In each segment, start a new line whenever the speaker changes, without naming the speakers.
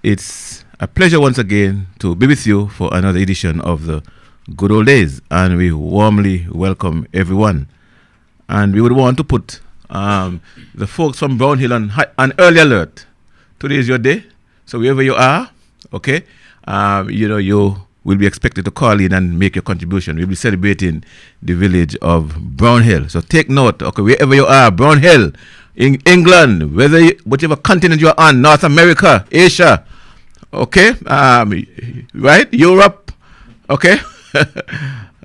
It's a pleasure once again to be with you for another edition of the Good Old Days, and we warmly welcome everyone. And we would want to put the folks from Brown Hill on an early alert. Today is your day, so wherever you are, okay, you will be expected to call in and make your contribution. We'll be celebrating the village of Brown Hill. So take note, okay, wherever you are, Brown Hill, in England, whichever continent you're on, North America, Asia, okay, right, Europe, okay,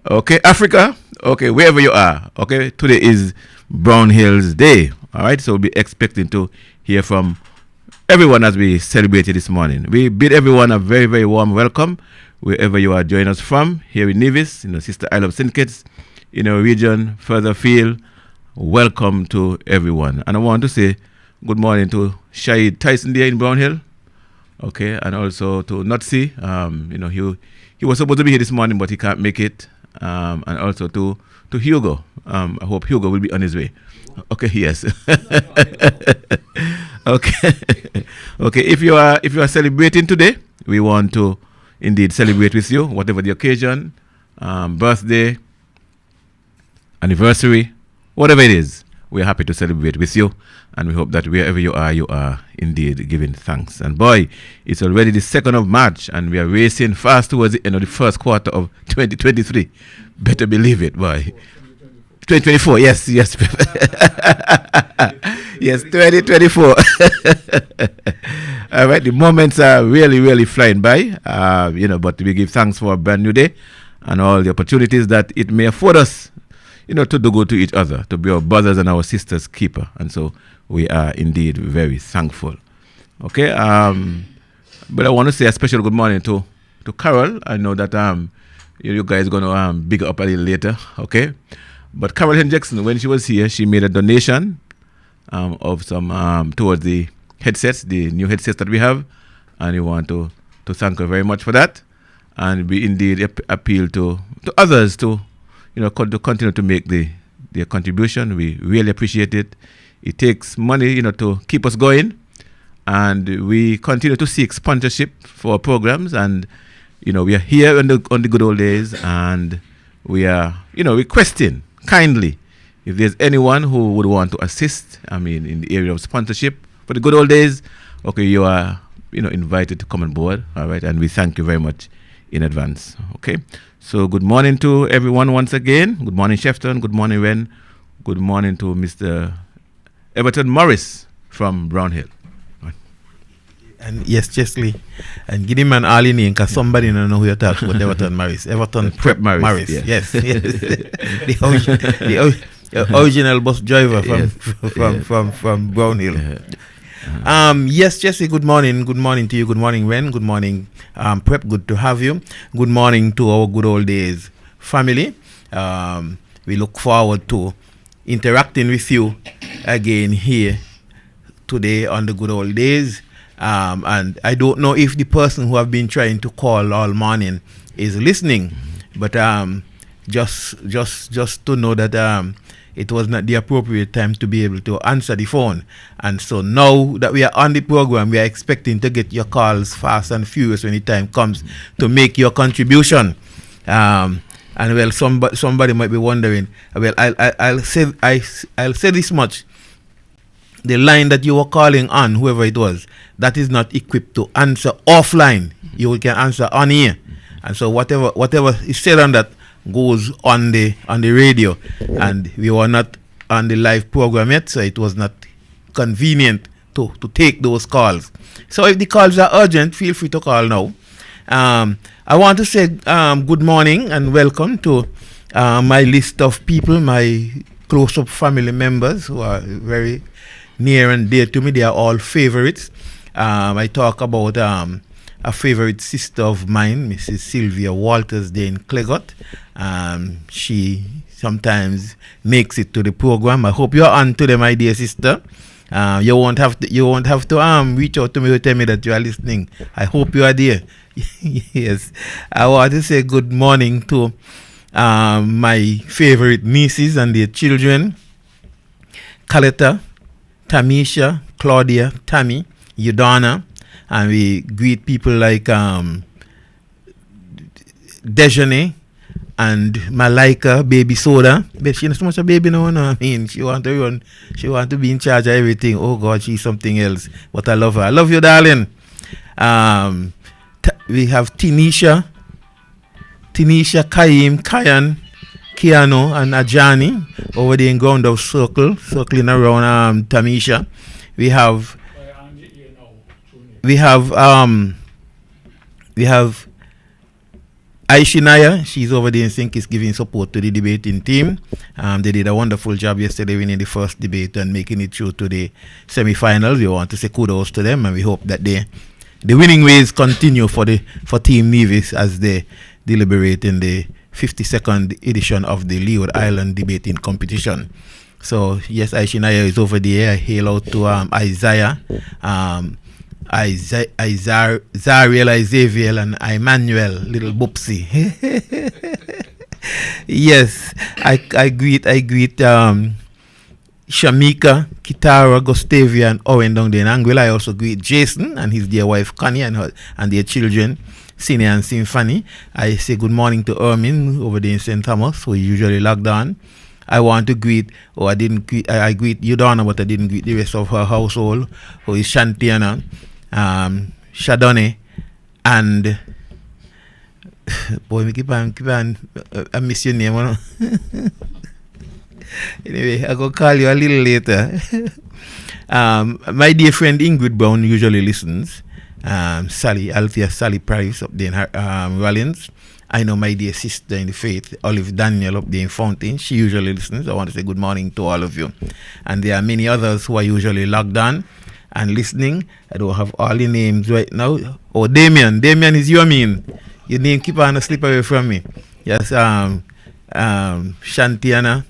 okay, Africa, okay, wherever you are, okay, today is Brown Hill's Day, all right, so we'll be expecting to hear from everyone as we celebrate it this morning. We bid everyone a very, very warm welcome, wherever you are joining us from, here in Nevis, Sister Isle of St. Kitts, in our region, further afield. Welcome to everyone. And I want to say good morning to Shahid Tyson there in Brown Hill. Okay, and also to Nutsi. He was supposed to be here this morning, but he can't make it. And also to Hugo. I hope Hugo will be on his way. Okay, yes. Okay. Okay, if you are celebrating today, we want to indeed celebrate with you, whatever the occasion, birthday, anniversary, whatever it is, we're happy to celebrate with you, and we hope that wherever you are indeed giving thanks. And boy, it's already the 2nd of March, and we are racing fast towards the end of the first quarter of 2023. Better believe it, boy. 2024, yes. Yes, 2024. All right, the moments are really, really flying by, but we give thanks for a brand new day and all the opportunities that it may afford us, to do good to each other, to be our brothers and our sisters' keeper. And so we are indeed very thankful. Okay, but I want to say a special good morning to Carol. I know that you guys are going to big up a little later, okay? But Carol Hendrickson, when she was here, she made a donation of some towards the headsets, the new headsets that we have, and we want to thank her very much for that. And we indeed appeal to others to continue to make their contribution. We really appreciate it. It takes money, to keep us going, and we continue to seek sponsorship for our programs. And we are here on the Good Old Days, and we are requesting kindly if there's anyone who would want to assist. In the area of sponsorship for the Good Old Days. Okay, you are invited to come on board. All right, and we thank you very much in advance. Okay. So good morning to everyone once again. Good morning, Shefton. Good morning, Ren. Good morning to Mr. Everton Morris from Brown Hill.
And yes, Chesley. And give him an early name because somebody don't know who you're talking about. Everton Morris. Everton Prep Morris. Yes. the original bus driver from Brown Hill. Yes, Jesse, good morning. Good morning to you. Good morning, Ren. Good morning, Prep. Good to have you. Good morning to our Good Old Days family. We look forward to interacting with you again here today on the Good Old Days. And I don't know if the person who have been trying to call all morning is listening, but just to know that it was not the appropriate time to be able to answer the phone. And so now that we are on the program, we are expecting to get your calls fast and furious when the time comes to make your contribution. And well, somebody might be wondering, well, I'll say this much. The line that you were calling on, whoever it was, that is not equipped to answer offline. You can answer on here. And so whatever is said on that goes on the radio, and we were not on the live program yet, so it was not convenient to take those calls. So if the calls are urgent, feel free to call now. I want to say good morning and welcome to my list of people, my close-up family members who are very near and dear to me. They are all favorites. I talk about a favorite sister of mine, Mrs. Sylvia Walters, there in Clegot. She sometimes makes it to the program. I hope you're on today, my dear sister. You won't have to reach out to me to tell me that you are listening. I hope you are there. Yes. I want to say good morning to my favorite nieces and their children, Caleta, Tamisha, Claudia, Tammy, Udana, and we greet people like Dejeuner and Malaika, baby soda. But she's not so much a baby now, no. I mean, she want to run, she want to be in charge of everything. Oh God, she's something else. But I love her. I love you, darling. We have Tanisha, Kayan, Keanu, and Ajani over there in ground of circling around Tamisha. We have Aishinaya. She's over there in Sink is giving support to the debating team. They did a wonderful job yesterday winning the first debate and making it through to the semi-finals. We want to say kudos to them, and we hope that the winning ways continue for Team Nevis as they deliberate in the 52nd edition of the Leeward Island debating competition. So yes, Aishinaya is over there. Hail out to Isaiah, Zariel, Xavier, and Emmanuel, little Boopsy. Yes, I greet Shamika, Kitara, Gustavia, and Owen down there in Anguilla. I also greet Jason and his dear wife Connie and their children, Senior and Symphony. I say good morning to Ermin over there in St. Thomas, who usually logged on. I want to greet, I greet Udonna, but I didn't greet the rest of her household, who is Shantiana, Shadone, and boy, I miss your name. Anyway, I go call you a little later. My dear friend Ingrid Brown usually listens. Althea Sally Price up there in Rollins. I know my dear sister in the faith, Olive Daniel up there in Fountain. She usually listens. I want to say good morning to all of you. And there are many others who are usually logged on and listening. I don't have all the names right now. Oh, Damien. Damien is your mean. Your name keep on slip away from me. Yes, Shantiana,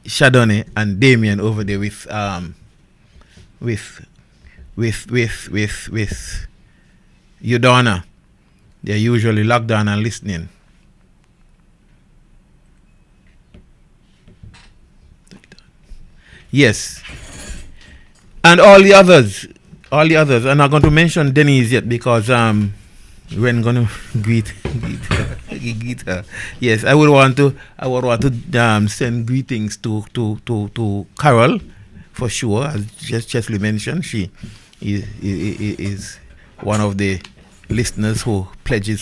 Shadone, and Damien over there with Udonna. They're usually logged on and listening. Yes. And all the others. I'm not going to mention Denise yet because we're going to greet her. Yes, I would want to send greetings to Carol for sure. As Chesley mentioned, she is one of the listeners who pledges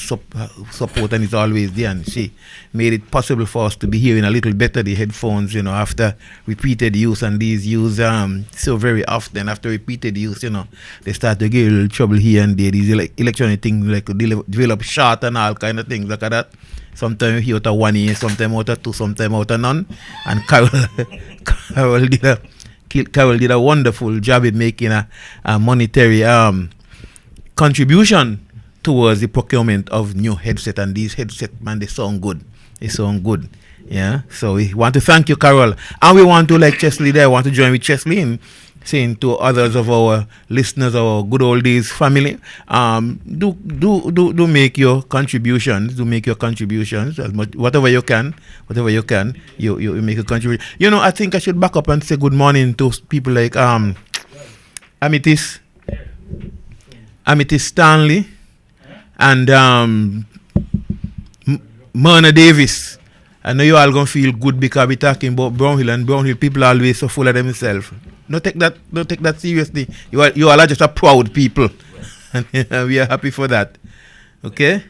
support and is always there, and she made it possible for us to be hearing a little better the headphones, after repeated use, and these use so very often after repeated use, they start to get a little trouble here and there. These electronic things like develop short and all kind of things like that. Sometimes you hear out of 1 ear, sometimes out of 2, sometimes out of none. And Carol did a wonderful job in making a monetary contribution towards the procurement of new headset, and these headset, man, they sound good. Yeah. So we want to thank you, Carol, and we want to, like Chesley there, want to join with Chesley in saying to others of our listeners, our good old days family, do make your contributions. Do make your contributions as much, whatever you can. You make a contribution. I think I should back up and say good morning to people like Amethyst Stanley and Myrna Davis. I know you all gonna feel good because we're talking about Brownhill, and Brownhill people are always so full of themselves. Don't take that seriously. You all are just a proud people, and we are happy for that. Okay.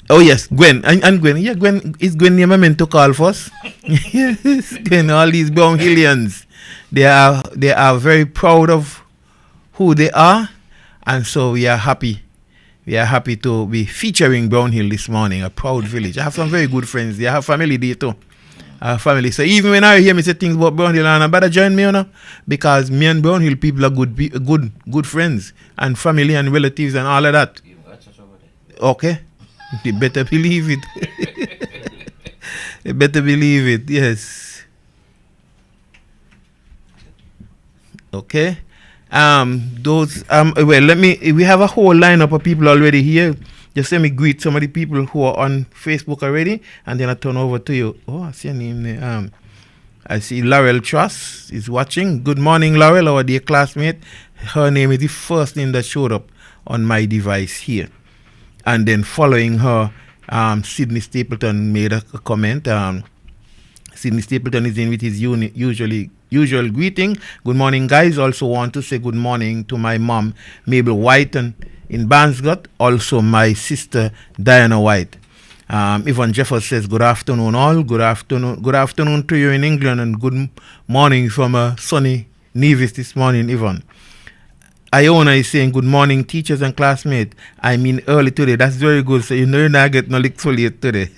Oh yes, Gwen and Gwen. Yeah, Gwen is Gwen name I meant to call first. Yes, Gwen. All these Brownhillians, they are very proud of who they are, and so we are happy. We are happy to be featuring Brownhill this morning, a proud village. I have some very good friends there. I have family there too. Family. So even when I hear me say things about Brownhill, and I better join me, because me and Brownhill people are good friends and family and relatives and all of that. Okay, you better believe it. You better believe it. Yes. Okay. We have a whole lineup of people already here. Just let me greet some of the people who are on Facebook already, and then I turn over to you. Oh, I see your name there. I see Laurel Truss is watching. Good morning, Laurel, our dear classmate. Her name is the first name that showed up on my device here. And then following her, Sydney Stapleton made a comment. Sydney Stapleton is in with his usual greeting. Good morning, guys. Also want to say good morning to my mom, Mabel White, and in Barnsgott. Also my sister, Diana White. Yvonne Jeffers says good afternoon all. Good afternoon to you in England, and good morning from a sunny Nevis this morning, Yvonne. Iona is saying good morning, teachers and classmates. I mean early today. That's very good. So you know you're not getting no lick so late today.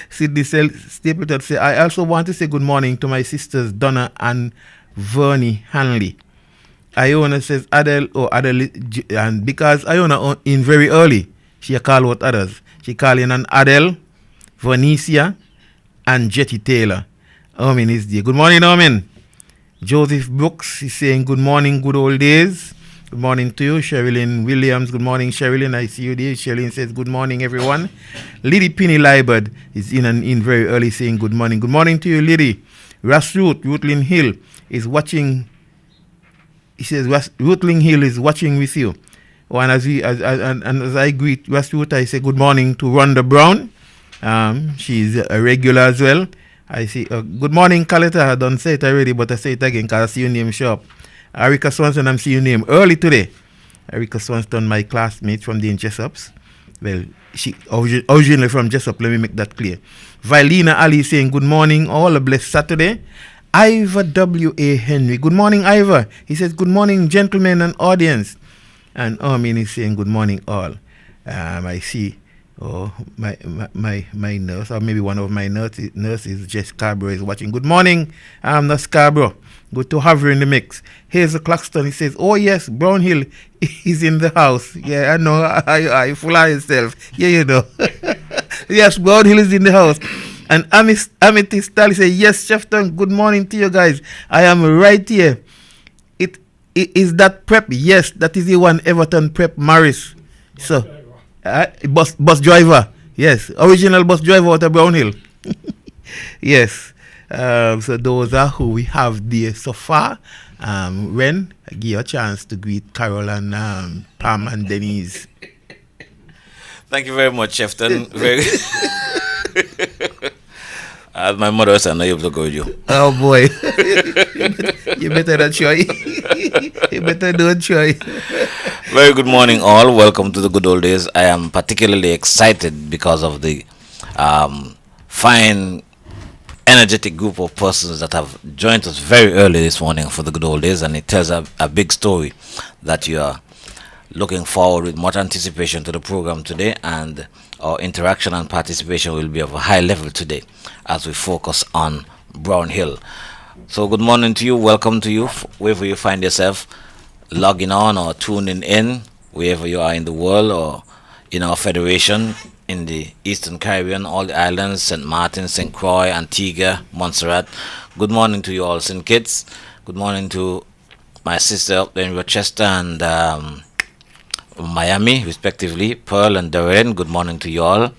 Sydney Stapleton says, I also want to say good morning to my sisters Donna and Vernie Hanley. Iona says Adele, and because Iona in very early, she call out others. She call in an Adele, Vernicia, and Jetty Taylor. Omen is there. Good morning, Omen. Joseph Brooks is saying good morning, good old days. Good morning to you, Sherilyn Williams. Good morning, Sherilyn. I see you there. Sherilyn says, good morning, everyone. Liddy Penny Liberd is in very early saying good morning. Good morning to you, Liddy. Ruthlin Hill is watching. He says, Ruthlin Hill is watching with you. Oh, and as I greet Ruth, I say good morning to Rhonda Brown. She's a regular as well. I see, good morning, Caleta. I don't say it already, but I say it again because I see your name show up. Erica Swanson, I'm seeing your name early today. Erica Swanson, my classmate from the Jessups. Well, she originally from Jessup, let me make that clear. Vilena Ali saying, good morning, all a blessed Saturday. Ivor W.A. Henry, good morning, Ivor. He says, good morning, gentlemen and audience. And Armin is saying, good morning, all. I see, my nurse, or maybe one of my nurses, Jess Scarborough, is watching. Good morning, Nurse Scarborough. Good to have her in the mix. Here's a Claxton. He says, oh, yes, Brownhill is in the house. Yeah, I know. I fool yourself. Yeah, you know. Yes, Brownhill is in the house. And Amethyst Tally says, yes, Chefton, good morning to you guys. I am right here. It is that prep? Yes, that is the one, Everton Prep Morris. So, bus driver. Yes, original bus driver out of Brownhill. Yes. So those are who we have there so far. Ren, I give you a chance to greet Carol and Pam and Denise.
Thank you very much, Chefton. My mother said, I'm not able to go with you.
Oh boy. You better not try. You better don't try.
Very good morning, all. Welcome to the good old days. I am particularly excited because of the fine, energetic group of persons that have joined us very early this morning for the good old days, and it tells a big story that you are looking forward with much anticipation to the program today, and our interaction and participation will be of a high level today as we focus on Brownhill. So good morning to you, welcome to you, wherever you find yourself logging on or tuning in, wherever you are in the world or in our federation, in the Eastern Caribbean, all the islands, St. Martin, St. Croix, Antigua, Montserrat. Good morning to you all, St. Kitts. Good morning to my sister up there in Rochester and Miami, respectively. Pearl and Doreen, good morning to you all.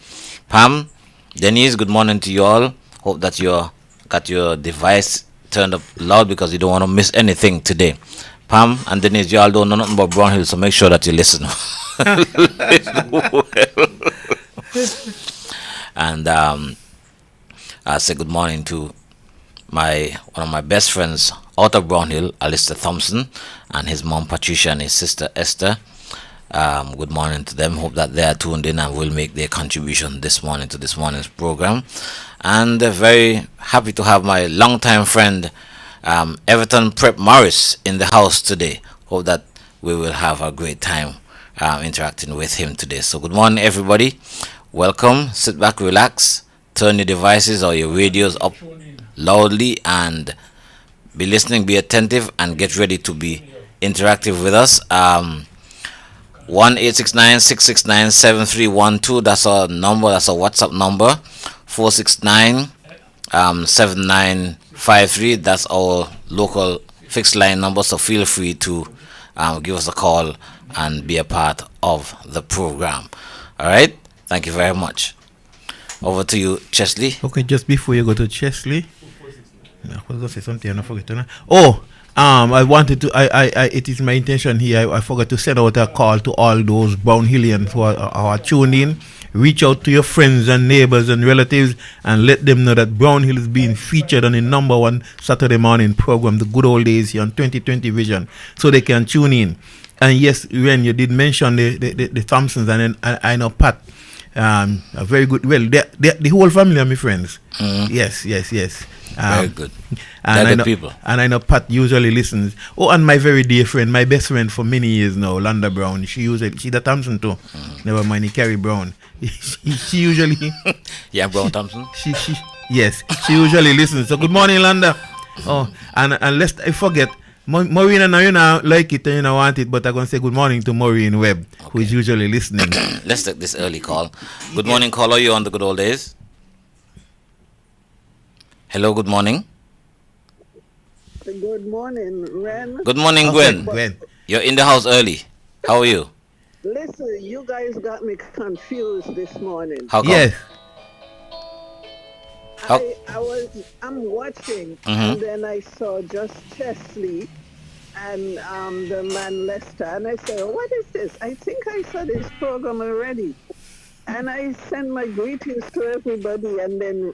Pam, Denise, good morning to you all. Hope that you got your device turned up loud because you don't want to miss anything today. Pam and Denise, you all don't know nothing about Brownhill, so make sure that you listen. And I say good morning to one of my best friends out of Brownhill, Alistair Thompson, and his mom Patricia and his sister Esther. Good morning to them. Hope that they are tuned in and will make their contribution this morning to this morning's program. And very happy to have my longtime friend Everton Prep Morris in the house today. Hope that we will have a great time interacting with him today. So good morning, everybody. Welcome. Sit back, relax, turn your devices or your radios up loudly and be listening, be attentive, and get ready to be interactive with us. 1-869-669-7312, that's our number, that's our WhatsApp number. 469-7953, that's our local fixed line number, so feel free to give us a call and be a part of the program. All right, thank you very much. Over to you, Chesley.
Okay, just before you go to Chesley, I was gonna say something and I forget to. Oh, I wanted to. It is my intention here. I forgot to send out a call to all those Brown Hillians who are tuned in. Reach out to your friends and neighbors and relatives and let them know that Brown Hill is being featured on the number one Saturday morning program, The Good Old Days, here on 2020 Vision, so they can tune in. And yes, when you did mention the Thompsons, and then I know Pat, a very good. Well, the whole family are my friends. Yes.
Very good.
And
They're
I
good
know,
people.
and I know Pat usually listens. Oh, and my very dear friend, my best friend for many years now, Landa Brown. She the Thompson too. Never mind, Carrie Brown. she usually
Yeah, Brown Thompson.
she yes, she usually listens. So good morning, Landa. Oh, and lest I forget. Maureen, and you know like it and you know want it, but I'm gonna say good morning to Maureen Webb, who is usually listening.
Let's take this early call. Good morning, caller. You on the Good Old Days? Hello. Good morning.
Good morning, Ren.
Good morning,
Okay,
Gwen.
Gwen.
You're in the house early. How are you?
Listen, you guys got me confused this morning.
How come?
Yes.
How-
I'm watching,
Mhm.
and then I saw just Chesley and the man Lester, and I said, "What is this? I think I saw this program already." And I send my greetings to everybody, and then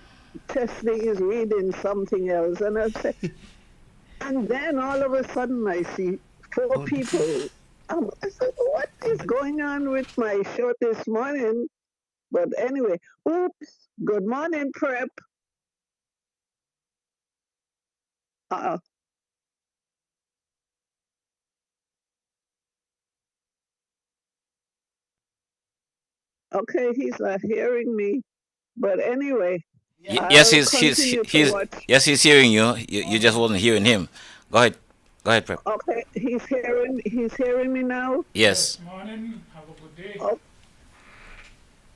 Chesley is reading something else, and I say, and then all of a sudden I see four people. I said, "What is going on with my show this morning?" But anyway, oops. Good morning, Prep. Uh, okay, he's not hearing me. But anyway,
Yes,
I'll continue to
he's
watch.
yes, he's hearing you. You just wasn't hearing him. Go ahead. Go ahead, Prep.
Okay, he's hearing me now.
Yes.
Morning. Have a good day.
Oh,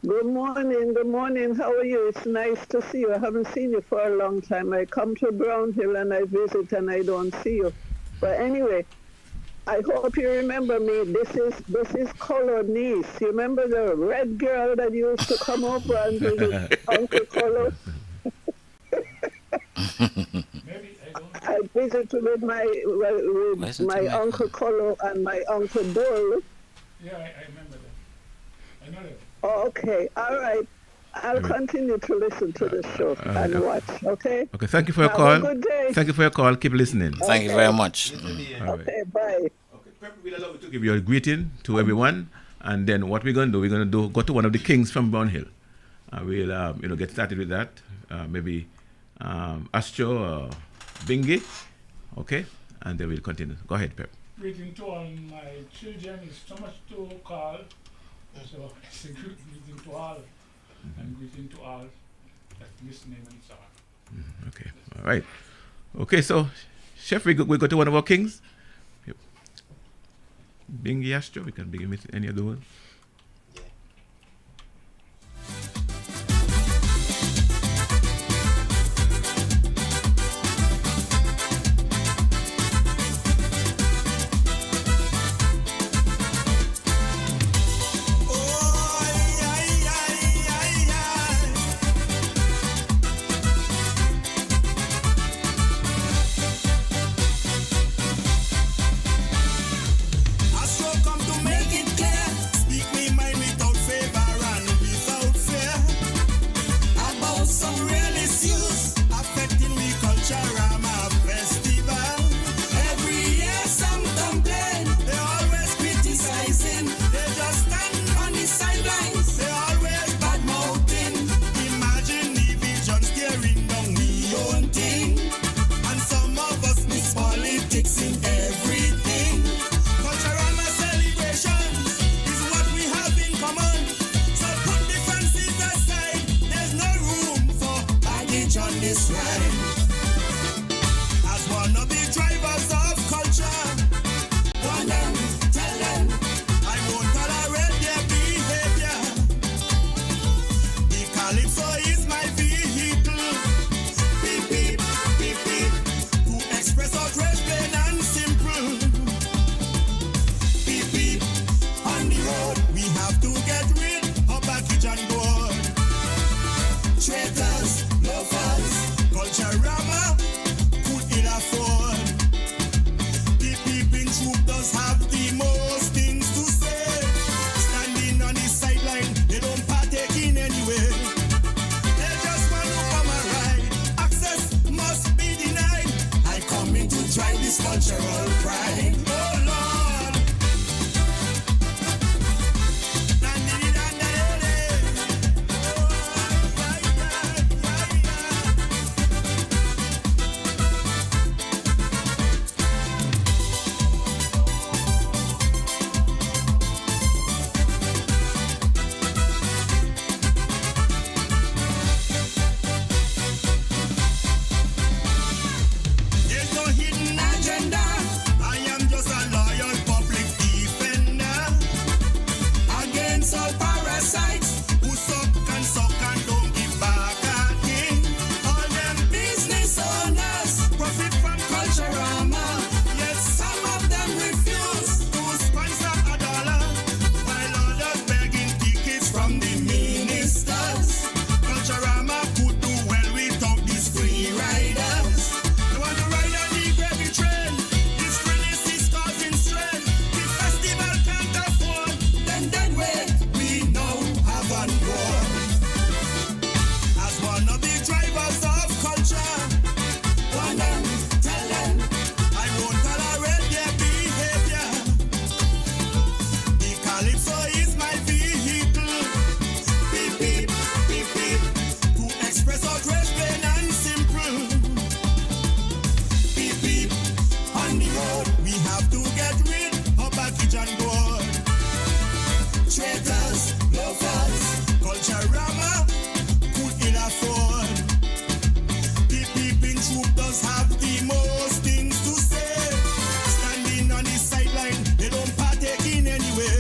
good morning, good morning. How are you? It's nice to see you. I haven't seen you for a long time. I come to Brown Hill and I visit and I don't see you. But anyway, I hope you remember me. This is Colo niece. You remember the red girl that used to come over and visit Uncle Colo?
Maybe I don't.
I visited with
Why
with
isn't
my
it my
Uncle Colo and my Uncle Bull.
Yeah, I remember that. I know that.
Oh, okay, all right. I'll continue to listen to the show and watch. Okay.
Okay, thank you for your
Have
call.
a good day.
Thank you for your call. Keep listening.
Thank you very much.
All right.
Okay. Bye.
Okay, Pep will allow you to give your greeting to everyone, and then what we're going to do, go to one of the kings from Brown Hill. We'll get started with that. Maybe Astro or Bingi, okay, and then we'll continue. Go ahead, Pep.
Greeting to all my children. It's so much to call. So it's a greeting to all. And greeting to all that's listening and so on.
Okay, all right. Okay, so Chef, we go to one of our kings. Yep. Bingi Astro, we can begin with any of those.
I so come to make it clear. Speak Traitors, lovers, culturama, could ill afford. The peeping troop does have the most things to say. Standing on the sideline, they don't partake in anyway.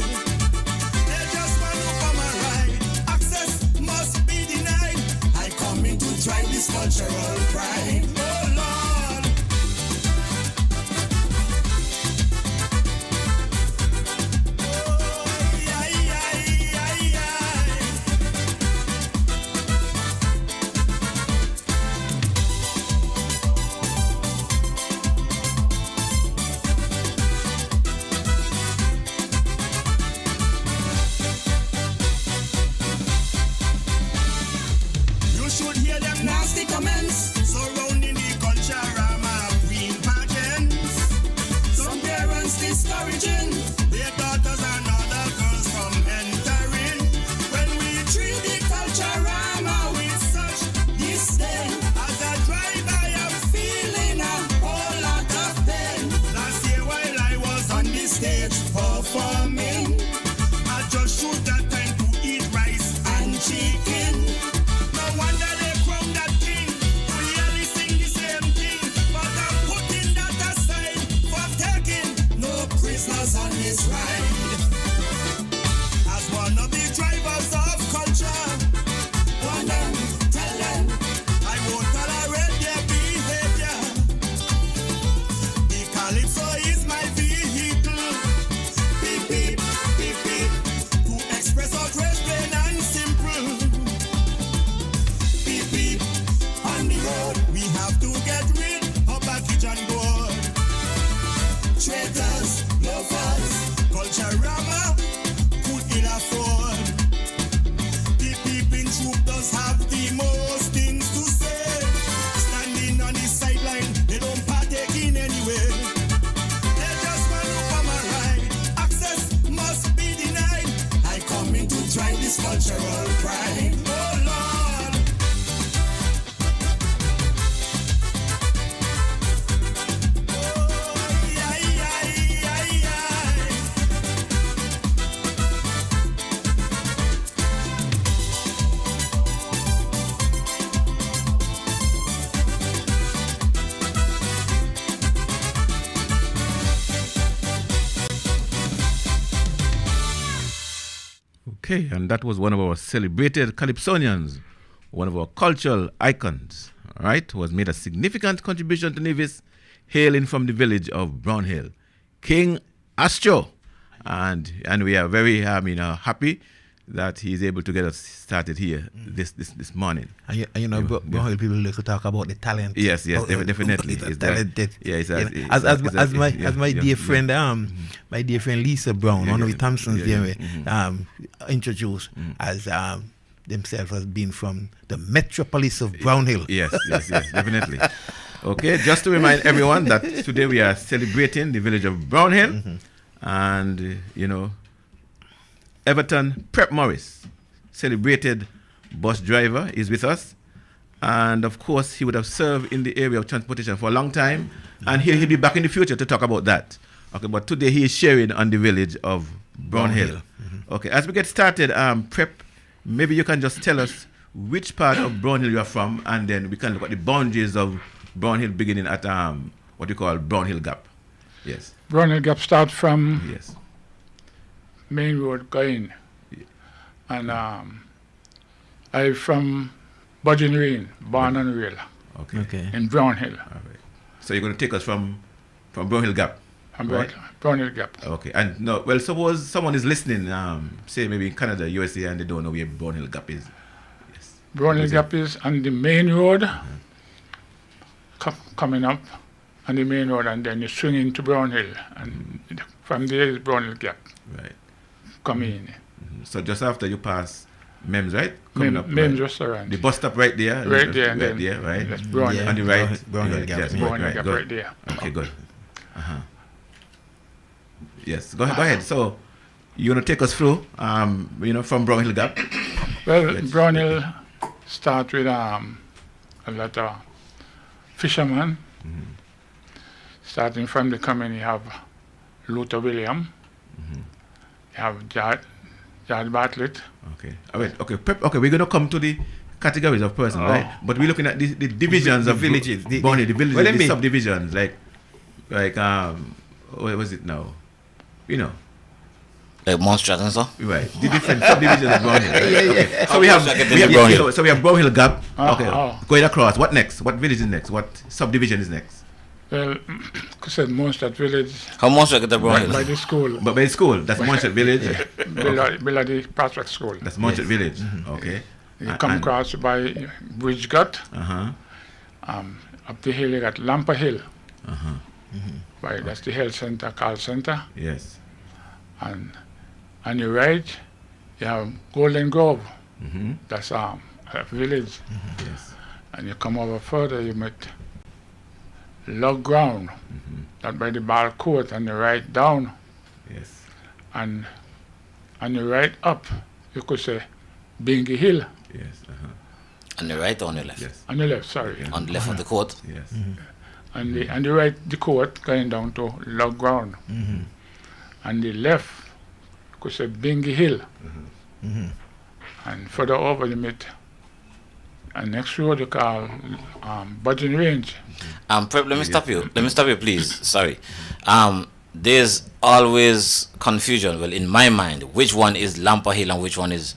They just want to come and ride. Access must be denied. I come in to try this cultural pride. Oh Lord. Oh, yeah, yeah, yeah, yeah. You should hear them nasty comments surrounding the culturama queen pageants. Some parents discouraging their daughters and other girls from entering. When we treat the culturama with such disdain, as I drive I am feeling a whole lot of pain. Last year while I was on the stage performing, I just shoot that time to eat rice and chicken. No wonder they crown that king. We only sing the same thing, but I'm putting that aside for taking no prisoners on this ride. As one of the drivers of culture, warn them, tell them, I won't tolerate their behavior. The Calypso is my vehicle. Beep, beep, beep, beep. To express outrage plain and simple. Beep, beep. On the road, we have to get rid of baggage and board. Traitors, lovers, culturama, could ill afford. The peeping troop does have the most things to say. Standing on the sideline, they don't partake in anyway. They just want to come and ride. Access must be denied. I come in to try this cultural pride. Oh Lord. Oh, yeah, yeah, yeah, yeah.
Okay, and that was one of our celebrated Calypsonians, one of our cultural icons, all right, who has made a significant contribution to Nevis, hailing from the village of Brownhill, King Astro. And we are very happy that he is able to get us started here this morning.
And you know, Brownhill people like to talk about the talent.
Yes, definitely.
The talented.
Yeah,
as my dear friend, my dear friend Lisa Brown, one of the Thompsons introduced as themselves as being from the metropolis of Brownhill.
Yes, definitely. Okay, just to remind everyone that today we are celebrating the village of Brownhill, and Everton Prep Morris, celebrated bus driver, is with us. And of course, he would have served in the area of transportation for a long time. And he'll be back in the future to talk about that. Okay, but today he is sharing on the village of Brownhill. Okay, as we get started, Prep, maybe you can just tell us which part of Brownhill you are from, and then we can look at the boundaries of Brownhill beginning at what you call Brownhill Gap. Yes.
Brownhill Gap starts from
Yes.
Main Road going. And I'm from Budgeon Lane, born and real,
Okay.
in Brownhill.
All right. So you're going to take us from Brownhill Gap.
From
Right.
Brownhill Gap.
Okay. And no, well, suppose someone is listening, say maybe in Canada, USA, and they don't know where Brownhill Gap is. Yes.
Brownhill Gap is on the main road, coming up on the main road, and then you swing into Brownhill, and from there is Brownhill Gap
Right.
coming in.
So just after you pass MEMS, right? Coming up,
Main
right?
restaurant.
The bus stop right there.
Right there, and
Right
then
there, right?
that's Brownhill.
On the right.
Brownhill Gap.
Yes,
Brownhill
right,
Gap
good.
right there.
Okay, good. Yes, go ahead. So you want to take us through, from Brownhill Gap?
Well,
Yes.
Brownhill start with a lot of fishermen. Starting from the community, you have Luther William, you have George Bartlett.
Okay. All right. Okay. Okay. We're gonna come to the categories of person,
Oh.
right? But we're looking at the divisions
The
of
villages, the
Brown Hill, the villages,
what they
the
mean?
subdivisions, like what was it now? You know.
Like Monstrat and so.
Right. The different subdivisions of Brown Hill. Right? Okay. So
How
we have
close I get to the Brown Hill?
so we have Brown Hill Gap. Okay.
Oh.
Going across. What next? What village is next? What subdivision is next?
Well, I said Monstrat Village
How Monstrat get to Brown Hill?
by the school,
But by school, that's Monchet Village.
below the Prospect School.
That's Monchet Village. Okay.
You come across by Bridge Gut.
Uh-huh.
Up the hill, you got Lampa Hill.
Uh-huh.
Right, that's the health center, call center.
Yes.
And on your right, you have Golden Grove.
Mm-hmm.
That's a village.
Yes.
And you come over further, you meet Log Ground. That by the ball court on the right down.
Yes.
And on your right up, you could say Bingy Hill.
Yes. Uh-huh.
On the right or on the left?
Yes.
On the left, sorry.
Okay.
On the left of the court.
Yes.
And the right, the court going down to Log Ground. And the left, you could say Bingy Hill. And further over, you meet and next road you call Budgeon Range.
Prep, let me stop you. Let me stop you, please. Sorry. There's always confusion. Well, in my mind, which one is Lampa Hill and which one is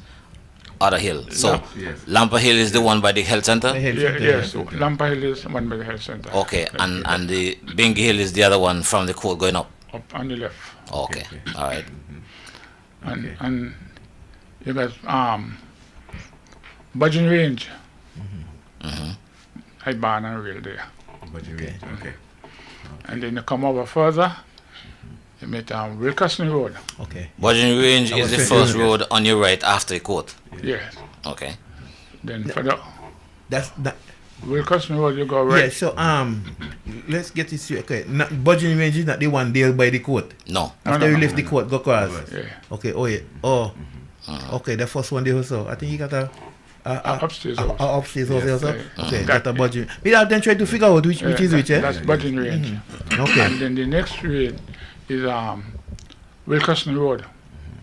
other hill? So,
Yes.
Lampa Hill is the one by the health center.
Yes, Lampa Hill is one by the health center.
Okay, and the Bingy Hill is the other one from the court going up.
Up on the left.
Okay, all right.
And you got Budgeon Range. I barn and rail there.
Okay.
And then you come over further, you meet Wilkerson Road.
Okay.
Budgeon Range is the first road on your right after the court.
Yes.
Okay.
Then further
That's that.
Wilkerson Road you go right.
Yeah. So let's get this straight. Okay. Budgeon Range is not the one there by the court.
No.
After you left the court, go across.
Yeah.
Okay. Oh yeah. Oh. Okay. The first one there also. I think you got a.
Upstairs house.
Upstairs house also.
Yeah.
Okay.
That-
Got a budget. Me have then try to figure out which is which.
That's Budgeon Range.
Okay.
And then the next road is Wilkerson Road.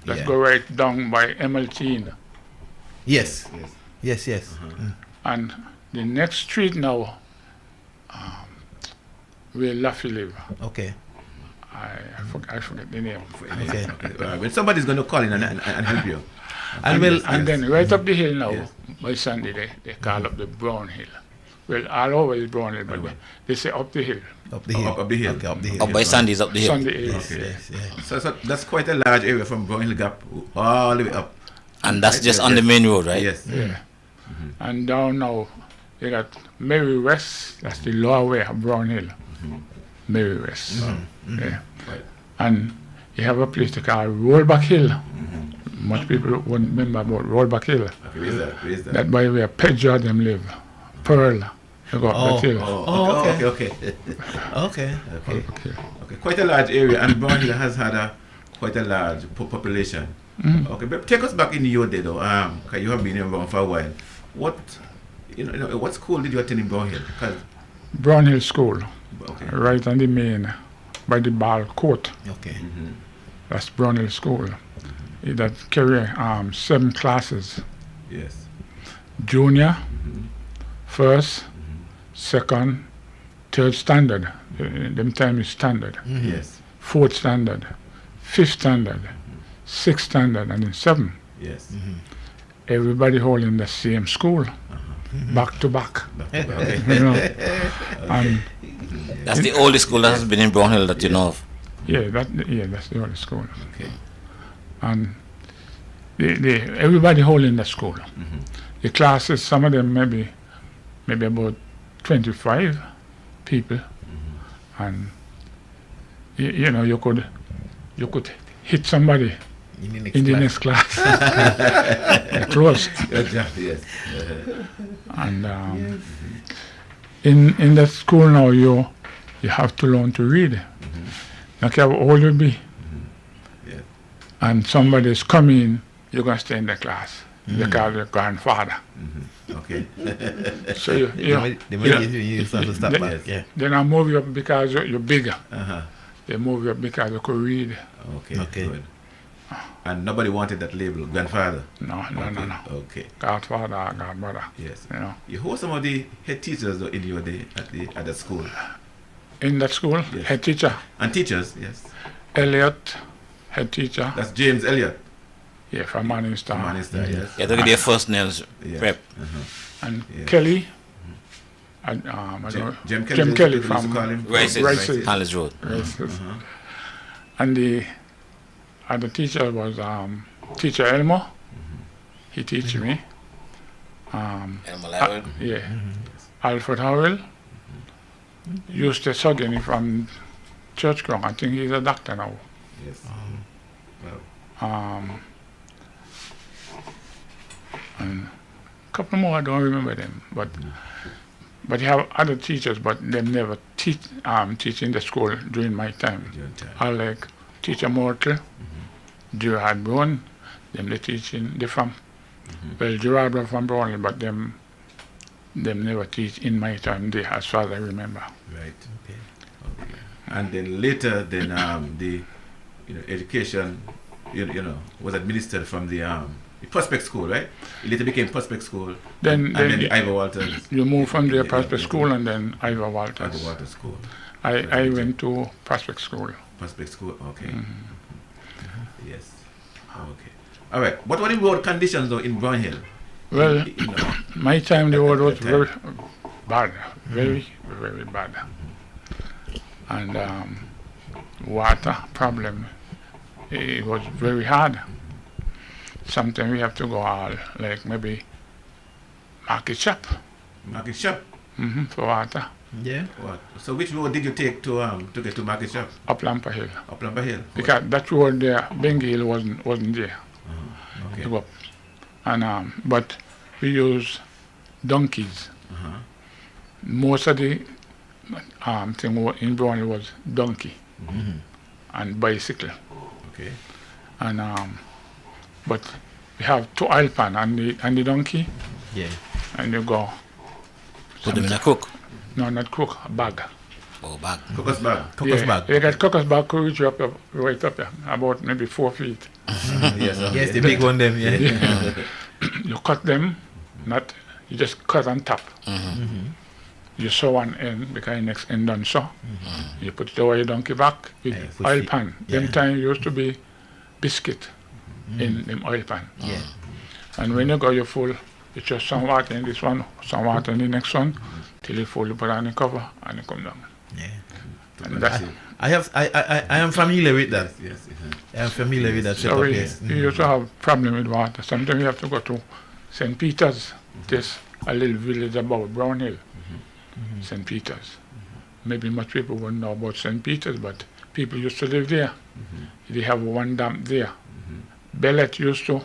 Let's
Yeah.
go right down by MLT.
Yes. Yes.
And the next street now, where Laffy live.
Okay.
I forget the name.
Okay.
When somebody's going to call in and help you.
And then right up the hill now,
Yes.
by Sunday, they call up the Brown Hill. Well, all over is Brown Hill, but they say up the hill.
Up the hill.
Up the hill.
Okay. Up the hill.
Up by Sandy's up the hill.
Sunday is.
Okay.
Yes. Yeah.
So that's quite a large area from Brown Hill Gap all the way up.
And that's
Right,
just
yes,
on the
yes.
main road, right?
Yes.
Yeah. And down now, you got Mary West, that's the lower way of Brown Hill. Mary West. Yeah.
Right.
And you have a place to call Rollback Hill. Much people won't remember about Rollback Hill.
Okay, where's that?
That by where Pedro them live. Pearl. You go up that hill.
Okay.
Okay.
Rollback Hill.
Okay, quite a large area, and Brown Hill has had quite a large population. Okay, but take us back in your day though. 'Cause you have been in Brown for a while. What what school did you attend in Brown Hill? 'Cause-
Brown Hill School,
okay.
right on the main, by the ball court.
Okay.
That's Brown Hill School. That carry 7 classes.
Yes.
Junior, first, second, third standard. Them time is standard.
Yes.
Fourth standard, fifth standard, sixth standard, and then 7.
Yes.
Everybody holding the same school, back to back.
Okay.
You know, and
That's the oldest school that has been in Brown Hill that you know of.
that's the only school.
Okay.
And everybody holding the school. The classes, some of them maybe about 25 people, and you know you could hit somebody in the next class. Close.
Exactly. Yes.
And in the school now you have to learn to read. No care how old you be.
Yeah.
And somebody's coming, you're going to stay in the class. They call your grandfather.
Okay.
So you
You start to stop
They-
back. Yeah.
they not move you up because you're bigger.
Uh-huh.
They move you up because you could read.
Okay.
Okay.
Good. And nobody wanted that label, grandfather.
No.
Okay.
Godfather or godmother.
Yes.
You know.
Who were some of the head teachers though, in your day at the school?
In that school,
Yes.
head teacher,
And teachers, yes.
Elliot, head teacher.
That's James Elliott.
Yeah, from Morning Star.
Minister, yes.
Yeah, look at their first names,
Yeah.
Prep.
And
Yeah.
Kelly. And I don't know.
Jim
Jim Kelly from
Rices,
Rices.
Hollis Road.
Rices. And the other teacher was Teacher Elmo. He teach me.
Elmo Lowell.
Yeah. Alfred Howell. Eustace Huggin from Churchground. I think he's a doctor now.
Yes. Well,
And a couple more, I don't remember them. But you have other teachers, but they never teach in the school during my time.
during time.
I like Teacher Mortal, Gerard Brown, them they teaching, they from, well, Gerard was from Brownhill, but them never teach in my time there, as far as I remember.
Right. Okay. And then later, the education, was administered from the Prospect School, right? It later became Prospect School.
Then
the Ivor Walters.
You move from there,
Yeah,
Prospect
yeah,
School, and then Ivor Walters.
Ivor Walters School.
I went to Prospect School.
Prospect School, okay. Yes. Okay. All right. What were the road conditions though in Brownhill?
Well,
You know,
my time the road was
At that
very bad, very, very bad. And water problem, it was very hard. Sometimes we have to go all, like maybe market shop
Market Shop.
for water,
Yeah.
What? So which road did you take to get to Market Shop?
up Lampa Hill.
Up Lumber Hill.
Because that road there, Bengi Hill wasn't there.
Okay.
To go up. And but we use donkeys. Most of the thing in Brownhill was donkey and bicycle.
Okay.
And but we have 2 oil pan and the donkey,
Yeah.
and you go.
Put them in a crook.
No, not cook, a bag.
Oh, back.
Cocos bag.
Cocos
Yeah,
bag.
You got cocos bag could reach up, right up there, about maybe 4 feet.
Yes. Okay.
Yes, the big one them, yeah.
You cut them, not you just cut on top. You sew one end because the next end done sew. You put it over your donkey back with
Yeah, push
oil
it.
pan.
Yeah.
Them time used to be biscuit in them oil pan.
Yeah.
And when you go, you full, you just some water in this one, some water in the next one, till you full, you put on the cover and you come down.
Yeah.
And that,
I am familiar with that.
Yes.
I am familiar with that
so
setup,
we
yes.
used to have problem with water. Sometimes you have to go to St. Peter's, this a little village above Brownhill, St. Peter's. Maybe much people wouldn't know about St. Peter's, but people used to live there. They have one dam there. Bellet used to,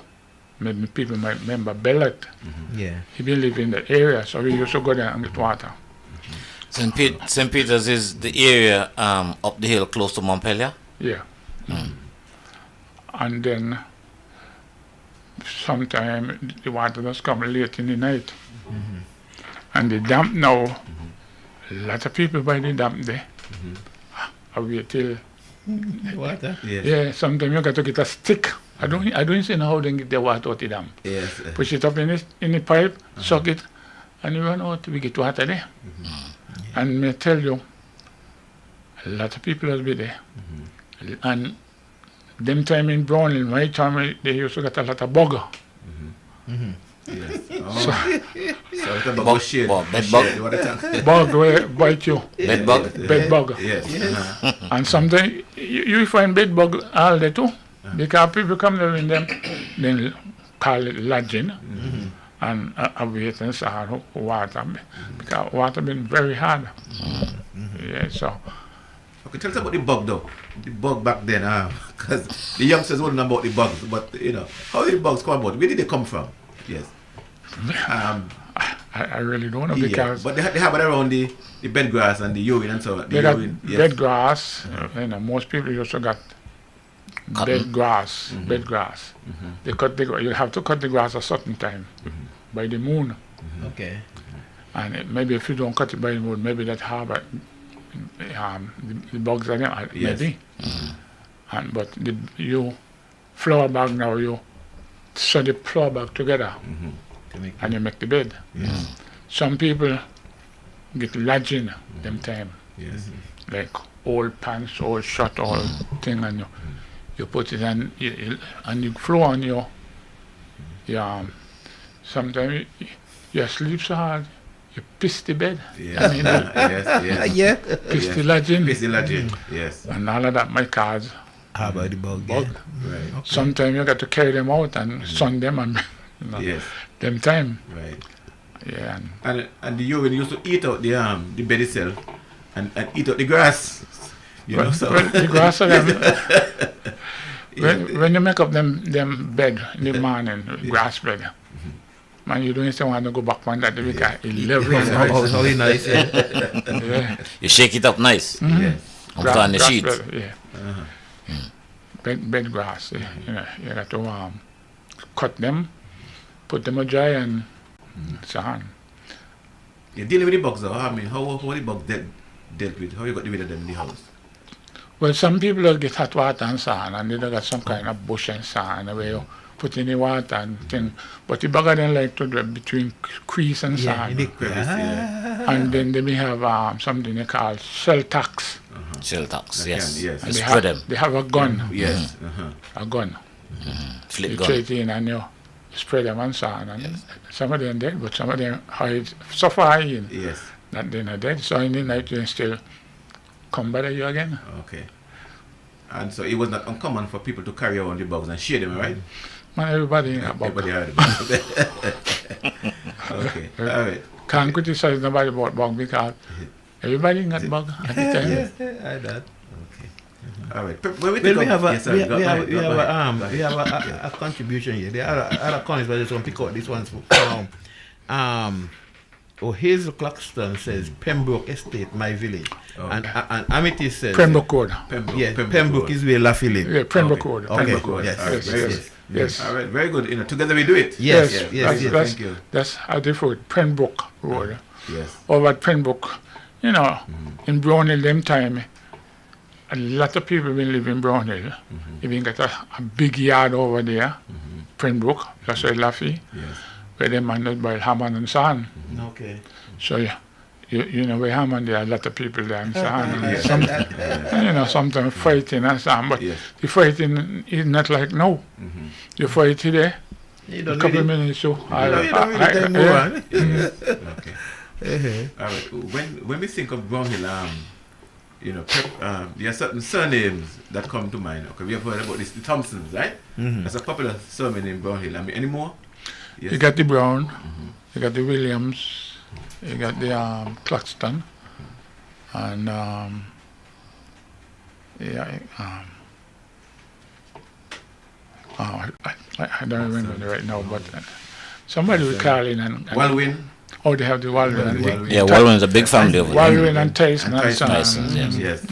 maybe people might remember Bellet.
Yeah.
He been living in the area, so we used to go there and get water.
St. Peter's is the area up the hill close to Montpelier.
Yeah. And then sometime the water does come late in the night. And the dam now, a lot of people by the dam there. I wait till,
Water?
Yes.
yeah, sometimes you got to get a stick. I don't see how they get the water out the dam.
Yes.
Push it up in the pipe, suck it, and you run out, we get water there. And may tell you, a lot of people will be there. And them time in Brownhill, my time, they used to get a lot of bugger.
Yes. Oh. So it's about
Bug,
shade.
bed bug.
Shade, what it is.
Bug will bite you,
Bed bug.
bed bug.
Yes.
And sometimes you find bed bug all day too. Because people come there in them, then call it lodging. And wait and start water. Because water been very hard. Yeah, so.
Okay, tell us about the bug though. The bug back then, because the youngsters wouldn't know about the bugs, but how did the bugs come about? Where did they come from? Yes.
I really don't know
Yeah,
because
but they have it around the bed grass and the urine and so on.
they got
Yes.
bed grass. Most people used to got bed grass. Bed grass. They cut you have to cut the grass a certain time by the moon.
Okay.
And maybe if you don't cut it by the moon, maybe that harbor the bugs are there.
Yes.
Maybe. But you flour bag now, you sew the flour bag together and you make the bed. Some people get lodging them time.
Yes.
Like old pants, old shirt, old thing, and you put it on and you floor on you. Sometimes you sleep so hard, you piss the bed.
Yeah.
I mean,
Yeah.
piss the lodging.
Piss the lodging. Yes.
And all of that might cause
How about the bug?
bug.
Right.
Sometimes you got to carry them out and sun them and
Yes.
them time.
Right.
Yeah.
And the urine used to eat out the bed itself and eat out the grass. You know, so
Well, the grass of them, when you make up them bed in the morning, grass bed, man, you don't want to go back one that because it level and nice.
How nice. Yeah.
Yeah.
You shake it up nice.
yes.
And put on the
Grass
sheet.
bed, yeah. Bed grass. You know, you got to cut them, put them dry and so on.
You're dealing with the bugs though. I mean, how the bugs dealt with? How you got rid of them in the house?
Well, some people will get hot water and sand, and they got some kind of bush and sand where you put in the water and thing. But the bugger then like to do between crease and sand.
Crevice, yeah.
And then they may have something they call shell tax.
Shell tax,
That
yes.
can- yes.
And
Spread them.
they have a gun.
Yes.
A gun.
Flip
You
gun.
throw it in and you spread them on sand. And some of them dead, but some of them hide so far in
Yes.
that they're not dead. So in the night they still come bother you again.
Okay. And so it was not uncommon for people to carry around the bugs and share them, right?
Man, everybody in a bug.
Everybody heard about it. Okay. All right.
Can't criticize nobody about bug because everybody got bug at the time.
That.
Okay. All right. When we
Well, we
think
have a
yes, sorry, go ahead, go ahead.
we have a contribution here. There are other comments, but I just want to pick out this one. Hazel Claxton says Pembroke Estate, my village, and Amity says
Pembroke Road.
Pembroke is where Laffy live.
Yeah, Pembroke Road.
Okay.
Pembroke Road.
Yes,
All right,
Yes,
very
yes,
good.
yes.
All right, very good. You know, together we do it.
Yes,
yes,
yes, yes.
Thank you.
That's how they put Pembroke Road.
Yes.
Over at Pembroke, you know, in Brownhill them time, a lot of people been live in Brownhill. Even got a big yard over there, Pembroke, that's where Laffy,
Yes.
where they managed by Hammond and Son.
Okay.
So you know, where Hammond there, a lot of people there and Son. And
Yes.
you know, sometimes fighting and so on, but
Yes.
the fighting is not like now. You fight today,
You
a
don't
couple
really,
minutes, so
you don't really time move
yeah.
on.
Okay. All right. When we think of Brownhill, you know, there are certain surnames that come to mind. Okay, we have heard about this, the Thompsons, right? That's a popular surname in Brownhill. I mean, any more? Yes.
You got the Brown, you got the Williams, you got the Claxton, and I don't remember right now, but somebody was calling and
Walwyn.
oh, they have the Walwyn and
Walwyn.
Yeah, Walwyn's a big family over there.
Walwyn and Tyson
And
and son.
Tyson, yes.
Yes.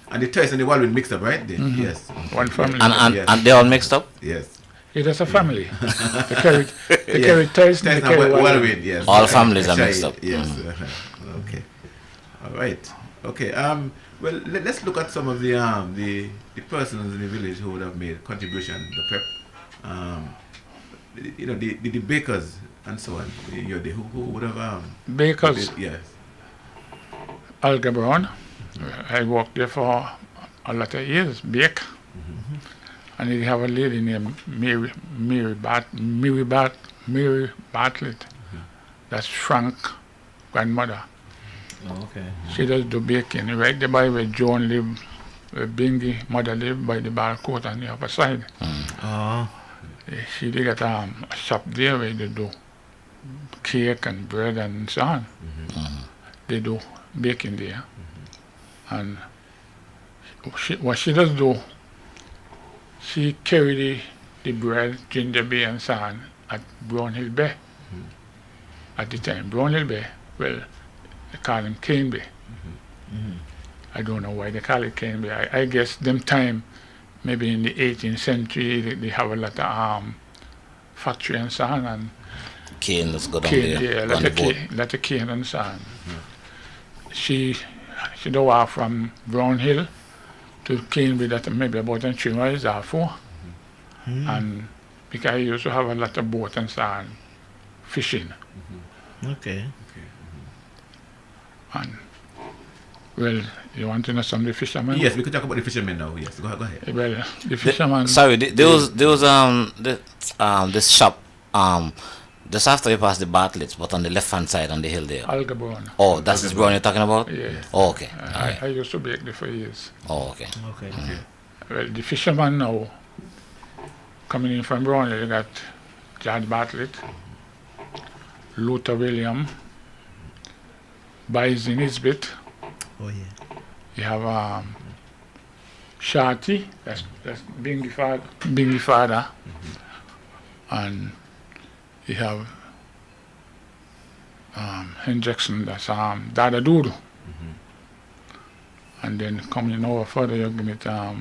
And the Tyson and the Walwyn mixed up, right? Yes.
One family.
Yes.
And they're all mixed up?
Yes.
It is a family. They carry Tyson, they
Tyson
carry
and
Walwyn.
Walwyn, yes.
All families are
Shai,
mixed up.
Yes. Okay. All right. Okay. Well, let's look at some of the persons in the village who would have made contribution to the prep. You know, the bakers and so on. You know, who would have
Bakers,
yes.
Alga Brown. I worked there for a lot of years, bake. And they have a lady named Mary Bartlett. That's Frank's grandmother.
Okay.
She does do baking right there by where Joan lived, where Bingy mother lived by the barcode on the upper side.
Oh.
She did get a shop there where they do cake and bread and so on. They do baking there. And what she does do, she carry the bread, ginger beer and so on at Brownhill Bay. At the time, Brownhill Bay, well, they call him Cane Bay. I don't know why they call it Cane Bay. I guess them time, maybe in the 18th century, they have a lot of factory and so on, and
Cane, let's go down
cane,
there.
yeah,
on the boat.
lot of cane and so on. She do walk from Brownhill to Cane Bay, that maybe about 3 miles or 4. And because I used to have a lot of boat and sand fishing.
Okay.
And well, you want to know some of the fishermen?
Yes, we could talk about the fishermen now. Yes, go ahead.
Well, the fishermen.
Sorry, there was this shop just after you pass the Bartlett's, but on the left hand side on the hill there.
Algebron.
Oh, that's this brown you're talking about?
Yeah.
Oh, okay. All
I
right.
used to bake there for years.
Oh, okay.
Okay.
Well, the fishermen now coming in from Brownhill, you got John Bartlett, Luther William, Bies Nisbet.
Oh yeah.
You have Shorty, that's Bingy father, and you have Hendrickson, that's Dada Doodoo. And then coming over further, you're going to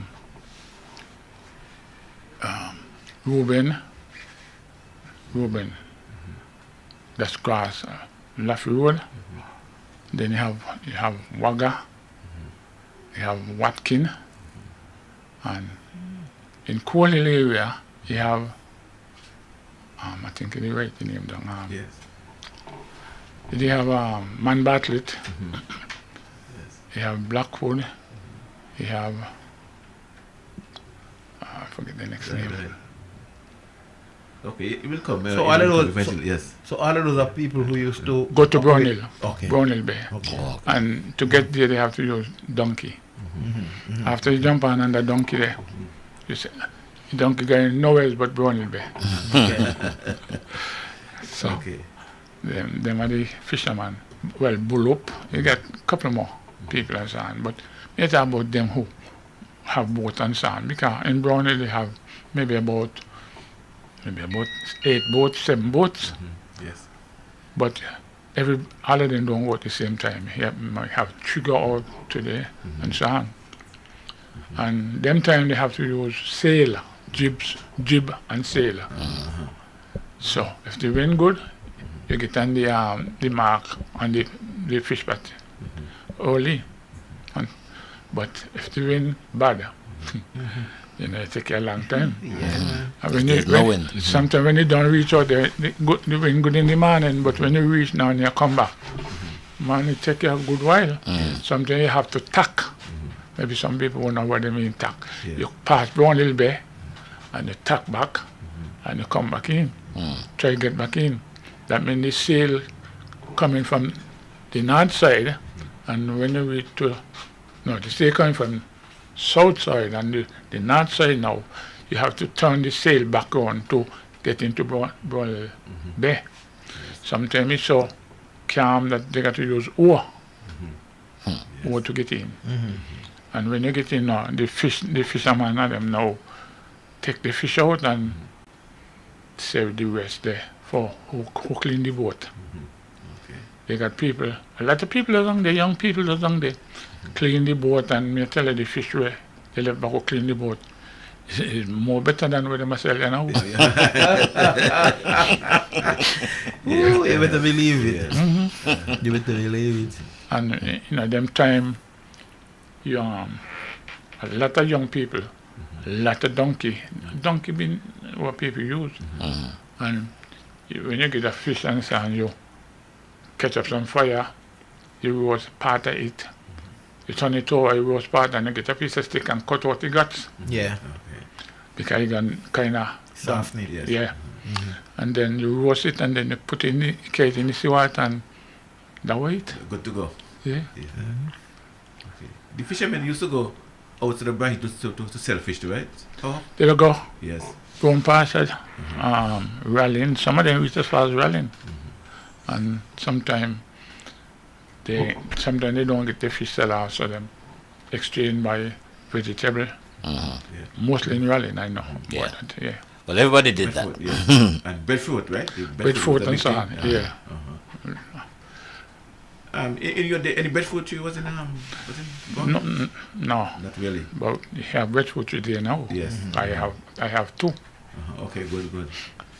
Ruben, that's Grass, Laffy Road. Then you have Wagga, you have Watkin, and in Coal Hill area you have I think they write the name down.
Yes.
You have Man Bartlett, you have Blackwood, you have I forget the next name.
Okay, it will come.
So all of those,
eventually, yes.
So all of those are people who used to
Go to Brownhill,
Okay.
Brownhill Bay.
Okay.
Oh, okay.
And to get there, they have to use donkey. After you jump on the donkey there, you say, the donkey going nowhere but Brownhill Bay. So,
Okay.
them are the fishermen. Well, Bull Up, you get a couple more people and so on. But it's about them who have boat and so on. Because in Brownhill, they have maybe about 8 boats, 7 boats.
Yes.
But all of them don't go at the same time. You might have 3 go out today and so on. And them time they have to use sail, jib and sail. So if the wind good, you get on the mark on the fish pot early. But if the wind bad, it take a long time. And when
There's no wind.
Sometimes when you don't reach out there, the wind good in the morning, but when you reach now and you come back, man, it take you a good while. Sometimes you have to tack. Maybe some people won't know what they mean tack.
Yeah.
You pass Brownhill Bay and you tack back and you come back in. Try to get back in. That means the sail coming from the north side, and when you reach the sail coming from south side and the north side now, you have to turn the sail back on to get into Brownhill Bay. Sometimes it's so calm that they got to use oar to get in. And when you get in now, the fishermen and them now take the fish out and save the rest there for who clean the boat. They got people, a lot of people along there, young people along there, clean the boat, and me tell you the fish where they left back to clean the boat. It's more better than what they must sell, you know.
You better believe it. You better believe it.
And them time, a lot of young people, a lot of donkey been what people use. And when you get a fish and so on, you catch up some fire, you roast part of it, you turn it over, you roast part, and you get a piece of stick and cut out the guts,
Yeah.
because you can kind of
Soften it.
Yes.
yeah. And then you roast it, and then you put it in the cage in the seawater, and that way it.
Good to go.
Yeah.
Okay. The fishermen used to go out to the brine to sell fish too, right? Oh,
There you go.
yes.
Going past it, rallying. Some of them reach as far as rallying. And sometimes they don't get the fish sell out, so them exchange by vegetable. Mostly in rallying, I know.
Yeah.
But, yeah.
Well, everybody did that.
Breadfruit, yes. And breadfruit, right? The
Breadfruit
was a
and
big
so
thing.
on, yeah.
In your day, any breadfruit tree was in Brownhill?
No,
Not really.
but you have breadfruit tree there now.
Yes.
I have 2,
Okay, good.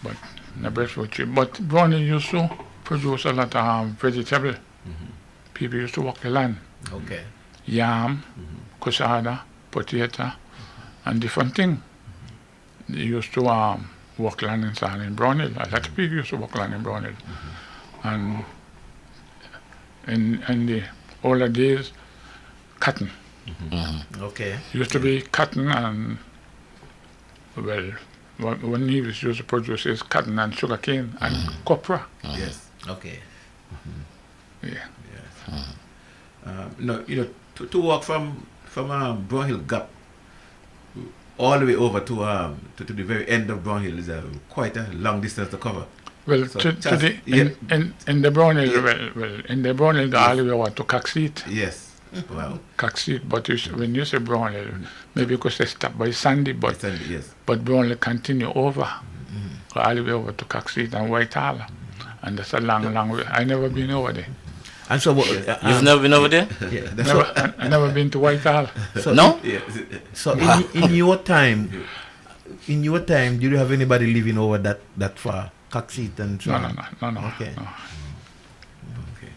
but the breadfruit tree. But Brownhill used to produce a lot of vegetable. People used to work the land.
Okay.
Yam, cassava, potato, and different things. they used to work land and sand in Brownhill. A lot of people used to work land in Brownhill. And in the older days, cotton.
Okay.
Used to be cotton and, well, when he used to produce is cotton and sugarcane and copra.
Yes. Okay.
Yeah.
No, to walk from Brownhill Gap all the way over to the very end of Brownhill is quite a long distance to cover.
Well,
So
to the in the Brownhill, well, in the Brownhill, the all the way over to Coxseat.
Yes. Wow.
Coxseat, but when you say Brownhill, maybe because they stop by Sandy, but
Yes.
Brownhill continue over, all the way over to Coxseat and Whitehall, and that's a long way. I never been over there.
And so,
You've never been over there?
I never been to Whitehall.
No?
Yes.
so in your time, did you have anybody living over that far? Coxseat and so
No.
Okay.
No.
Okay.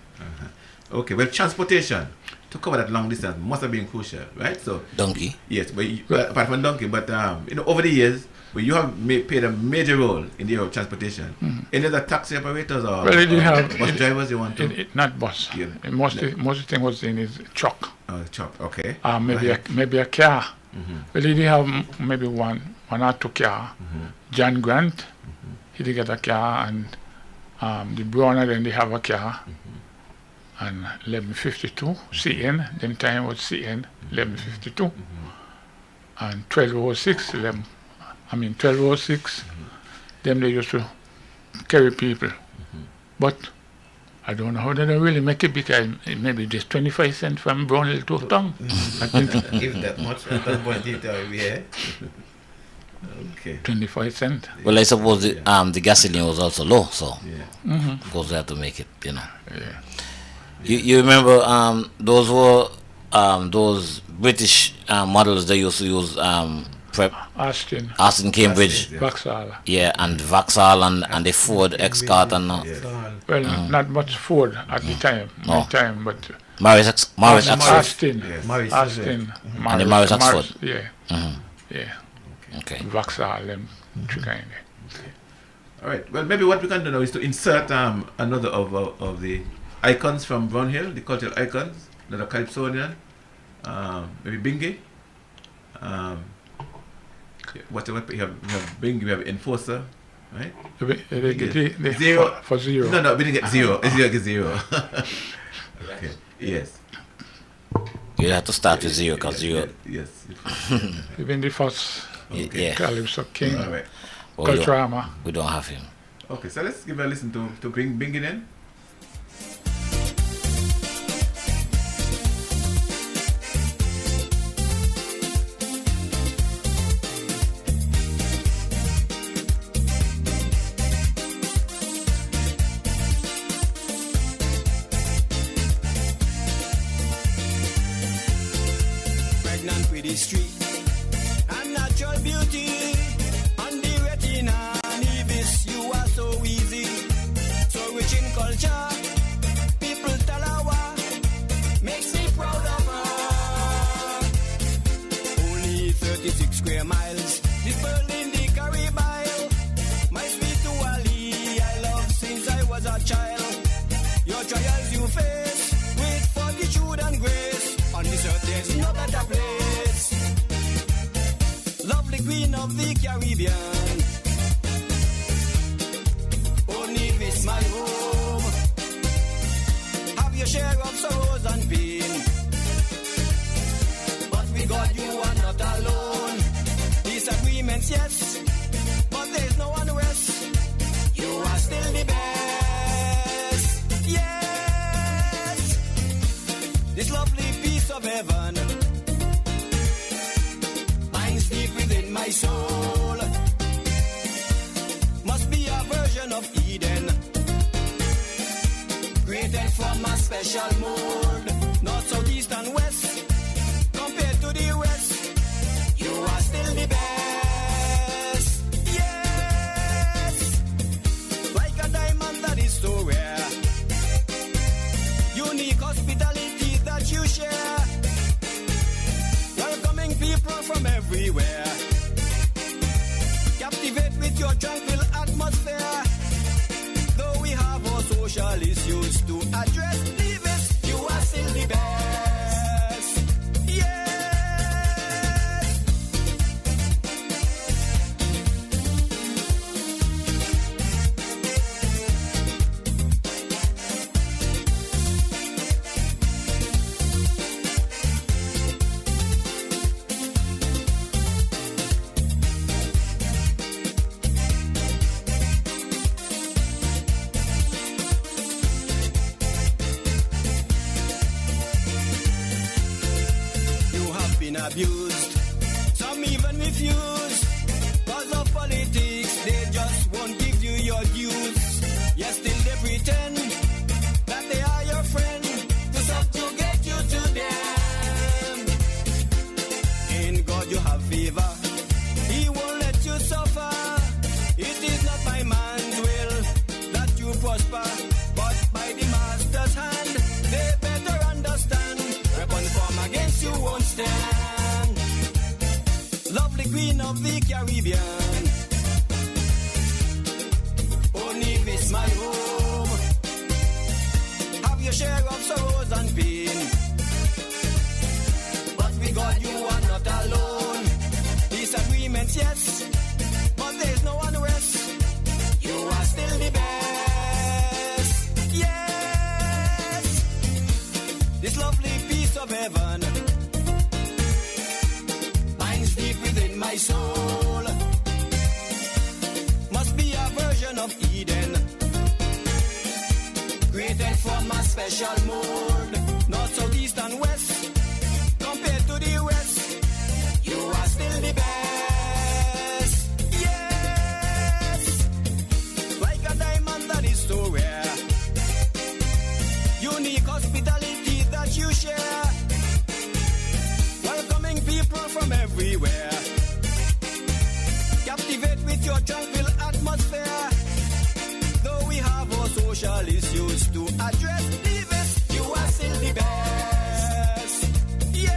Okay. Well, transportation to cover that long distance must have been crucial, right? So
Donkey.
yes, but apart from donkey, but over the years, you have played a major role in the area of transportation. Any other taxi operators or,
Well, it did have
bus drivers you want to?
not bus.
Yeah.
Most of the thing was in his truck.
Chop. Okay.
Maybe a car. Well, he did have maybe one or two car. John Grant, he did get a car, and the Browner then they have a car. And 1152 CN, then time was CN 1152, and 1206 1206. Them they used to carry people, but I don't know how they really make it because maybe just 25 cents from Brownhill to town. I think
If that much at that point in time, yeah.
Okay.
25 cents.
Well, I suppose the gasoline was also low, so
Yeah.
of course they had to make it,
Yeah.
You remember those were those British models they used to use prep Austin Cambridge,
Yeah.
Vauxhall.
yeah, and Vauxhall and the Ford Escort and
Well, not much Ford at the time,
No.
but
Morris Oxford.
Austin,
Yes.
Morris.
Austin,
And the Morris Oxford.
Yeah,
Mhm.
yeah.
Okay.
Vauxhall, them two kind.
All right. Well, maybe what we can do now is to insert another of the icons from Brownhill, the cultural icons, another Calypsonian, maybe Bingy. Whatever you have Bingy, we have Enforcer, right?
They
Zero.
for zero.
No, we didn't get zero. Zero get zero. Okay. Yes.
You have to start with zero because zero.
Yes.
Even the first
Yeah.
Calypso King,
All right.
Well,
Culturama.
we don't have him.
Okay. So let's give a listen to Bingy then.
Pregnant with the street and natural beauty on the retina. Nevis, you are so easy, so rich in culture. People tell her what makes me proud of her. Only 36 square miles, this pearl in the Caribbean. My sweet Wally, I love since I was a child. Your trials you face with fortitude and grace. On this earth there's no better place. Lovely queen of the Caribbean. Oh, Nevis, my home. Have your share of sorrows and pain, but with God you are not alone. Disagreements, yes, but there's no unrest. You are still the best. Yes, this lovely piece of heaven binds deep within my soul. Must be a version of Eden, created from a special mold. North, south, east and west, compared to the rest, you are still the best. Yes, like a diamond that is so rare, unique hospitality that you share, welcoming people from everywhere. social issues to address. Leave it, you are still the best. Yes. Abused, some even refuse. Cause of politics, they just won't give you your dues. Yes, still they pretend that they are your friend to subjugate you to them. In God you have favor, He won't let you suffer. It is not by man's will that you prosper, but by the Master's hand. They better understand, weapons formed against you won't stand. Lovely Queen of the Caribbean, only this my home. Have your share of sorrows and pain, but with God you are not alone. Disagreements, yes, but there's no unrest. You are still the best. Yes, this lovely piece of heaven deep within my soul must be a version of Eden, created from a special mold. North, south, east and west, compared to the rest, you are still the best. Yes, like a diamond that is so rare, unique hospitality that you share, welcoming people from everywhere, captivate with your tranquil atmosphere. Though we have our social issues to address, leave it, you are still the best. Yes.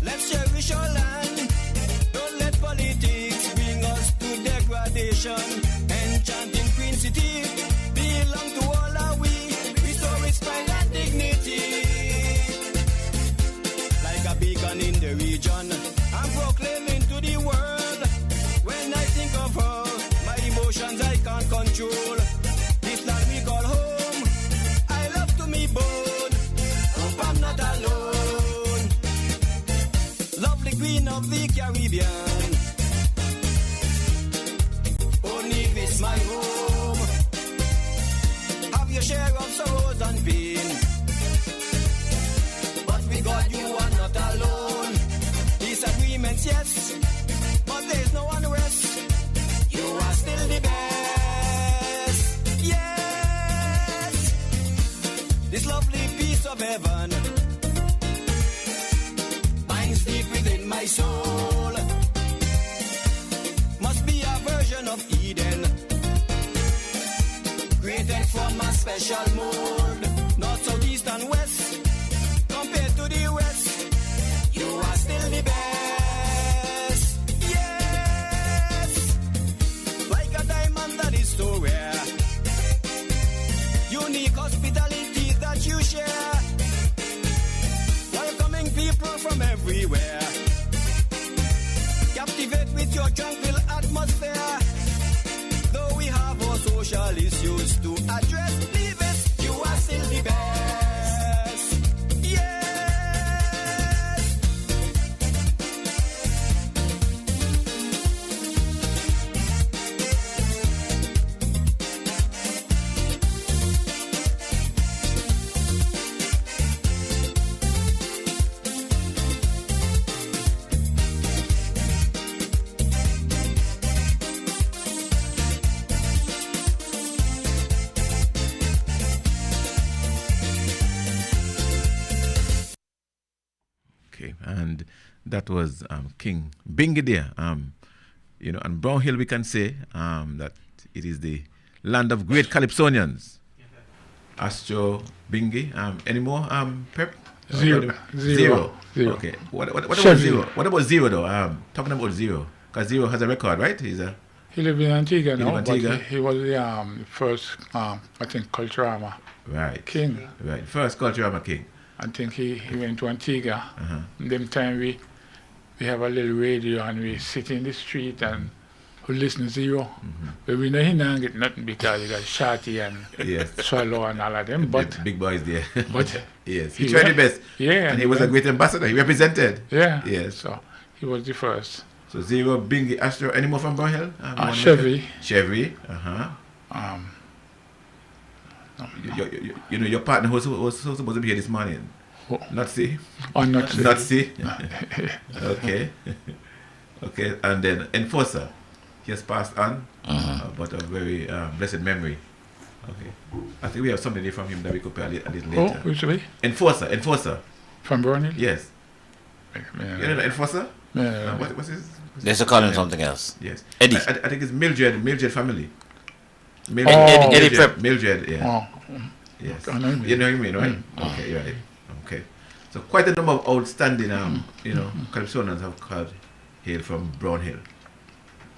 Let's cherish our land. Don't let politics bring us to degradation. Enchanting Queen City belong to all our we. Restore its pride and dignity. Like a beacon in the region, I'm proclaiming to the world. When I think of her, my emotions I can't control. This land we call home, I love to me bold. Hope I'm not alone. Lovely Queen of the Caribbean, only this my home. Have your share of sorrows and pain, but with God you are not alone. Disagreements, yes, but there's no unrest. You are still the best. Yes, this lovely piece of heaven deep within my soul must be a version of Eden, created from a special mold. North, south, east and west, compared to the rest, you are still the best. Yes, like a diamond that is so rare, unique hospitality that you share, welcoming people from everywhere, captivate with your tranquil atmosphere. Though we have our social issues to address, leave it, you are still the best. Yes.
that was King Bingy there. And Brown Hill, we can say that it is the land of great Calypsonians. Astro Bingy. Any more, Pep?
Zero.
Okay. What about Zero? What about Zero though? Talking about Zero, because Zero has a record, right?
He lived in Antigua now,
Antigua.
but he was the first, I think, Culturama king.
Right. First Culturama king.
I think he went to Antigua. Them time we have a little radio and we sit in the street and we listen to Zero. But we know he don't get nothing because he got Shorty and Swallow and all of them. But
big boys there.
But
yes, he tried the best.
Yeah.
And he was a great ambassador. He represented.
Yeah.
Yes.
So he was the first.
So Zero, Bingy, Astro. Any more from Brown Hill?
Chevy.
Your partner was supposed to be here this morning. Not see?
Not see.
Not see? Okay. Okay, and then Enforcer. He has passed on, but a very blessed memory. Okay. I think we have something there from him that we could play a little later.
Which way?
Enforcer.
From Brown Hill?
Yes. You know the Enforcer? What's his?
They used to call him something else.
Yes.
Eddie.
I think it's Mildred family.
Eddie Prep.
Mildred, yeah. Yes. You know what I mean, right? Okay, right. Okay. So quite a number of outstanding, Calypsonians have called hail from Brown Hill.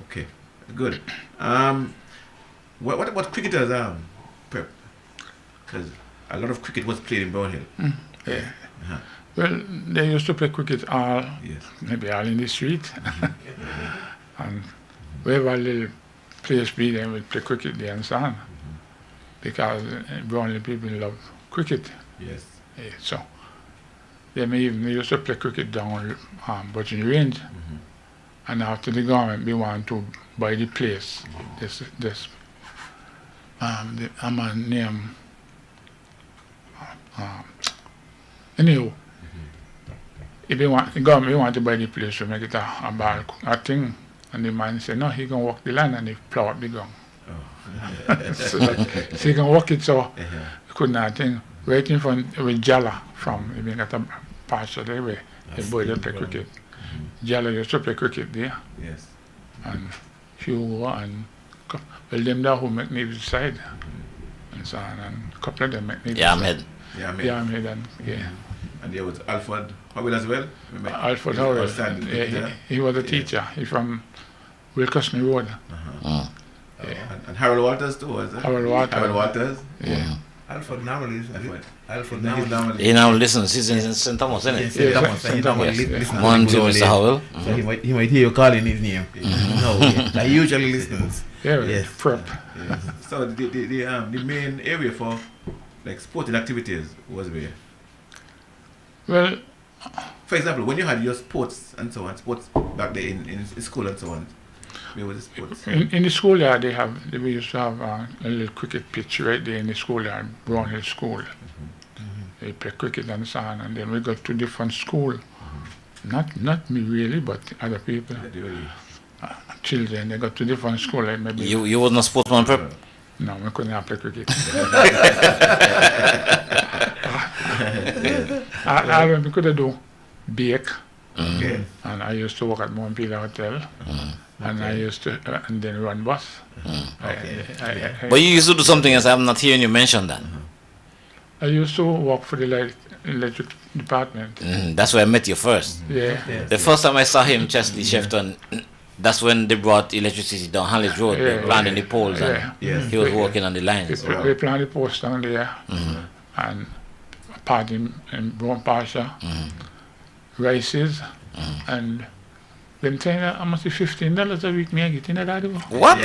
Okay, good. What about cricketers, Prep? Because a lot of cricket was played in Brown Hill.
Yeah. Well, they used to play cricket maybe all in the street. And wherever a little place be, they would play cricket there and so on. Because Brown Hill people love cricket.
Yes.
Yeah, so they used to play cricket down Button Range. And after the government, we want to buy the place. A man named anyhow. The government want to buy the place to make it a thing, and the man said no, he can walk the land and he plow up the ground. So he can walk it, so he could not think. Right in front with Jala from we got a pasture there where the boy they play cricket. Jala used to play cricket there.
Yes.
And Hugo and them there who make me decide. And so on, and a couple of them make me decide.
Ahmed
and
And there was Alfred Howell as well.
Alfred Howell. He was a teacher. He's from Wilkerson Road.
And Harold Walters too, was it?
Harold
Walters.
Yeah.
Alfred now
He now listens. He's in St. Thomas, isn't it?
St. Thomas. He normally listens.
One to Mr. Howell.
So he might hear you calling his name. No, he usually listens.
Yes. Prep.
Yes. So the main area for like sporting activities was where?
Well,
for example, when you had your sports and so on, sports back there in school and so on, where was the sports?
In the schoolyard, we used to have a little cricket pitch right there in the schoolyard, Brown Hill School. They play cricket and so on, and then we got to different school. Not me really, but other people. Children, they got to different school. Like maybe
You wasn't a sportsman, Prep?
No, we couldn't have play cricket. We could do bake.
Okay.
And I used to work at Montpelier Hotel. And I used to, and then run bus.
But you used to do something else. I'm not hearing you mention that.
I used to work for the electric department.
That's where I met you first.
Yeah.
The first time I saw him, Chesley Shefton, that's when they brought electricity down Harley's Road. They planted the poles and he was working on the lines.
They planted the poles down there and part in Brown Pasture, rices, and them saying I must be $15 a week me I get in that.
What?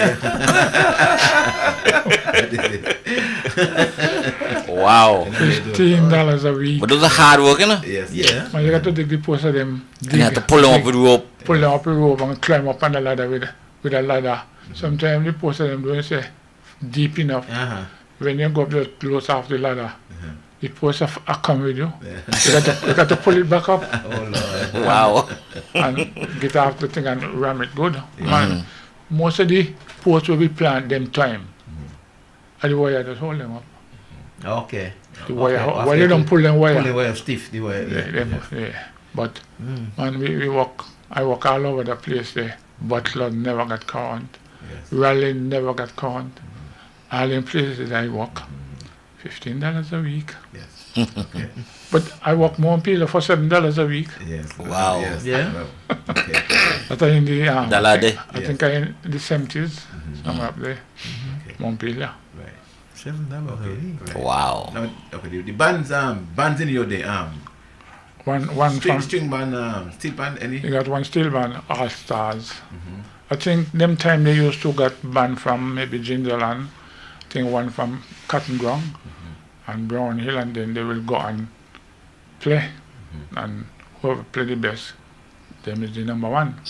Wow.
$15 a week.
But those are hard work, you know?
Yes.
Yeah.
But you got to dig the posts of them.
And you have to pull them up with rope.
Pull them up with rope and climb up on the ladder with a ladder. Sometimes the posts of them don't say deep enough. When you go up the close off the ladder, the posts are come with you. You got to pull it back up.
Oh Lord.
Wow.
And get off the thing and ram it good. Man, most of the posts will be planted them time. And the wire just hold them up.
Okay.
The wire, while you don't pull them wire.
Pull the wire stiff, the wire.
Yeah. But man, we walk. I walk all over the place there. Butler never got caught.
Yes.
Raleigh never got caught. All in places I walk. $15 a week.
Yes. Okay.
But I walk Montpelier for $7 a week.
Yes.
Wow.
Yes.
Yeah.
Well, okay.
But I in the
Dalade.
I think I in the 70s, somewhere up there. Montpelier.
Right.
$7 a week.
Right.
Wow.
Now, okay. The bands in your day.
One from
String band, steel band, any?
you got one steel band, All Stars. I think them time they used to get band from maybe Gingerland. I think one from Cotton Ground and Brown Hill, and then they will go and play. And whoever play the best, them is the number one.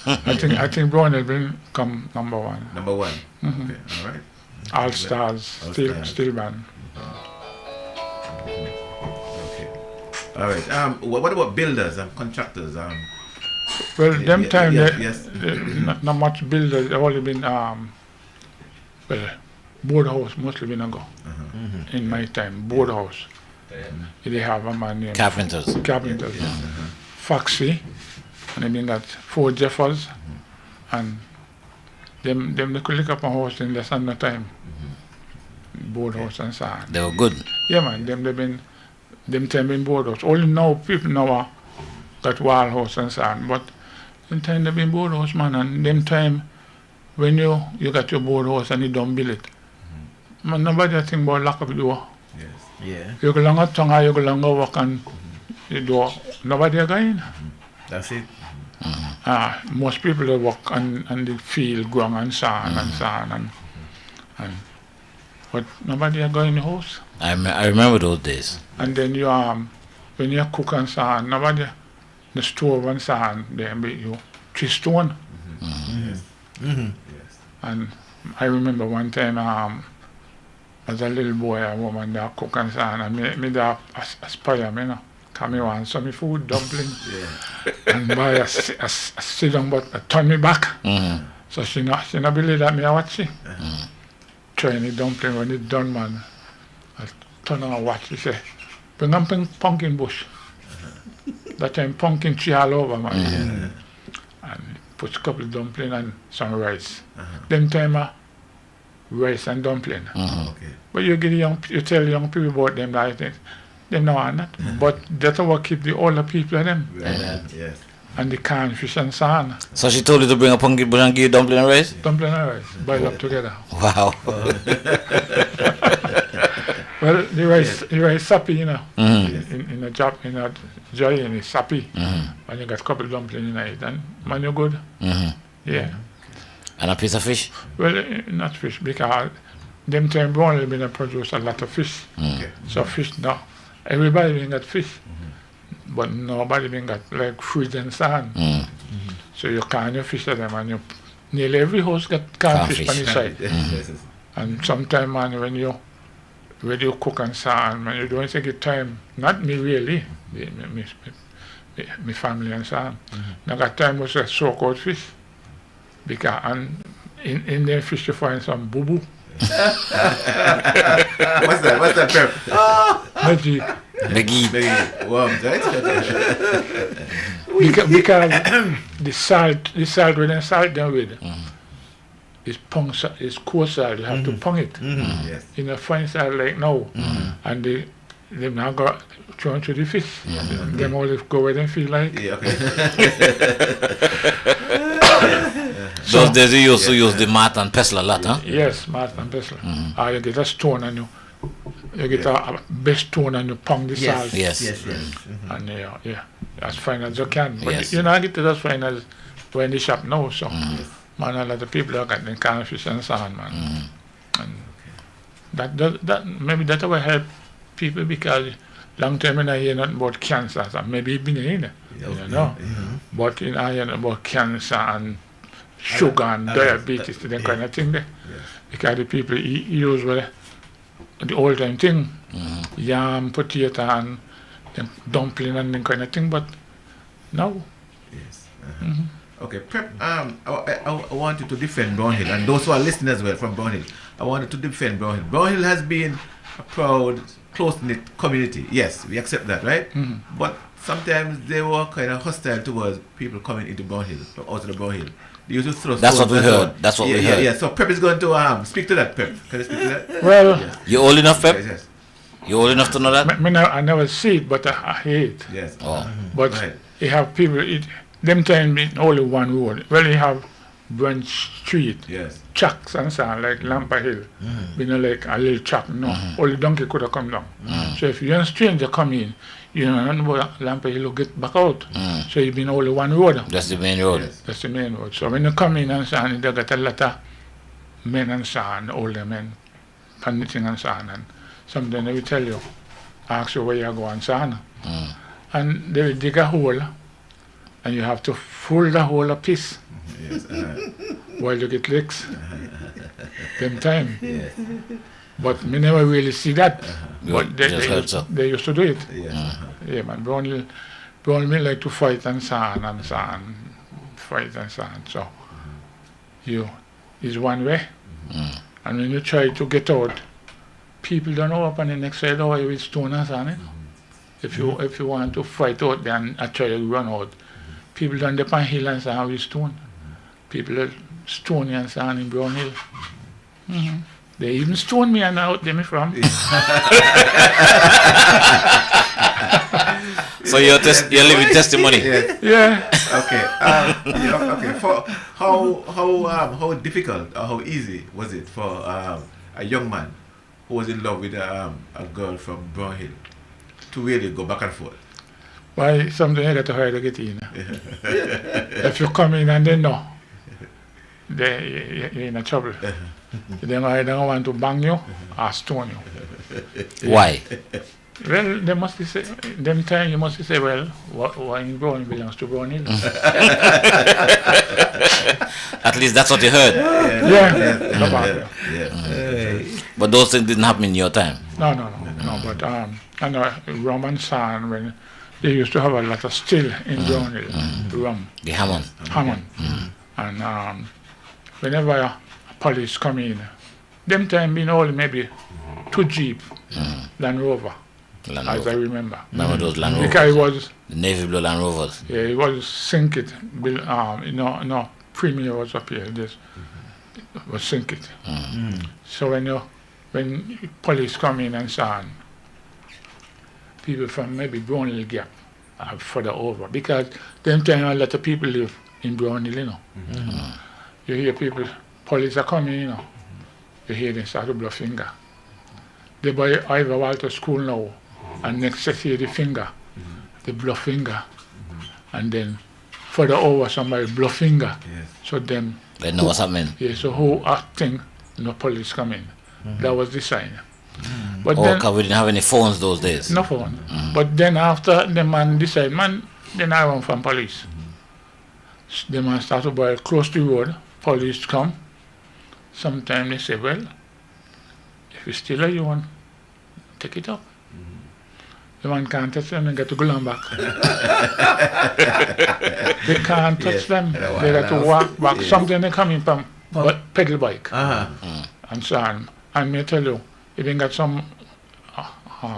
I think Brown Hill will come number one.
Number one. Okay. All right.
All Stars,
All
steel
Stars.
steel band.
Okay. All right. What about builders and contractors?
Well, them time
yes.
not much builders. They only been well, board house mostly been a go. In my time, board house. They have a man named
Carpenters.
Carpenters, Foxy, and they been got 4 Jeffers, and them they could lick up a house in less than no time. Board house and so on.
They were good.
Yeah, man, them time been board house. Only now people now are got wall house and so on, but in time they been board house, man, and them time when you got your board house and you don't build it, man, nobody think about lock up the door.
Yes.
Yeah.
You go longer tongue, you go longer walk and the door, nobody are going.
That's it.
Most people they walk on the field, ground and so on and so on, and but nobody are going in the house.
I remember those days.
And then you when you cook and so on, nobody the stove and so on, they make you 3 stone.
Yes.
Mm-hmm.
Yes.
And I remember one time as a little boy, a woman that cook and so on, and me that aspire me, you know. Come here and some food, dumpling,
Yeah.
and buy a sit down but turn me back. So she not believe that me I watch it. Trying the dumpling when it's done, man. I turn on and watch. She say, bring on pumpkin bush. That time pumpkin tree all over, man. And put a couple of dumpling and some rice. Them time rice and dumpling.
Okay.
But you tell young people about them like that. Them no want that. But that's what keep the older people of them.
Right. Yes.
And the canned fish and so on.
So she told you to bring a pumpkin bush and give you dumpling and rice?
Dumpling and rice, boil up together.
Wow.
Well, the rice sappy, you know. In a job, in a joy, and it's sappy. And you got a couple of dumplings in it, and man, you're good. Yeah.
And a piece of fish?
Well, not fish, because them time only been produce a lot of fish.
Okay.
So fish now, everybody been got fish, but nobody been got like fruit and sand. So you can your fish to them, and you nearly every house got canned fish on the side.
Yes.
And sometimes, man, when you cook and so on, man, you don't take your time. Not me really, me family and so on. Now that time was a soak-out fish, because and in their fish you find some boo-boo.
What's that, Pep?
Veggie.
Meggie.
Worms, right?
Because the salt when they salt them with, is coarse salt. You have to pong it.
Yes.
In a fine salt like now, and they now go thrown to the fish. Them all go where they feel like.
Yeah, okay.
Those days you used to use the mat and pestle a lot, huh?
Yes, mat and pestle. You get a stone and you get a big stone and you pong the salt.
Yes.
And yeah, as fine as you can. But
Yes.
you know, get it as fine as when the shop now. So, man, a lot of people have got the canned fish and so on, man. And that maybe that will help people, because long time I hear nothing about cancer. So maybe it been in it, you know. But I hear about cancer and sugar and diabetes, that kind of thing there. Because the people use the old time thing, yam, potato, and dumpling and that kind of thing. But now,
Yes. Okay, Prep, I want you to defend Brownhill, and those who are listening as well from Brownhill, I want you to defend Brownhill. Brownhill has been a proud, close-knit community. Yes, we accept that, right? But Sometimes they were kind of hostile towards people coming into Brownhill, from out of the Brownhill. They used to throw
That's what
stones
we
as
heard.
well.
That's what
yeah,
we
yeah,
heard.
Yeah, so Pep is going to speak to that, Pep. Can you speak to that?
Well,
Yes.
You old enough, Pep?
Yes, yes.
You old enough to know that?
I never see it, but I hear it.
Yes.
Oh.
But
Right.
you have people, them time in only one road. Well, you have Branch Street,
Yes.
tracks and so on, like Lampa Hill. You know, like a little track, no. Only donkey could have come down. So if you're a stranger come in, you know, Lampa Hill will get back out. So you've been only one road.
That's the main road.
Yes.
That's the main road. So when you come in and so on, they got a lot of men and so on, older men, panicking and so on. And sometimes they will tell you, ask you where you go and so on. And they will dig a hole, and you have to fill the hole of piss
Yes.
while you get licks. Them time. But me never really see that. But
Just heard so.
they used to do it.
Yes.
Yeah, man. Brownhill like to fight and so on, fight and so on. So is one way. And when you try to get out, people don't know up on the next side how you will stone and so on. If you want to fight out there and try to run out, people don't dip on hill and so on with stone. People are stone you and so on in Brownhill. They even stone me and out there me from.
So you're living testimony.
Yes.
Yeah.
Okay. Okay. For how difficult or how easy was it for a young man who was in love with a girl from Brownhill to really go back and forth?
Why something you got to hurry to get in. If you come in and they know, you're in a trouble. They either want to bang you or stone you.
Why?
Well, they must be say, them time you must say, well, what in Brown belongs to Brownhill.
At least that's what you heard.
Yeah. No problem.
But those things didn't happen in your time.
No. But I know rum and sand when they used to have a lot of still in Brownhill, rum,
The Hammond.
Hammond, and whenever police come in, them time been only maybe 2 Jeep, Land Rover,
Land
as I
Rover.
remember.
Remember those Land Rovers?
Because it was,
The Navy Blue Land Rovers.
yeah, it was sink it, no, Premier was up here, this was sink it. So when police come in and so on, people from maybe Brownhill Gap are further over, because them time a lot of people live in Brownhill, you know. You hear people, police are coming, you know. You hear them start to blow finger. They buy Ivor Walter School now, and next they hear the finger, they blow finger, and then further over somebody blow finger.
Yes.
So them,
They know what's happening.
yeah, so who acting, no police come in. That was the sign. But
Oh,
then,
because we didn't have any phones those days.
no phone. But then after the man decide, then I run from police. The man start to buy close to the road, police come. Sometimes they say, well, if you still you want, take it up. The man can't touch them and get to go on back. They can't touch them. They got to walk back. Something they come in from pedal bike and so on. And me tell you, even got some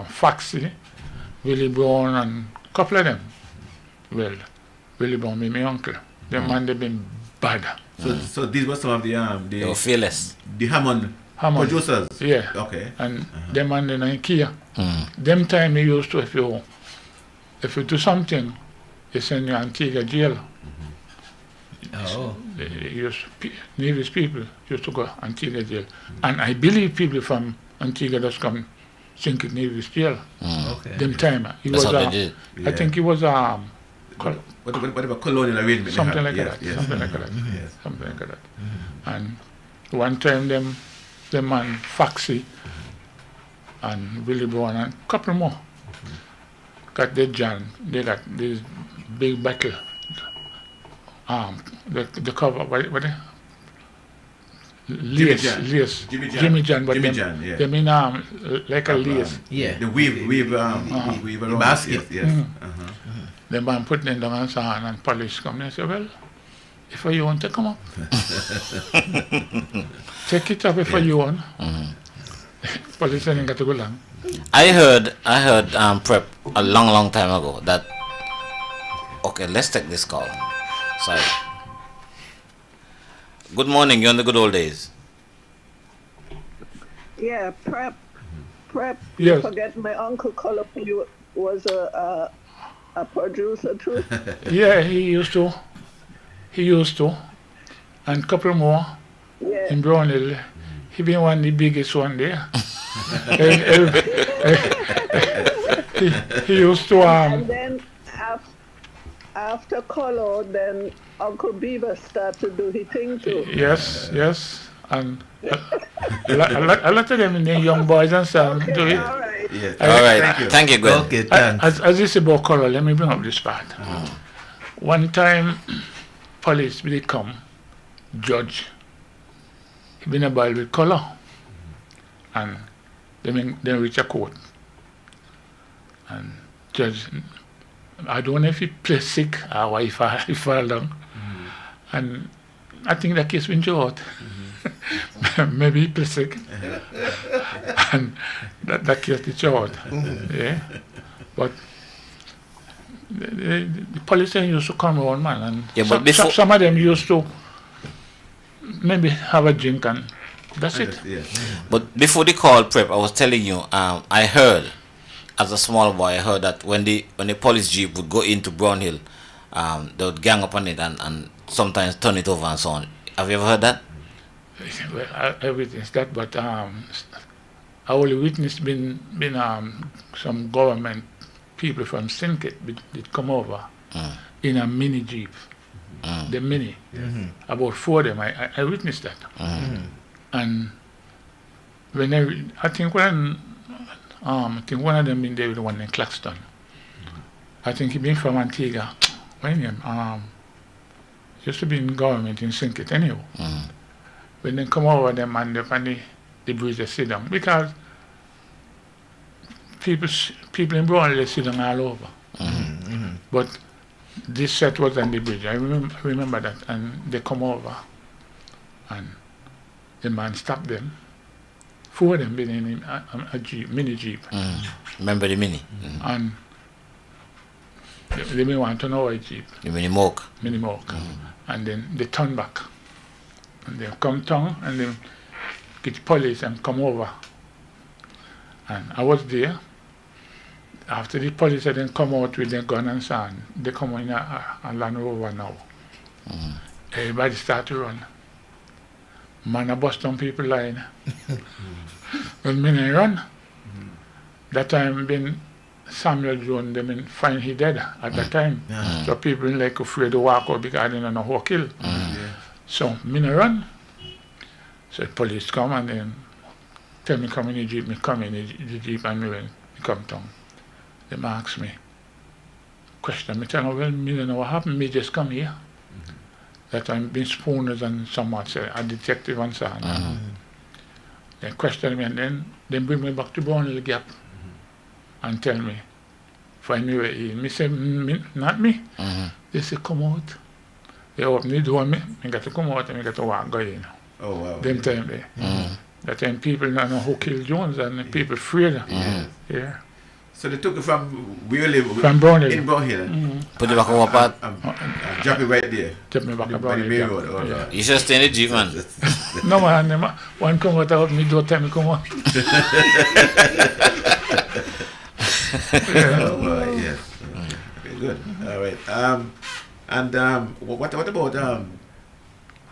Foxy, Willie Brown and a couple of them. Well, Willie Brown be my uncle. The man they been bad.
So these were some of
They were
the
fearless.
Hammond
Hammond.
producers.
Yeah.
Okay.
And them and then in Kia. Them time they used to, if you do something, they send you Antigua jail.
Oh.
Navy's people used to go Antigua jail. And I believe people from Antigua just come sink in Navy's jail.
Okay.
Them time. It
That's
was
what they did.
I think it was
Whatever colonial arrangement. they
something
had.
like
Yes,
that.
yes.
Something like that.
Yes.
Something like that. And one time them man Foxy and Willie Brown and a couple more got their John. They got this big battle. The cover, what lace,
John.
lace.
Jimmy John.
but
Jimmy
them,
John, yeah.
they mean like a lace.
Yeah.
The weave around.
basket.
Yes. Yes.
The man put them down and so on, and police come and say, well, if you want to come up, take it up if you want. Police ain't got to go long.
I heard Prep a long time ago that Okay, let's take this call. Sorry. Good morning. You're on the good old days.
Yeah, prep.
Yes.
Forget my uncle Colopy was a producer too.
Yeah, he used to. And couple more
Yeah.
in Brownhill. He been one of the biggest one there. he used to
And then after Colo, then Uncle Beaver started to do his thing too.
Yes, and a lot of them, the young boys and so do
Okay,
it.
all right.
Yes.
All right. Thank you, Gwen.
Okay, thanks.
As you say about color, let me bring up this part. One time, police will come, judge. He been a boy with color, and they reach a court, and judge. I don't know if he play sick or why he fall down, and I think that case been out. Maybe he play sick, and that case is out. Yeah, but. The police used to come around, man, and
Yeah, but
some of them used to maybe have a drink, and that's it.
Yeah.
But before the call prep, I was telling you, I heard, as a small boy, I heard that when the police jeep would go into Brownhill, they would gang up on it and sometimes turn it over and so on. Have you ever heard that?
Well, I witnessed that, but I only witnessed been some government people from Syncate did come over in a mini jeep, the mini, about 4 of them. I witnessed that, and when I think one of them been there with one in Claxton. I think he been from Antigua. When him used to be in government in Syncate anyhow. When they come over, them and the bridge they sit down because people in Brownhill they sit down all over. But this set was on the bridge. I remember that, and they come over, and the man stopped them. 4 of them been in a jeep, mini jeep,
Remember the mini?
and they may want to know a jeep,
The mini moke.
mini moke, and then they turn back, and they come down, and then get police and come over, and I was there. After the police had then come out with their gun and so on, they come in a Land Rover now. Everybody start to run. Man, I bust down people line. When me run, that time been Samuel Jones, they been find he dead at that time. So people like afraid to walk out because they don't know who kill. So me run. So the police come and then tell me come in the jeep, me come in the jeep and me come down. They ask me, question me, tell them, well, me don't know what happened, me just come here. That I'm being spooners and someone say, a detective and so on. They question me and then they bring me back to Brownhill Gap and tell me, find me where he is. Me say, not me. They say, come out. They open the door, me got to come out and me got to walk, go in.
Oh, wow.
Them time there. That time people don't know who killed Jones and people afraid. Yeah.
So they took it from where you live?
From Brownhill.
In Brownhill.
Put it back on what part?
Drop it right there.
Take me back to
By the
Brownhill.
main
Yeah.
road. Oh,
Yeah.
You should stay in the jeep, man.
No man, one come out of me door time me come out.
Oh, wow, yes. Okay, good. All right. What about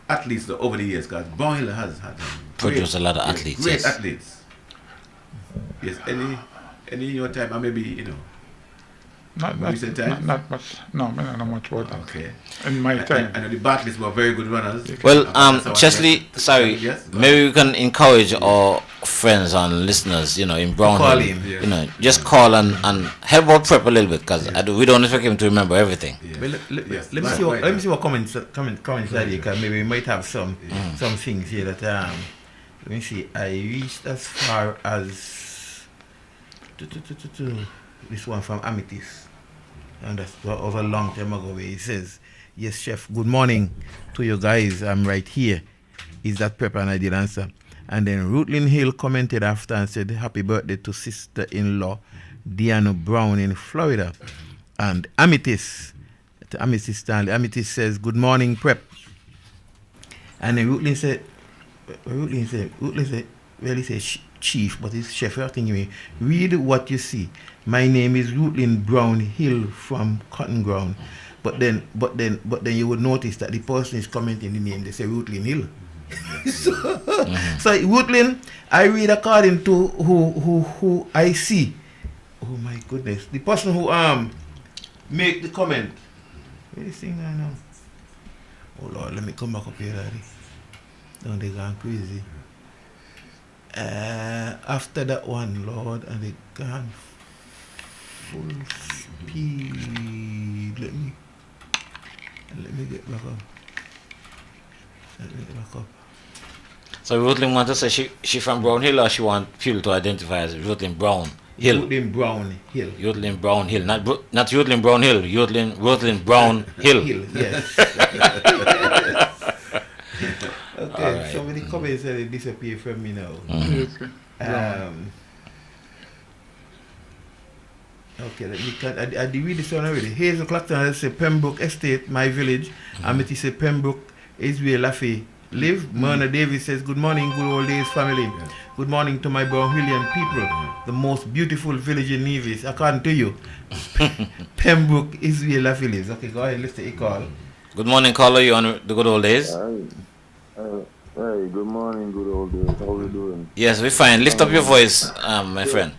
athletes over the years? Because Brownhill has had
Produced a lot of athletes,
Great
yes.
athletes. Yes. Any in your time, or maybe
Not
recent times?
not much. No, I don't know much about that.
Okay.
In my time.
I know the Bartleys were very good runners.
Well,
So
Chesley, sorry,
Yes.
maybe we can encourage our friends and listeners, in
Call
Brownhill,
him.
just call and help out prep a little bit because we don't expect him to remember everything.
Yeah.
Well,
Yes.
let me see what comments here, because maybe we might have some things here that let me see. I reached as far as this one from Amethyst, and that was a long time ago. Where he says, "Yes, chef. Good morning to you guys. I'm right here. Is that prep?" And I did answer. And then Rutlin Hill commented after and said, "Happy birthday to sister-in-law Deanna Brown in Florida." And Amethyst Amethyst Stanley. Amethyst says, "Good morning, Prep." And then Rootlin said, well, he said, Chief, but it's Chef. I think you mean, read what you see. My name is Rootlin Brown Hill from Cotton Ground. But then you would notice that the person is commenting the name. They say Rootlin Hill. So Rootlin, I read according to who I see. Oh my goodness, the person who make the comment. Where is this thing right now? Oh Lord, let me come back up here, Daddy. Don't they gone crazy? After that one, Lord, and they gone full speed. Let me get back up.
So Ruthlin want to say she from Brown Hill, or she want people to identify as Ruthlin Brown Hill?
Ruthlin Brown Hill.
Ruthlin Brown Hill, not Ruthlin Brown Hill. Ruthlin Brown Hill.
Yes. Okay, right. So many comments said it disappear from me now. Okay, let me I read this one already. Hazel Clacton says Pembroke Estate, my village. Amity says Pembroke is where Laffy live. Myrna Davis says, good morning, good old days family. Good morning to my Brownhillian people. The most beautiful village in Nevis. According to you, Pembroke is where Laffy lives. Okay, go ahead, let's take a call.
Good morning, caller. You on the good old days?
Hey, good morning, good old days. How are you doing?
Yes, we're fine. Lift up your voice, my friend.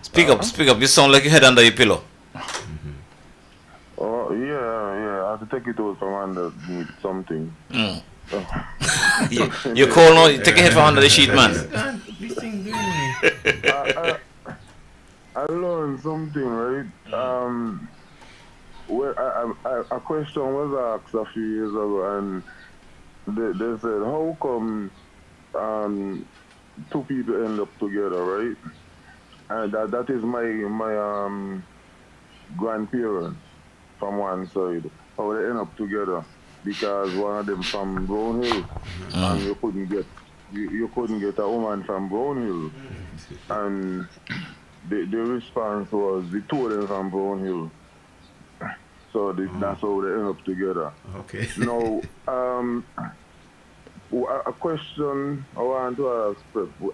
Speak up. You sound like your head under your pillow.
Oh, yeah. I have to take it out from underneath something.
You're cold now? Take your head from under the sheet, man.
I learned something, right? A question was asked a few years ago, and they said, how come two people end up together, right? And that is my grandparents from one side. How they end up together, because one of them from Brown Hill, and you couldn't get a woman from Brown Hill, and the response was the two of them from Brown Hill. So that's how they end up together.
Okay.
Now, a question I want to ask.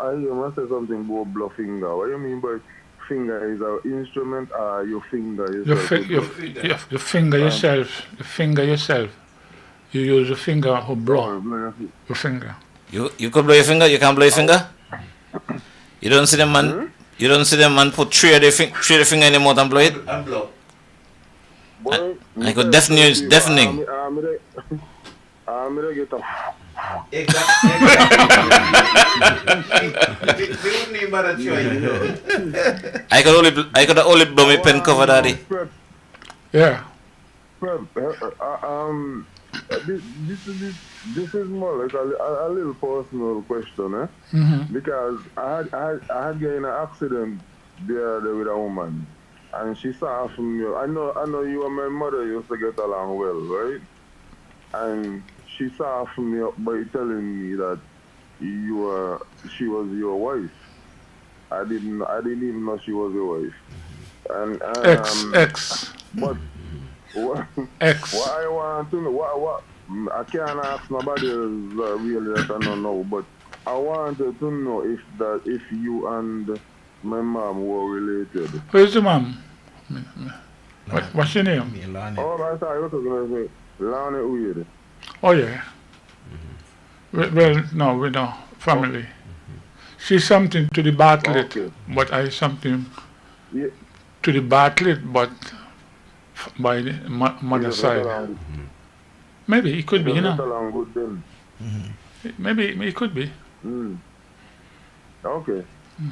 I hear you say something about blow finger. What do you mean by finger? Is an instrument, or your finger yourself?
Your finger yourself. The finger yourself. You use your finger to blow. Your finger.
You could blow your finger. You can't blow your finger. You don't see them man. You don't see them man put three of the finger in the mouth and blow it.
And blow.
I could deafening.
I'm gonna get a.
Exactly.
I could only blow my pen cover, Daddy.
Yeah.
This is more like a little personal question, because I had got in an accident there with a woman, and she saw from you. I know you and my mother used to get along well, right? And she saw from me by telling me that she was your wife. I didn't even know she was your wife. And
X.
But what I want to know, what I can't ask nobody really that I don't know, but I wanted to know if you and my mom were related.
Where's the mom? What's your name?
Oh, I thought you were going to say Lani Weird.
Oh yeah. Well, no, we know family. She's something to the Bartlett, but I something to the Bartlett, but by the mother side. Maybe it could be, you know. Maybe it could be.
Okay.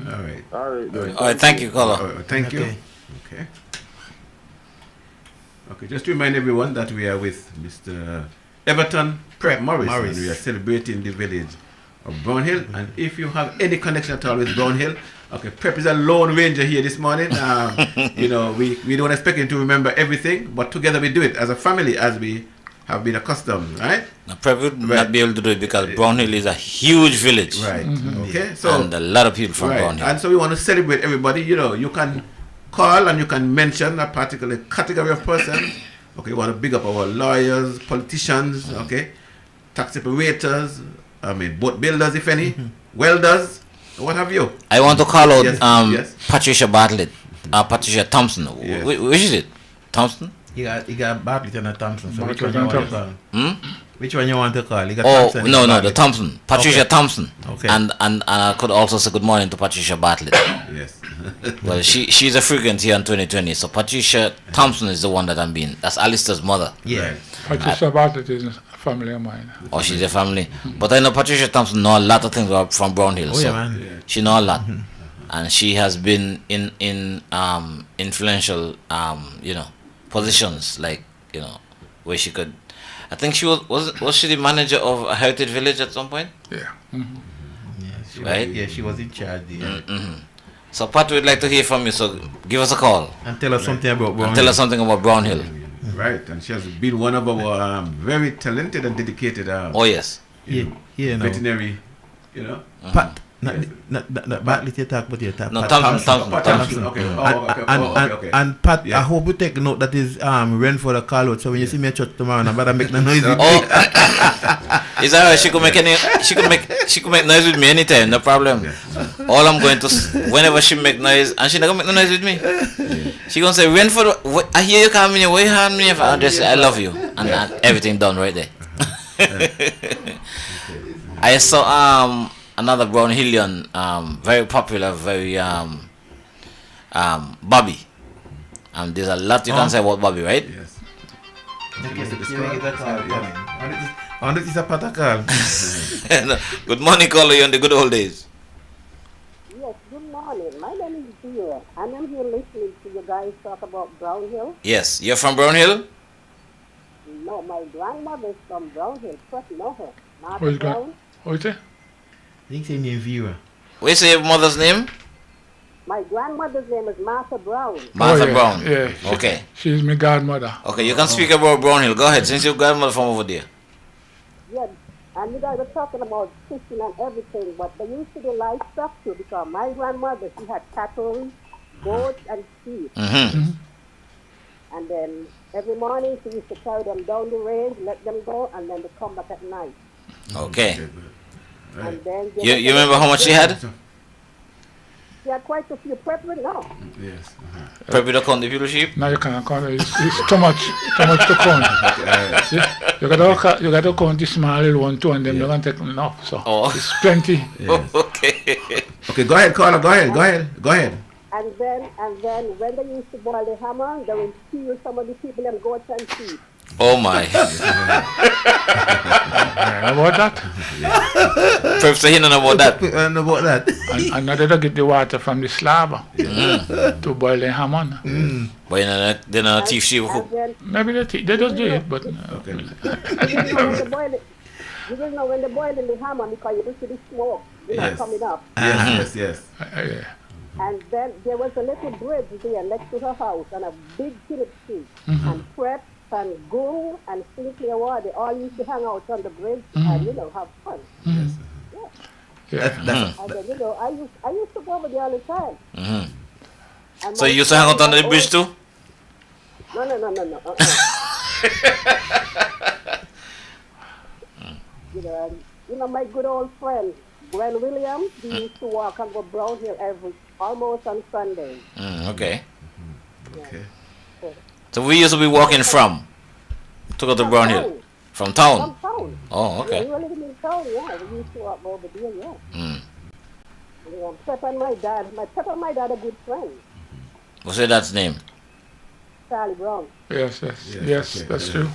All right.
All
right. Thank you, caller.
Thank you. Okay. Okay. Just to remind everyone that we are with Mr. Everton Prep Morris. And we are celebrating the village of Brown Hill. And if you have any connection at all with Brown Hill, okay, Prep is a lone ranger here this morning. You know, we don't expect him to remember everything, but together we do it as a family, as we have been accustomed, right?
Now, Prep would not be able to do it because Brown Hill is a huge village.
Right. Okay.
So, and a lot of people from Brown Hill.
And so we want to celebrate everybody. You know, you can call and you can mention a particular category of person. Okay, you want to big up our lawyers, politicians, okay, taxi operators, boat builders, if any, welders, what have you.
I want to call out
Yes.
Patricia Bartlett, Patricia Thompson.
Yes.
Which is it? Thompson?
You got Bartlett and a Thompson. So which
Bartlett
one you
and
want to call? Which one you want to call? You got
Oh,
Thompson, you
no,
got
the
Bartlett.
Thompson. Patricia
Okay.
Thompson.
Okay.
And I could also say good morning to Patricia Bartlett.
Yes.
Well, she's a frequent here in 2020. So Patricia Thompson is the one that I'm being. That's Alistair's mother.
Yeah.
Patricia Bartlett is a family of mine.
Or she's a family. But I know Patricia Thompson know a lot of things from Brown Hill.
Oh,
so
yeah, man.
she know a lot. And she has been in influential positions, like, where she could. I think she was she the manager of a heritage village at some point?
Yeah.
Right?
She was in charge there.
So Pat, we'd like to hear from you, so give us a call.
And tell us something about Brown
And tell
Hill.
us something about Brown Hill.
Right, and she has been one of our very talented and dedicated
Oh, yes.
Yeah, no.
veterinary,
Pat, not Bartlett you talk, but you talk.
No,
Pat
Thompson.
Okay. Okay.
And Pat,
Yeah.
I hope you take note that is rent for the call out. So when you see me at church tomorrow, I better make the noise.
Oh, is that right? She could make noise with me anytime, no problem. All I'm going to, whenever she make noise, and she not gonna make no noise with me. She gonna say, "Rent for the, I hear you coming here. Where you hand me?" I just say, "I love you," and everything done right there. I saw another Brown Hillian, very popular, very Bobby. There's a lot you can say about Bobby, right?
Yes.
And it is a protocol.
Good morning, caller. You on the good old days.
Yes, good morning. My name is Vera, and I'm here listening to you guys talk about Brown Hill.
Yes, you're from Brown Hill.
No, my grandmother's from Brown Hill. First know her. Martha
Who's got-
Brown.
What is it?
I think say name Vera.
What's your mother's name?
My grandmother's name is Martha Brown.
Martha
yeah,
Brown.
Yeah.
Okay.
She's my godmother.
Okay, you can speak about Brown Hill. Go ahead, since your grandmother from over there.
Yeah, and you guys were talking about fishing and everything, but they used to do livestock too, because my grandmother, she had cattle, goats, and sheep.
Mm-hmm.
And then every morning she used to carry them down the range, let them go, and then they come back at night.
Okay.
And then
You remember how much she had?
She had quite a few preppers now.
Yes.
Probably the count the people sheep.
Now you can't count it. It's too much to count. You got to count the small little one too, and then you're going to take enough. So it's plenty.
Okay.
Okay, go ahead, caller. Go ahead.
And then when they used to boil the hammer, they would steal some of the people and goats and sheep.
Oh my.
Yeah, about that.
Perhaps he don't know about that.
About that.
And now they don't get the water from the slab to boil the hammer.
But they're not a thief sheep.
And then
Maybe they just do it, but
Okay.
when they boil it, you don't know when they boil in the hammer because you don't see the smoke,
Yes.
coming up.
Yes.
yeah.
And then there was a little bridge there next to her house and a big tulip tree. And Prep and Gung and Sinclair Ward, they all used to hang out on the bridge and, have fun.
Yeah.
And then, I used to go over there all the time. And
So
my
you used to hang out under the
friend-
bridge too?
No. My good old friend, Gwen Williams, he used to walk and go Brown Hill almost on Sunday.
Okay.
Okay.
So we used to be walking from to go to Brown Hill. From town?
From town.
Oh,
Yeah,
okay.
we were living in town, yeah. We used to walk over there, yeah.
Mm.
Pep and my dad, a good friend,
What's your dad's name?
Charlie Brown.
Yes,
okay.
that's true.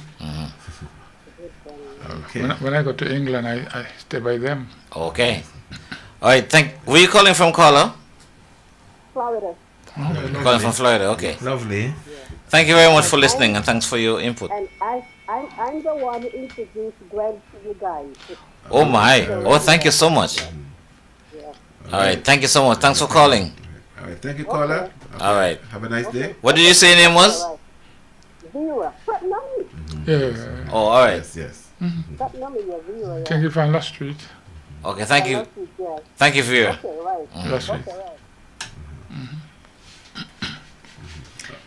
Good friend.
Okay.
When I go to England, I stay by them.
Okay. All right, where you calling from, caller?
Florida.
Calling from Florida, okay.
Lovely.
Thank you very much for listening and thanks for your input.
And I'm the one who introduced Gwen to you guys.
Oh my. Oh, thank you so much. All right, thank you so much. Thanks for calling.
All right. Thank you, caller. Okay.
All right.
Have a nice day.
What did you say your name was?
All right. Vera. Prep Nummy.
Yeah.
Oh, all right.
Yes.
Prep Nummy, yeah, Vera. Yeah.
Thank you from Last Street.
Okay, thank you.
Yeah.
Thank you for your.
Okay, right.
Last Street.
Okay, right.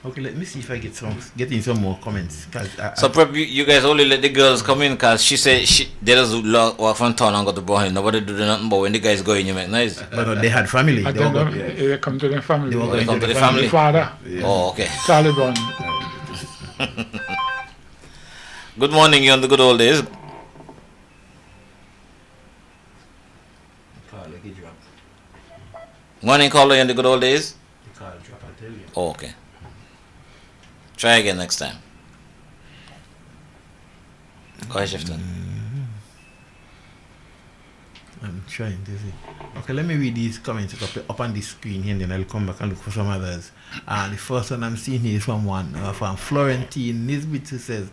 Okay, let me see if I get in some more comments.
So probably you guys only let the girls come in because she said they just walk from town and go to Brown Hill. Nobody do nothing, but when the guys go in, you make noise.
But no, they had family.
They come to their family.
They
come to the family.
Father.
Yeah. Oh, okay.
Charlie Brown.
Good morning, you on the good old days. Morning, caller, you on the good old days. Oh, okay. Try again next time. Go ahead, Shifton.
I'm trying to see. Okay, let me read these comments up on the screen here, and then I'll come back and look for some others. The first one I'm seeing here is from from Florentine Nisbet, who says,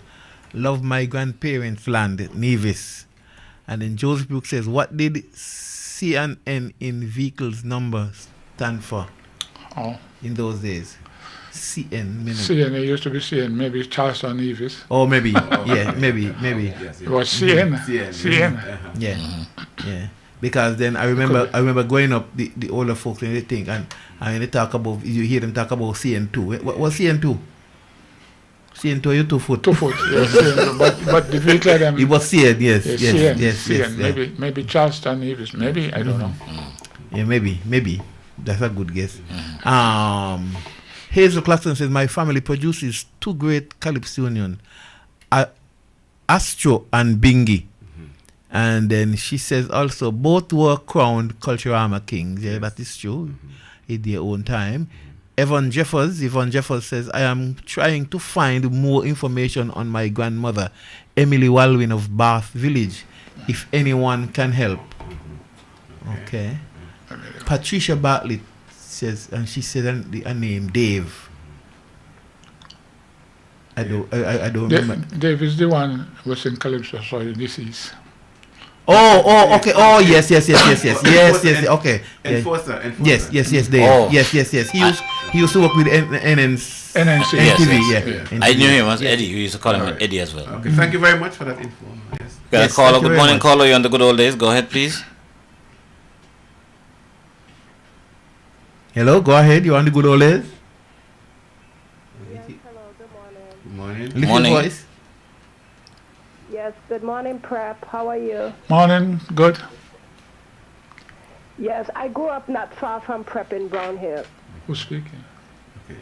"Love my grandparents' land, Nevis." And then Joseph Brooks says, "What did C&N in vehicles numbers stand for in those days?" CN.
CN, it used to be CN, maybe Charleston Nevis.
Oh, maybe. Yeah, maybe.
Yes. It was CN. CN.
Yeah. Yeah. Because then I remember growing up, the older folks and they think, and they talk about, you hear them talk about CN2. What was CN2? CN2, you 2 foot.
2 foot, yes. CN, but the vehicle them.
It was CN, yes.
CN. Maybe Charleston Nevis, maybe, I don't know.
Yeah, maybe. That's a good guess. Hazel Claxton says, "My family produces 2 great Calypso Union, Astro and Bingy." And then she says also, both were crowned Culturama kings. Yeah, that is true. In their own time. Evan Jeffers says, "I am trying to find more information on my grandmother, Emily Walwyn of Bath Village, if anyone can help." Okay. Patricia Bartlett says, and she said a name, Dave. I don't remember.
Dave is the one who was in Calypso, sorry, deceased.
Oh, okay. Oh, yes. Okay.
Enforcer.
Yes, Dave.
Oh.
Yes. He used to work with NNC.
NNC.
Yes. I knew him as Eddie. We used to call him Eddie as well.
Okay, thank you very much for that info. Yes.
Caller, good morning, caller. You on the good old days. Go ahead, please.
Hello, go ahead. You on the good old days?
Yes, hello, good morning.
Good morning.
Little
Morning.
voice.
Yes, good morning, Prep. How are you?
Morning, good.
Yes, I grew up not far from Prep in Brown Hill.
Who's speaking?
Okay.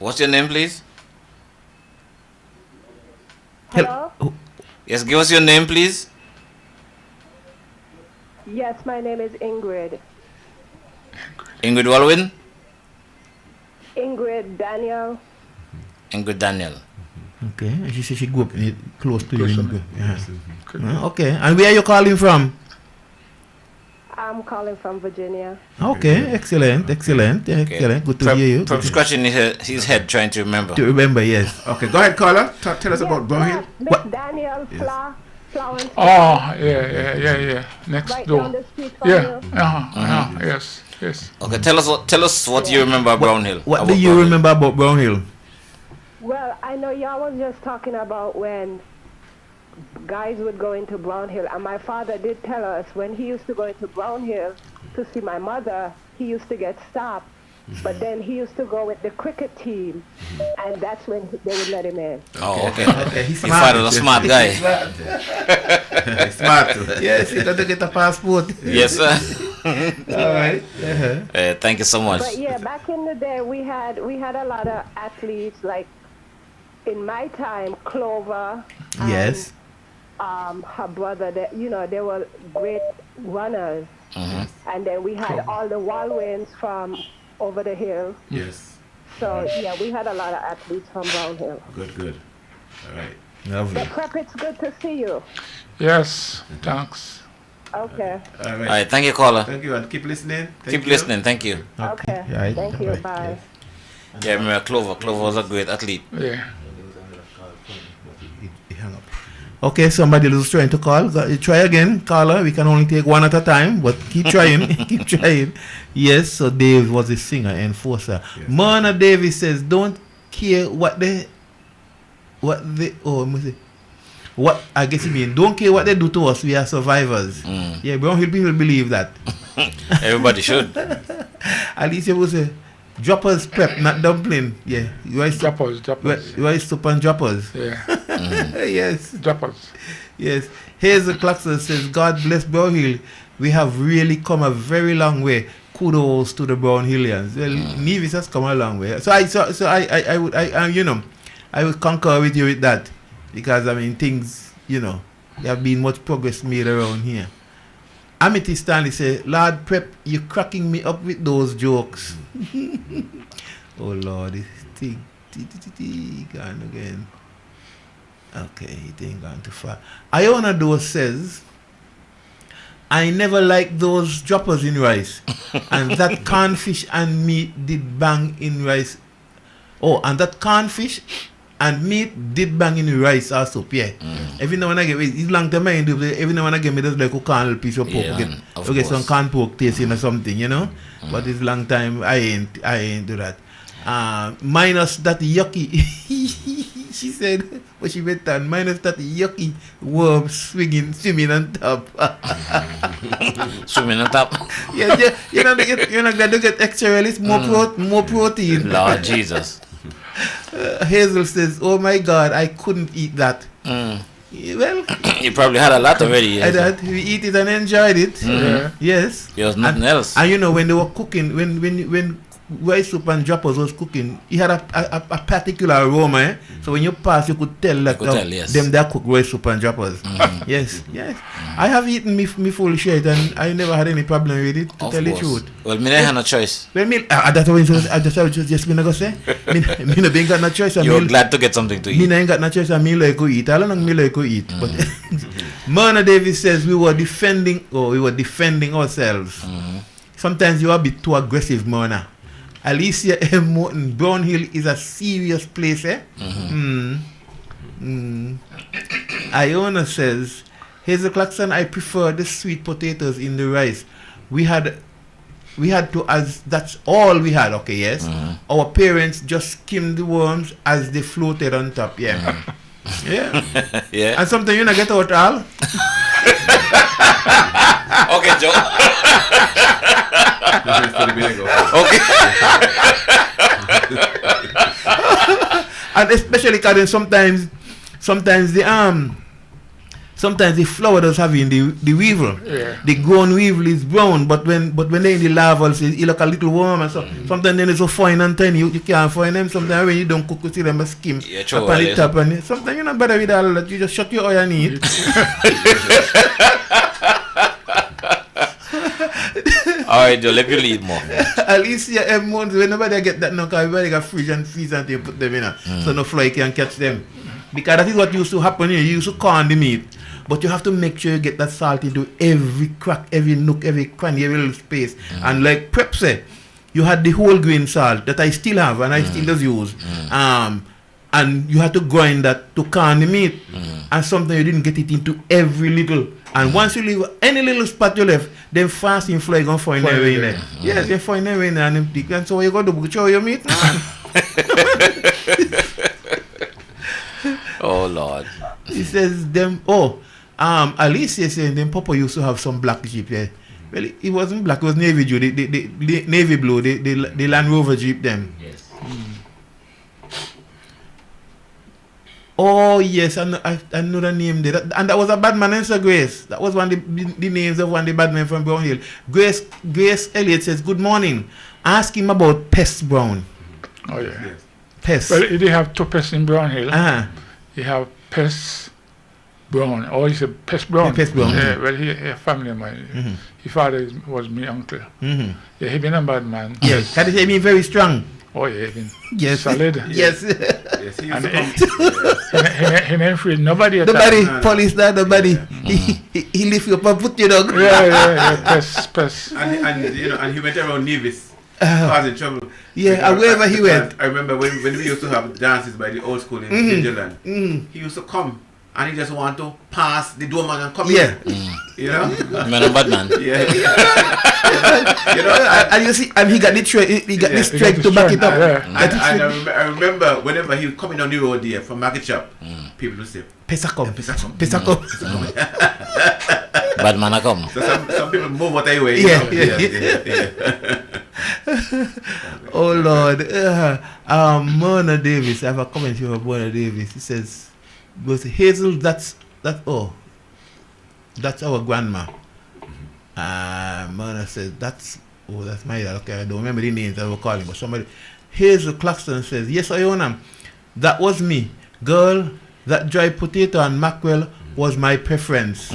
What's your name, please?
Hello?
Yes, give us your name, please.
Yes, my name is Ingrid.
Ingrid Walwyn?
Ingrid Daniel.
Ingrid Daniel.
Okay, and she said she grew up close to
Close
you.
to me.
Yeah. Okay, and where are you calling from?
I'm calling from Virginia.
Okay, excellent. Good to hear you.
From scratching his head trying to remember.
To remember, yes.
Okay, go ahead, caller. Tell us about Brown Hill.
Miss Daniel Flowers.
Oh, yeah. Next
Right
door.
down the street from
Yeah.
you.
Yes.
Okay, tell us what you remember about Brown Hill.
What do you remember about Brown Hill?
Well, I know y'all was just talking about when guys would go into Brown Hill, and my father did tell us when he used to go into Brown Hill to see my mother, he used to get stopped. But then he used to go with the cricket team, and that's when they would let him in.
Oh, okay.
He's
Your father's a smart guy.
Smart.
Yes, he got to get a passport.
Yes, sir.
All right.
Thank you so much.
But yeah, back in the day, we had a lot of athletes. Like in my time, Clover.
Yes.
Her brother. They were great runners. And then we had all the Walwyns from over the hill.
Yes.
So yeah, we had a lot of athletes from Brown Hill.
Good. All right.
Lovely.
But Prep, it's good to see you.
Yes, thanks.
Okay.
All
All right, thank you, caller.
Thank you, and keep listening.
Keep listening. Thank you.
Okay.
Right.
Thank you.
Right.
Bye.
Yeah, I remember Clover. Clover was a great athlete.
Yeah.
He hung up. Okay, somebody was trying to call. Try again, caller. We can only take one at a time, but keep trying. Keep trying. Yes, so Dave was a singer, enforcer.
Yes.
Mona Davis says, "Don't care what I guess you mean, don't care what they do to us, we are survivors." Yeah, Brown Hill people believe that.
Everybody should.
At least you will say, Droppers prep, not dumpling. Yeah.
Droppers.
You are soup and droppers.
Yeah.
Yes.
Droppers.
Yes. Hazel Claxton says, God bless Brown Hill. We have really come a very long way. Kudos to the Brown Hillians. Well, Nevis has come a long way. So I would I would concur with you with that, because I mean things, there have been much progress made around here. Amity Stanley says, Lord Prep, you cracking me up with those jokes. Oh Lord, this thing gone again. Okay, it ain't gone too far. Iona Doe says, I never liked those droppers in rice. And that cornfish and meat did bang in rice. Oh, and that cornfish and meat did bang in rice or soup, yeah. Every now and again, it's long time I do, every now and again, I just like a corn piece of pork again. Okay, some corn pork tasting or something, But it's long time, I ain't do that. Minus that yucky, she said, but she went on, minus that yucky worm swimming on top.
Swimming on top?
Yeah, you're not going to get extra relish, more protein.
Lord Jesus.
Hazel says, oh my God, I couldn't eat that. Well,
you probably had a lot already.
I did. We eat it and enjoyed it. Yes.
There was nothing else.
And when they were cooking, when rice soup and droppers was cooking, it had a particular aroma. So when you pass, you could tell that them that cook rice soup and droppers. Yes. I have eaten me full share and I never had any problem with it, to tell the truth.
Well, me had no choice.
Well, that's what I just going to say. Me ain't got no choice.
You're glad to get something to eat.
Me ain't got no choice. I mean like to eat. I don't know me like to eat. But Myrna Davis says we were defending ourselves. Sometimes you are a bit too aggressive, Myrna. Alicia M. Morton, Brown Hill is a serious place, eh? Iona says, Hazel Claxton, I prefer the sweet potatoes in the rice. We had to, as that's all we had, okay, yes? Our parents just skimmed the worms as they floated on top, yeah.
Yeah.
And sometimes you not get out all.
Okay, Joe. Okay.
And especially because sometimes the flour does have in the weevil.
Yeah.
The grown weevil is brown, but when they in the larval, it look a little warm and so. Sometimes then it's so fine and tiny, you can't find them. Sometimes when you don't cook, you see them skim up on the top. And sometimes you're not better with all that. You just shut your eye and eat.
Alright, Joe, let me lead more.
Alicia M. Mons, whenever they get that, no, because everybody got fridge and freezer and they put them in, so no fly can catch them. Because that is what used to happen here. You used to corn the meat, but you have to make sure you get that salt into every crack, every nook, every cranny, every little space. And like Prep said, you had the whole grain salt that I still have and I still does use. And you had to grind that to corn the meat. And sometimes you didn't get it into every little. And once you leave any little spot you left, then fasting fly gonna find their way in there. Yes, they find their way in there and empty. And so you got to butcher your meat.
Oh Lord.
He says them. Alicia saying them Papa used to have some black Jeep. Yeah. Well, it wasn't black. It was navy Jeep. The navy blue. The Land Rover Jeep. Them.
Yes.
Oh yes, I know the name there. And that was a bad man, Sir Grace. That was one of the names of one of the bad men from Brown Hill. Grace Elliott says, good morning. Ask him about Pest Brown.
Oh yeah.
Pest.
Well, they have two pests in Brown Hill.
They
have Pest Brown. Oh, he's a Pest Brown.
Pest Brown.
Yeah, well, he a family of mine. His father was my uncle. Yeah, he been a bad man.
Yes. That is, he been very strong.
Oh yeah, he been
solid. Yes.
Yes, he used
And
to come.
he ain't afraid nobody.
Nobody, police that, nobody. He lift you up and put you down.
Yeah, Pest.
And he went around Nevis. Causing trouble.
Yeah, and wherever he went.
I remember when we used to have dances by the old school in Finland. He used to come and he just want to pass the doorman and come in. You know?
Man, a bad man.
Yeah.
And you see, and he got the strength to back it up.
And I remember whenever he was coming on the road there from market shop, people would say, Pesa come.
Bad man a come.
So some people move what they way.
Yeah. Oh Lord. Mona Davis. I have a comment here from Mona Davis. He says, "But Hazel, that's our grandma." Mona says, that's my dad. Okay, I don't remember the names I was calling, but somebody. Hazel Claxton says, "Yes, Iona, that was me. Girl, that dry potato and mackerel was my preference."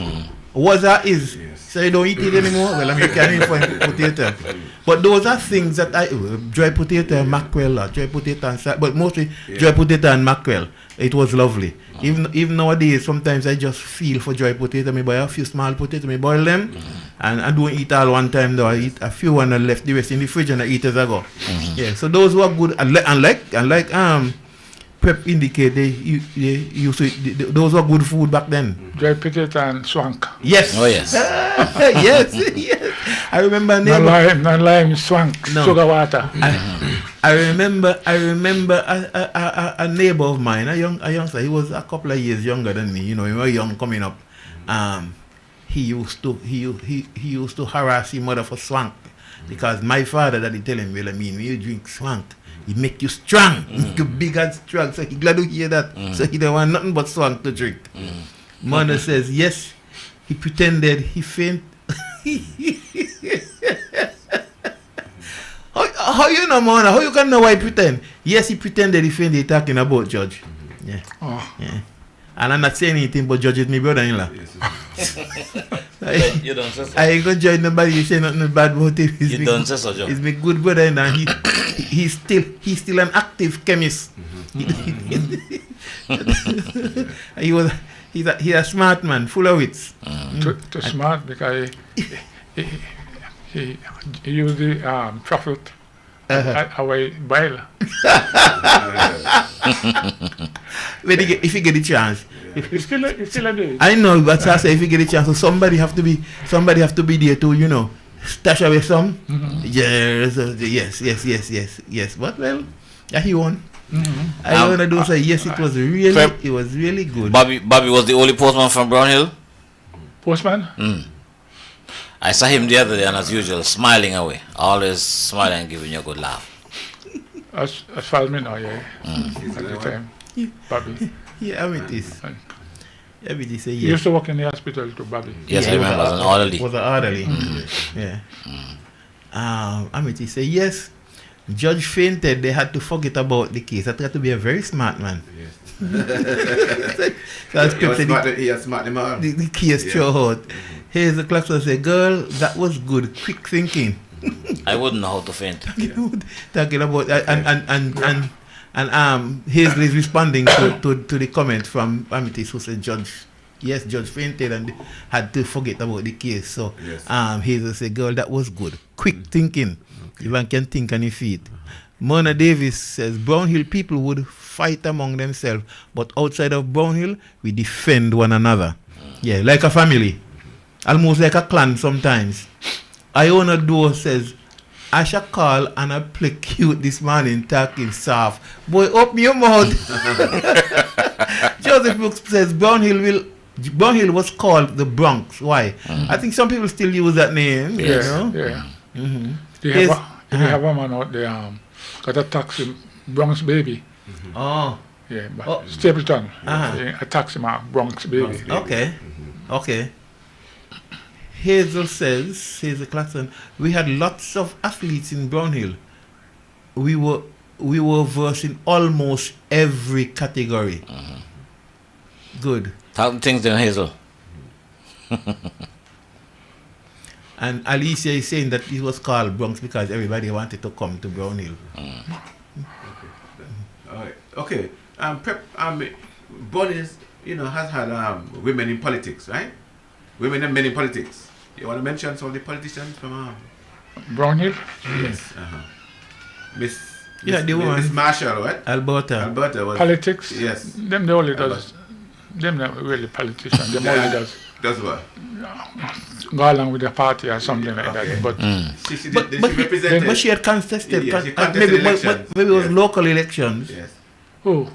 Was that is? So you don't eat it anymore? Well, I mean, you can't eat potato. But those are things that dry potato and mackerel, or dry potato and but mostly dry potato and mackerel. It was lovely. Even nowadays, sometimes I just feel for dry potato. I buy a few small potatoes, I boil them, and I don't eat all one time though. I eat a few and I left the rest in the fridge and I eat as I go. Yeah, so those were good. And like Prep indicate they used to, those were good food back then.
Dry potato and swank.
Yes.
Oh yes.
yes. I remember a neighbor.
Non lime swank.
No.
Sugar water.
I remember a neighbor of mine, a youngster. He was a couple of years younger than me. You know, he was young coming up. He used to harass his mother for swank because my father that he tell him, well, I mean, when you drink swank, it make you strong, make you big and strong. So he glad to hear that. So he don't want nothing but swank to drink. Mother says, yes, he pretended he faint. How you know, Mona? How you can know why he pretend? Yes, he pretended he fainted talking about Judge. Yeah. Yeah. And I'm not saying anything, but Judge is my brother-in-law.
You don't say so.
I ain't gonna join nobody. You say nothing bad about him.
You don't say so, Joe.
He's my good brother-in-law. He's still an active chemist. He's a smart man, full of wits.
Too smart because he used the truffle away boil.
If you get the chance.
It's still a day.
I know, but I say if you get a chance, so somebody have to be there to, you know, stash away some. Yes. But well, yeah, he won. I want to do say yes, it was really good.
Bobby was the only postman from Brown Hill.
Postman?
I saw him the other day, and as usual, smiling away, always smiling and giving you a good laugh.
As far as me know, yeah. At the time, Bobby.
Yeah, I mean this. Everybody say yes.
He used to work in the hospital too, Bobby.
Yes, I remember. As an orderly.
Was an orderly. Yeah. Amity say yes. Judge fainted. They had to forget about the case. That had to be a very smart man.
Yes. He was smart.
The case throw out. Here's the clock say, girl, that was good. Quick thinking.
I wouldn't know how to faint.
Talking about and Hazel is responding to the comment from Amity who said Judge fainted and had to forget about the case. So Hazel said, girl, that was good. Quick thinking. Even can think on your feet. Mona Davis says Brown Hill people would fight among themselves, but outside of Brown Hill we defend one another. Yeah, like a family. Almost like a clan sometimes. Iona Doe says, I shall call and I play cute this morning talking soft. Boy, open your mouth. Joseph Brooks says Brown Hill was called the Bronx. Why? I think some people still use that name.
Yes.
You know?
Yeah. They have a man out there got a taxi Bronx baby.
Oh.
Yeah, but Stapleton. A taxi man Bronx baby.
Okay. Hazel Claxton, we had lots of athletes in Brown Hill. We were versed in almost every category. Good.
Talk things in Hazel.
And Alicia is saying that it was called Bronx because everybody wanted to come to Brown Hill.
Okay. Brown Hill, has had women in politics, right? Women and men in politics. You want to mention some of the politicians from
Brown Hill?
Yes. Miss Marshall, right?
Alberta
was
politics.
Yes.
Them they only does. Them not really politicians. Them only does.
Does what?
Go along with the party or something like that. But
but she had contested.
Maybe
it was local elections.
Yes.
Who?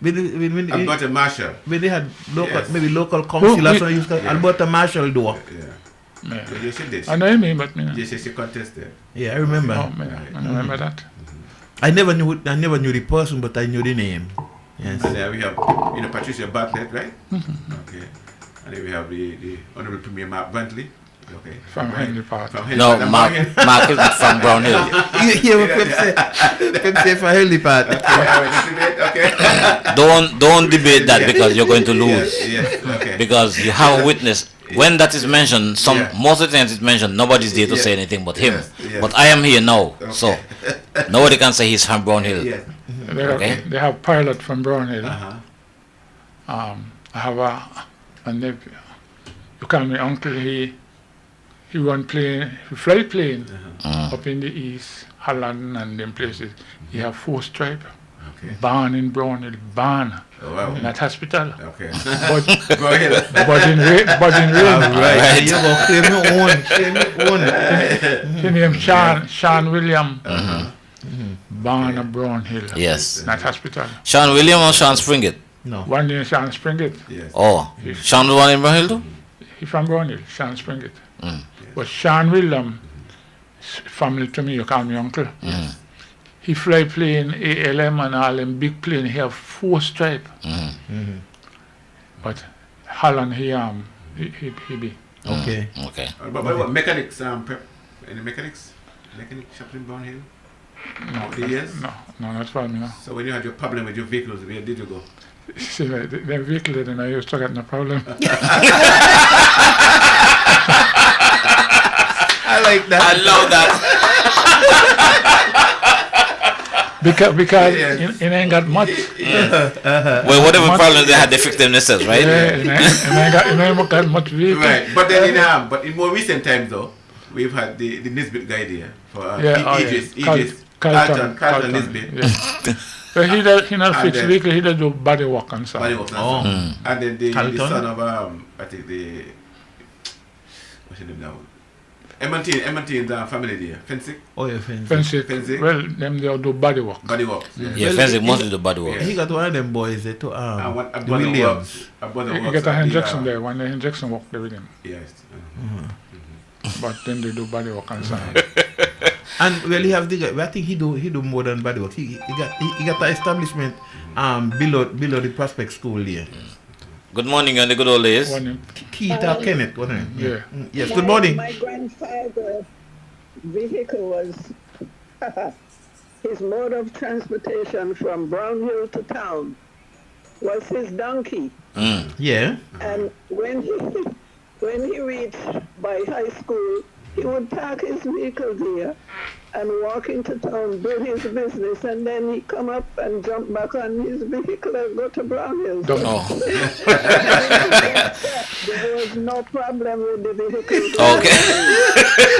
Alberta Marshall.
When they had local, maybe local council or something, Alberta Marshall do.
Yeah.
Yeah.
Yes, you did.
I know him, but me.
Yes, she contested.
Yeah, I remember.
Oh, me, I remember that.
I never knew the person, but I knew the name. Yes.
And then we have, Patricia Bartlett, right? Okay. And then we have the Honorable Premier Mark Bentley. Okay.
From Henley Park.
No, Mark is from Brown Hill.
Yeah, Pep say for Henley Part.
Okay.
Don't debate that because you're going to lose.
Yes. Okay.
Because you have a witness. When that is mentioned, most of the times it's mentioned, nobody's there to say anything but him.
Yes.
But I am here now, so nobody can say he's from Brown Hill.
Yes.
They have pilot from Brown Hill.
Uh-huh.
I have a nephew. You call me uncle. He run plane. He fly plane up in the east, Holland and them places. He have 4 stripe.
Okay.
Born in Brown Hill. Born in that hospital.
Okay.
But
Brown Hill.
but in rain.
Right. You go claim your own.
His name Sean William. Born in Brown Hill.
Yes.
That hospital.
Sean William or Sean Springett?
No.
One name Sean Springett.
Yes.
Oh, Sean was one in Brown Hill too?
He from Brown Hill. Sean Springett. But Sean William, family to me, you call me uncle. He fly plane, ALM and all them big plane. He have 4 stripe. But Holland, he be.
Okay.
Okay.
But what mechanics, Prep? Any mechanics? Mechanic shop in Brown Hill?
No,
The years?
no, not for me. No.
So when you had your problem with your vehicles, where did you go?
See, the vehicle, then I used to get no problem.
I like that.
I love that.
because it ain't got much.
Well, whatever problems they had, they fixed them themselves, right?
Yeah, it ain't got much vehicle.
Right. But then in more recent times though, we've had the Nisbet guy there for Aegis, Carlton Nisbet.
Yeah. So he not fix vehicle, he do body work and stuff.
Body work and and then the son of I think what's his name now? Emontine's family there. Fensick?
Oh, yeah, Fensick.
Fensick.
Well, them they do body work.
Body work.
Yeah, Fensick mostly do body work.
He got one of them boys there to
the
Williams.
He get a injection there. When the injection work there with him.
Yes.
But then they do body work and stuff.
And well, he have the guy. I think he do more than body work. He got an establishment below the Prospect School there.
Good morning on the good old days.
Keith or Kenneth, wasn't it?
Yeah.
Yes. Good morning.
My grandfather's vehicle was his mode of transportation from Brown Hill to town was his donkey.
Yeah.
And when he reached by high school, he would park his vehicle there and walk into town, do his business, and then he come up and jump back on his vehicle and go to Brown Hill. There was no problem with the vehicle.
Okay.
All we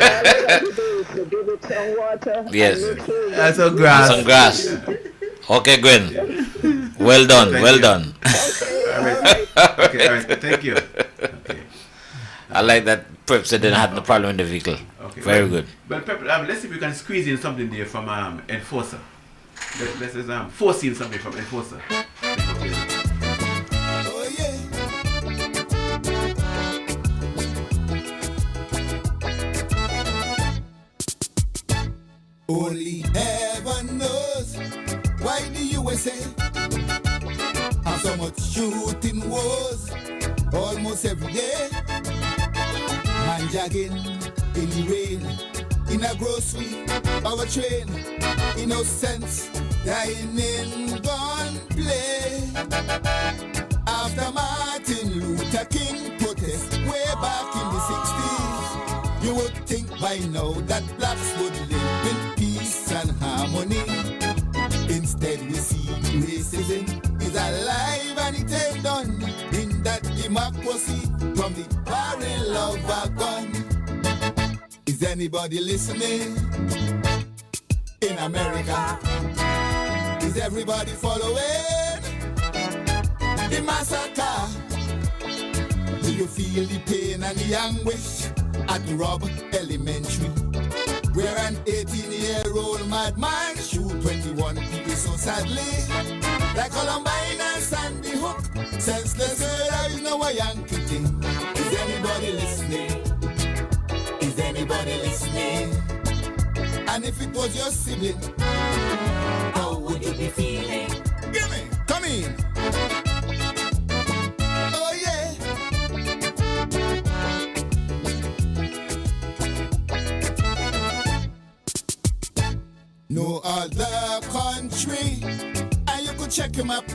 had to do is to give it some water.
Yes.
And make sure
That's some grass.
Some grass. Okay, Gwen. Well done. Well done.
Okay, all right. Thank you. Okay.
I like that Prep said they had no problem in the vehicle.
Okay.
Very good.
But Prep, let's see if we can squeeze in something there from Enforcer. Let's force in something from Enforcer.
Oh yeah. Only heaven knows why the USA have so much shooting wars almost every day. Man jogging in the rain, in a grocery, our train, innocence dying in gunplay. After Martin Luther King protest way back in the 60s, you would think by now that blacks would live in peace and harmony. Instead we see racism is alive and it ain't done in that democracy from the barrel of a gun. Is anybody listening? In America, is everybody following the massacre? Do you feel the pain and the anguish at Robb Elementary, where an 18-year-old madman shoot 21 people so sadly? Like Columbine and Sandy Hook, senseless murder is now a Yankee thing. Is anybody listening? And if it was your sibling, how would you be feeling? Give me, come in. Oh yeah. No other country, and you could check him up,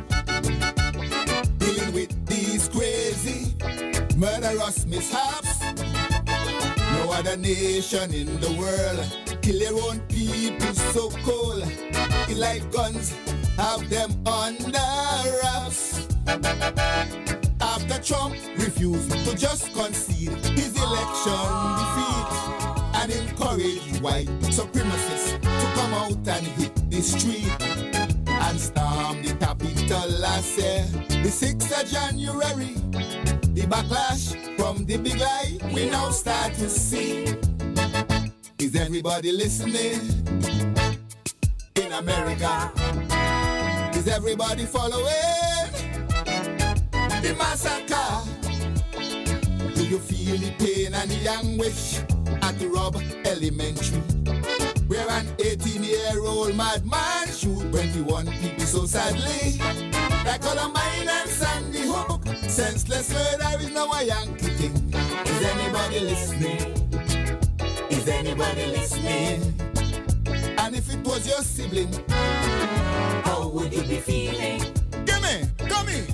dealing with these crazy, murderous mishaps. No other nation in the world kill their own people so cold. It like guns, have them under wraps. After Trump refused to just concede his election defeat and encourage white supremacists to come out and hit the street and storm the Capitol last year, the 6th of January. The backlash from the big lie we now start to see. Is everybody listening? In America, is everybody following the massacre? Do you feel the pain and the anguish at Rob Elementary, where an 18-year-old madman shoot 21 people so sadly? Like Columbine and Sandy Hook, senseless murder is now a Yankee thing. Is anybody listening? Is anybody listening? And if it was your sibling, how would you be feeling? Give me, come in.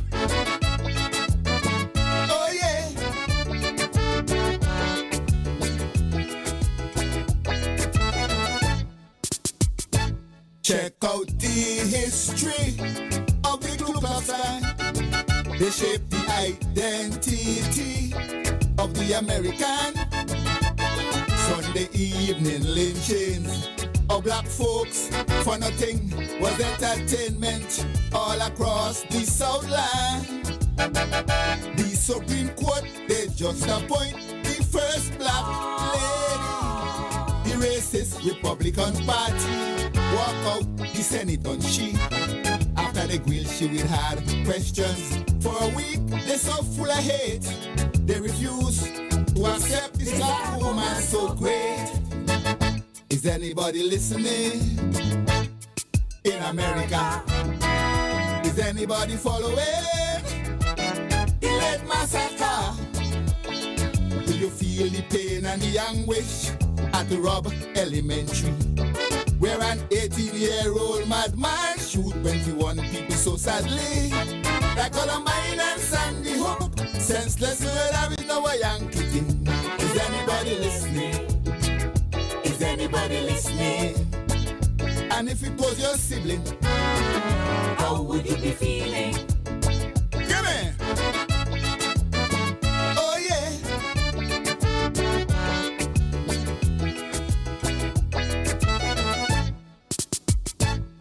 Oh yeah. Check out the history of the Ku Klux Klan. They shape the identity of the American. Sunday evening lynchings of black folks for nothing was entertainment all across the Southland. The Supreme Court, they just appoint the first black lady. The racist Republican Party walk out the Senate on she. After they grill she with hard questions for a week, they so full of hate. They refuse to accept this black woman so great. Is anybody listening? In America, is anybody following the late massacre? Do you feel the pain and the anguish at the Rob Elementary, where an 18-year-old madman shoot 21 people so sadly? Like Columbine and Sandy Hook, senseless murder is now a Yankee thing. Is anybody listening? Is anybody listening? And if it was your sibling, how would you be feeling? Give me! Oh yeah!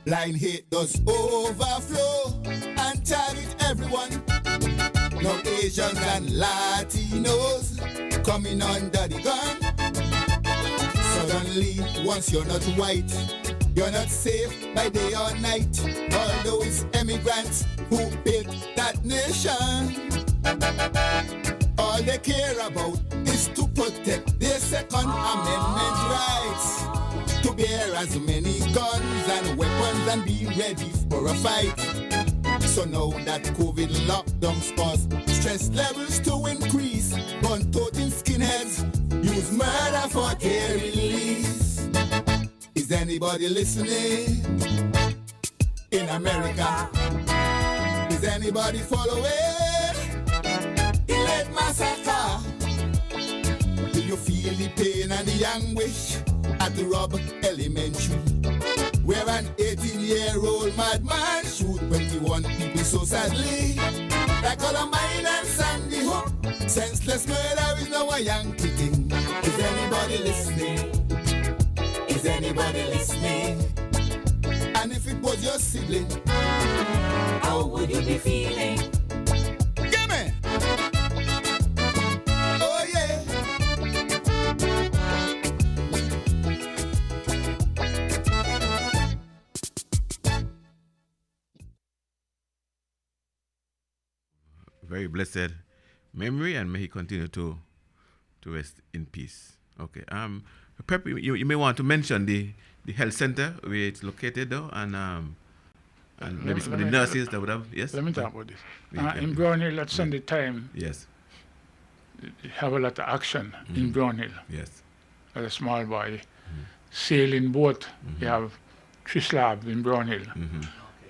Blind hate does overflow and target everyone. No Asians and Latinos coming under the gun. Suddenly, once you're not white, you're not safe by day or night. Although it's immigrants who built that nation, all they care about is to protect their Second Amendment rights, to bear as many guns and weapons and be ready for a fight. So now that COVID lockdowns cause stress levels to increase, gun-toting skinheads use murder for their release. Is anybody listening? In America, is anybody following the late massacre? Do you feel the pain and the anguish at the Rob Elementary, where an 18-year-old madman shoot 21 people so sadly? Like Columbine and Sandy Hook, senseless murder is now a Yankee thing. Is anybody listening? Is anybody listening? And if it was your sibling, how would you be feeling? Give me! Oh yeah!
Very blessed memory, and may he continue to rest in peace. Okay. Prep, you may want to mention the health center where it's located, though, and maybe some of the nurses that would have. Yes.
Let me talk about this.
Yeah,
In Brown Hill at Sunday time,
Yes.
you have a lot of action in Brown Hill.
Yes.
As a small boy, sailing boat, you have 3 slabs in Brown Hill.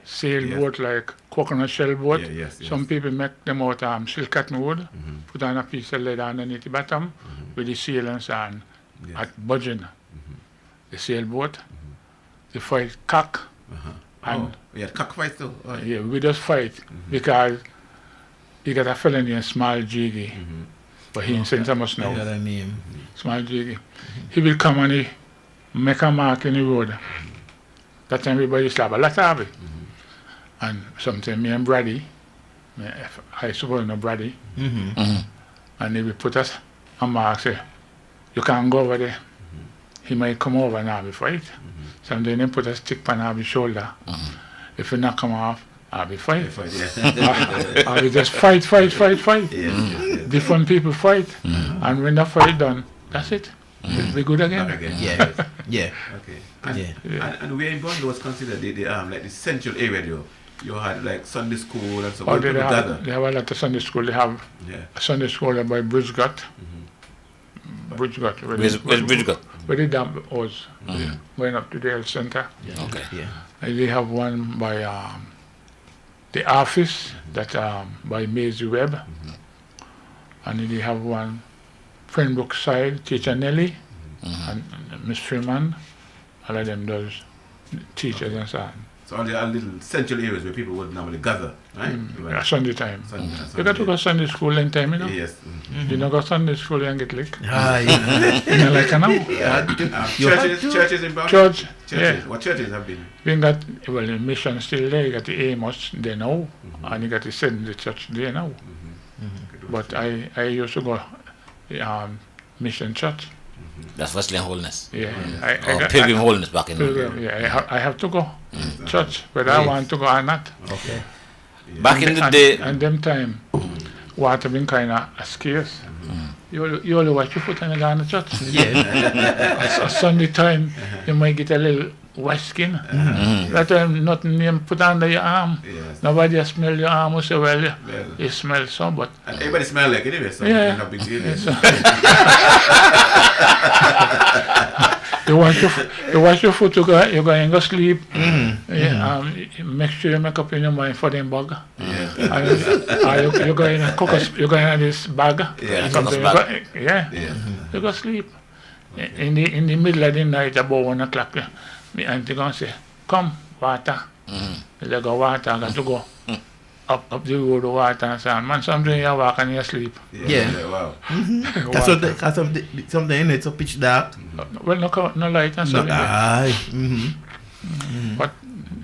Sailboat like coconut shell boat.
Yeah, yes,
Some people make them out of silk cotton wood, put on a piece of leather underneath the bottom with the sail and so on.
Yes.
At budging, the sailboat, they fight cock. And
yeah, cockfight too. Oh,
yeah, we just fight because he got a fellow named Small Jiggy, but he in St. Thomas
I got
now.
a name.
Small Jiggy. He will come and he make a mark in the road. That time everybody slap a lot of it. And sometimes me and Brady, I suppose no Brady, and he will put us a mark, say, you can't go over there. He might come over and have a fight. Sometimes they put a stick on his shoulder. If he not come off, I'll be fight. I'll be just fight. Different people fight. And when the fight done, that's it. It'll be good again.
Yeah. Yeah.
Okay. And where in Bondo was considered the like the central area, though. You had like Sunday school and so on.
They have a lot of Sunday school. They have a Sunday school by Bridgegot. Bridgegot.
Where's Bridgegot?
Where the dam was. Going up to the health center.
Okay.
Yeah.
And they have one by the office that by Maisie Webb. And then they have one Friendbrook side, Teacher Nelly and Miss Freeman. All of them does teachers and so on.
So all the little central areas where people would normally gather, right?
Yeah, Sunday time.
Sunday
You got to go Sunday school in time, you know?
Yes.
You don't go Sunday school and get licked.
Yeah.
You know, like now?
Churches in Bondo?
Church,
Churches.
yeah.
What churches have been?
We got, well, the mission still there. You got the Amos there now, and you got the Seventh Church there now. But I used to go Mission Church.
That's Wesleyan Holiness.
Yeah.
Or Pilgrim Holiness back in the day.
Pilgrim, yeah, I have to go church, whether I want to go or not.
Okay.
Back in the day,
And them time, water been kind of scarce. You only watch your foot and you go to church.
Yeah.
A Sunday time, you might get a little white skin. That time, nothing you put under your arm.
Yes.
Nobody smell your arm and say, well, it smells so, but
And everybody smell like anyway, so
Yeah.
it's not a big deal.
you wash your foot, you go and go sleep. Make sure you make up in your mind for them bug. And you go in and cook you go in this bag.
Yeah,
Something
bag.
You go sleep. In the middle of the night, about 1 o'clock, my auntie gonna say, come, water. They go water, I got to go up the road to water and so on. Man, sometimes you walk and you sleep.
Yeah.
Wow.
Because something in it's so pitch dark.
Well, no light and so on. But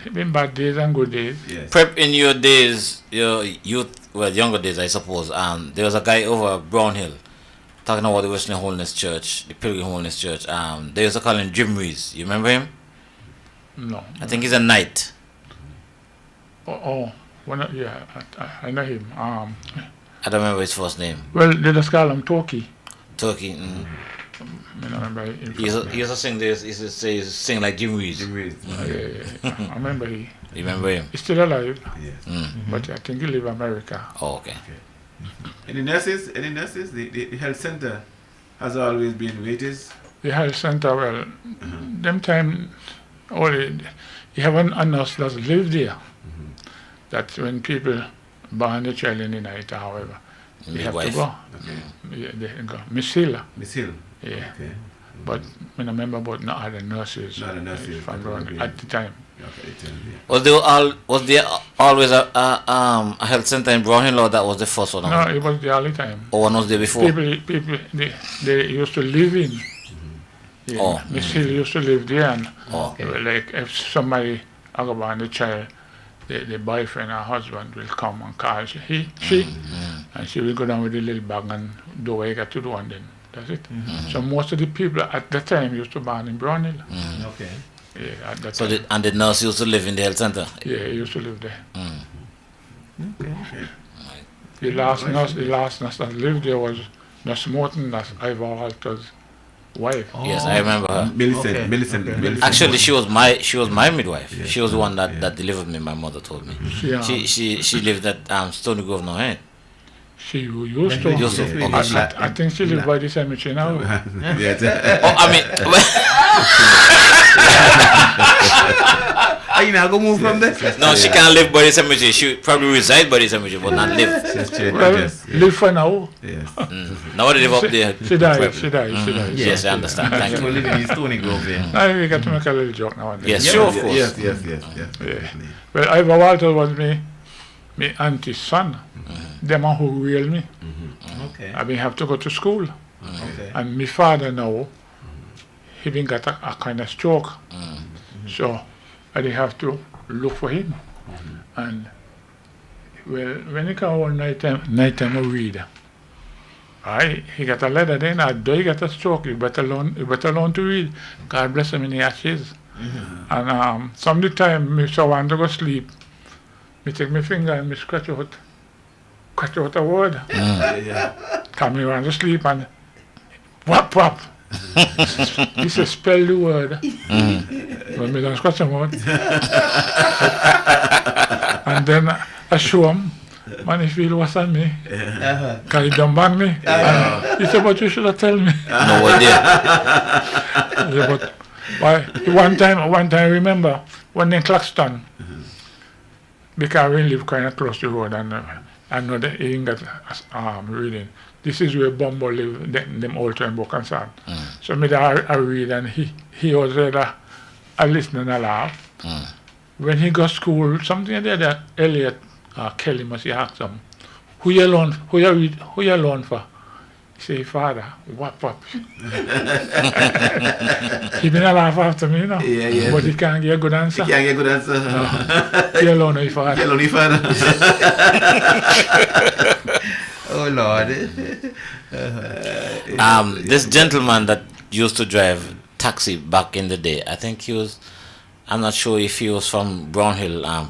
it's been bad days and good days.
Yes.
Prep, in your days, your youth, well, younger days, I suppose, there was a guy over Brown Hill talking about the Wesleyan Holiness Church, the Pilgrim Holiness Church. They used to call him Jim Rees. You remember him?
No.
I think he's a knight.
I know him.
I don't remember his first name.
Well, they just call him Turkey.
Turkey.
I don't remember him.
He used to sing this. He used to say, sing like Jim Rees.
I remember he.
You remember him?
He's still alive,
Yes.
but I think he live in America.
Oh, okay.
Any nurses? The health center has always been waiters.
The health center, well, them time, only you have a nurse that live there. That when people born the child in the night, however, they have to go. Yeah, they go. Miss Hill.
Miss Hill.
Yeah.
Okay.
But I remember about no other nurses.
No other nurses
from
that would
around
be-
at the time.
Okay.
Was there always a health center in Brown Hill, or that was the first one?
No, it was the only time.
Or one was there before?
People, they used to live in. Yeah.
Oh.
Miss Hill used to live there, and
Oh.
like if somebody go born the child, the boyfriend or husband will come and call she, and she will go down with the little bag and do what you got to do, and then that's it. So most of the people at that time used to born in Brown Hill.
Okay.
Yeah, at that
So
time.
and the nurse used to live in the health center?
Yeah, he used to live there.
Okay.
The last nurse that lived there was Nurse Morton, Nurse Ivor Walters, wife.
Yes, I remember her.
Millicent.
Okay.
Millicent.
Okay.
Millicent.
Actually, she was my midwife. She was the one that delivered me. My mother told me.
Yeah.
She lived at Stony Grove now, eh?
She used to.
Used to. Okay.
I think she lives by the cemetery now.
Yes.
Oh, I mean,
Are you not going to move from there?
no, she can't live by the cemetery. She probably reside by the cemetery, but not live.
She's changed
Well,
address.
live for now.
Yes.
Now they live up there.
She died. She died. She died.
Yes, I understand. Thank
She
you.
was living in Stony Grove there.
Now we got to make a little joke now and then.
Yes, sure, of course.
Yes. Yes.
Yeah.
Definitely.
Well, Ivor Walter was me auntie's son. The man who reared me.
Okay.
I mean, have to go to school.
Okay.
And my father now, he been got a kind of stroke. So I did have to look for him. And well, when he come home nighttime I read. He got a letter then, he got a stroke, he better learn to read. God bless him in the ashes. And some of the time me so want to go sleep, me take my finger and me scratch out a word. Come me want to sleep and whap. He says spell the word. When me don't scratch him out. And then I show him, man, he feel worse than me. Cause he don't ban me. And he said, but you should have tell me.
No idea.
Yeah, but why? One time I remember when in Claxton, because we live kind of close to the road, and I know that he didn't get reading. This is where Bumbo live, them old time book and so on. So me I read, and he was there, I listen and I laugh. When he got school, something like that, Elliot Kelly must ask him, who you learn for? He say, father, whap. He been a laugh after me, you know.
Yeah.
But he can't get a good answer.
Can't get good answer.
He alone is father.
Hello, father.
Oh, Lord.
This gentleman that used to drive taxi back in the day, I think he was, I'm not sure if he was from Brownhill, I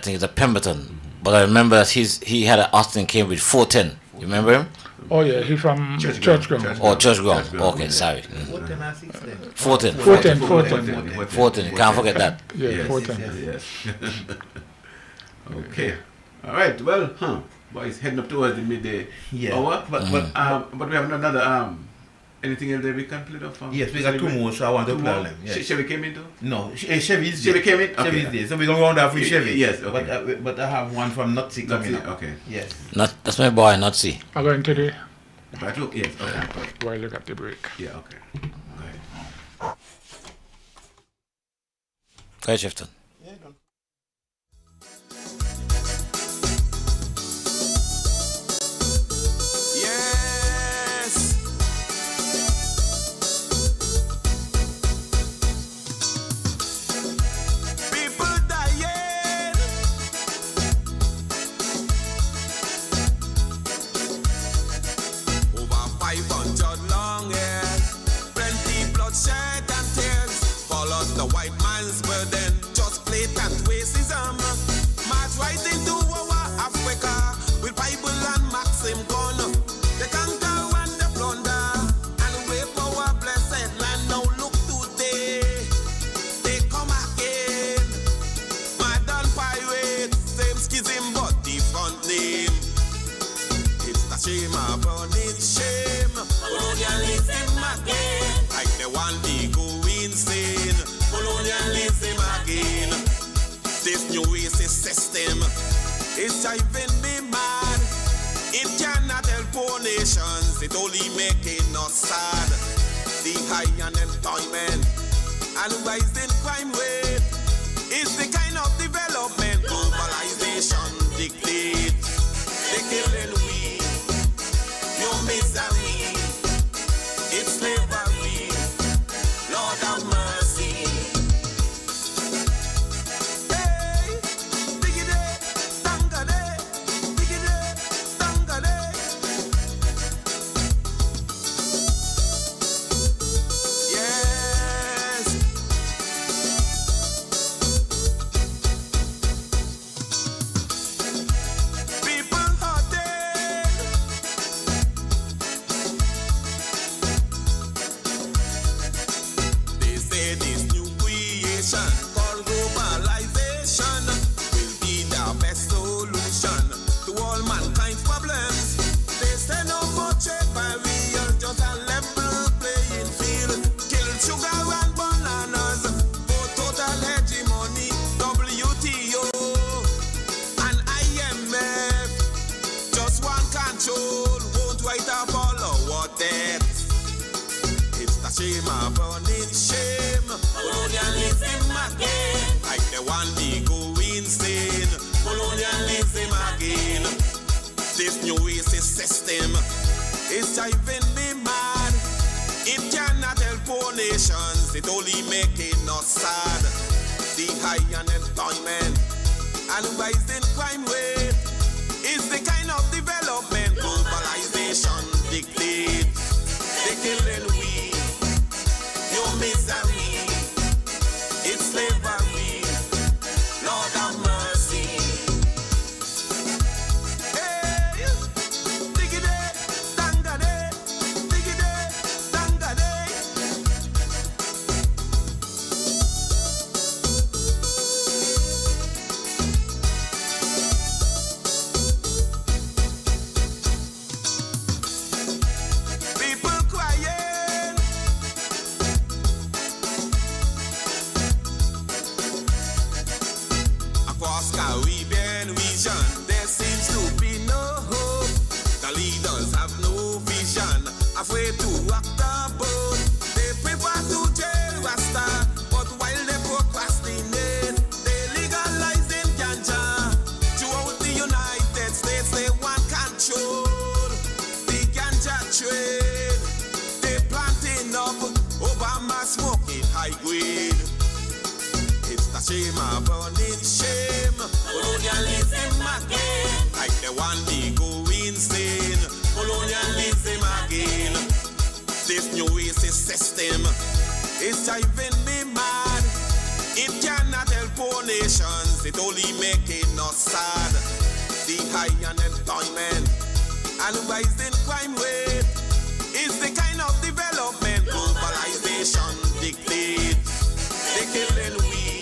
think it's a Pemberton, but I remember that he had an Austin Cambridge 410. You remember him?
Oh yeah, he from Church Ground.
Oh, Church Ground. Okay, sorry. 410. 410. Can't forget that.
Yeah, 410.
Yes. Okay. All right. Well, boys, heading up towards the midday hour. But we have another anything else that we can play off?
Yes, we got two more, so I want to play them. Yes.
Chevy came in too?
No, Chevy's
Chevy came in? Okay.
Chevy's there. So we're going to round off with Chevy.
Yes, okay.
But I have one from Nutsy coming up.
Okay.
Yes.
That's my boy, not see.
I'm going to the
But look, yes, okay.
while you got the break.
Yeah, okay. Go ahead.
Go ahead, Shifton.
Yes. People dying. Over 500 long years. Plenty bloodshed and tears. Follows the white man's burden. Just blatant racism. March right into our Africa with Bible and Maxim gun. They conquer and they plunder and rape our blessed land. Now look today, they come again. Mad and pirates, same schism but different name. It's the shame of burning shame. Colonialism again, like they want me go insane. Colonialism again. This new racist system is driving me mad. It cannot help poor nations, it only making us sad. The high unemployment and rising crime rate is the kind of development globalization dictates. They killing we, your misery, it's slavery. Lord have mercy. Hey, diggity, dangady, diggity, dangady. Yes. shame, a burning shame. Colonialism again, like the one they go insane. Colonialism again. This new racist system is driving me mad. It cannot help poor nations, it only making us sad. The high unemployment and rising crime rate is the kind of development globalization dictates. They killing we, your misery, it's slavery. Lord have mercy. Hey, diggity, dangady, diggity, dangady. People crying. Across Caribbean region, there seems to be no hope. The leaders have no vision, afraid to rock the boat. They prefer to jail Rasta, but while they procrastinate, they legalizing ganja. Throughout the United States, they want control the ganja trade. They planting up Obama smoking high grade. It's the shame, a burning shame. Colonialism again, like the one they go insane. Colonialism again. This new racist system is driving me mad. It cannot help poor nations, it only making us sad. The high unemployment and rising crime rate is the kind of development globalization dictates. They killing we,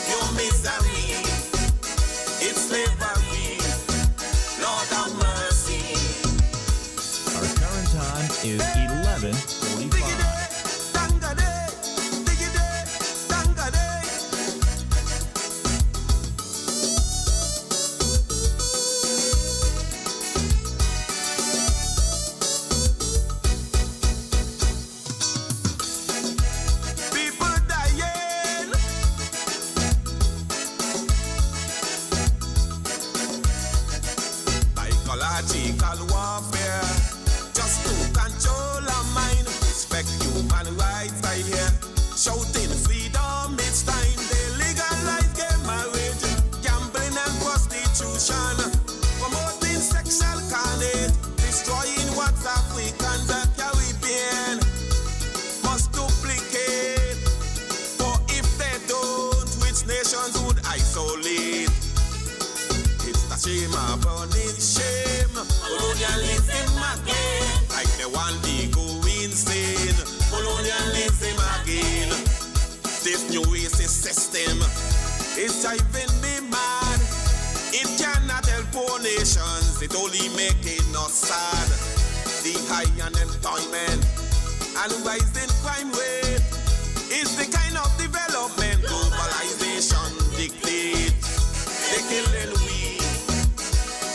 your misery, it's slavery. Lord have mercy.
Our current time is 11:45.
People dying. Psychological warfare, just to control our mind. Respect human rights, I hear. Shouting freedom, it's time. They legalize gay marriage, gambling and prostitution, promoting sexual carnage, destroying what's Africans and Caribbean. Must duplicate, for if they don't, which nations would isolate? It's the shame, a burning shame. Colonialism again, like the one they go insane. Colonialism again. This new racist system is driving me mad. It cannot help poor nations, it only making us sad. The high unemployment and rising crime rate is the kind of development globalization dictates. They killing we,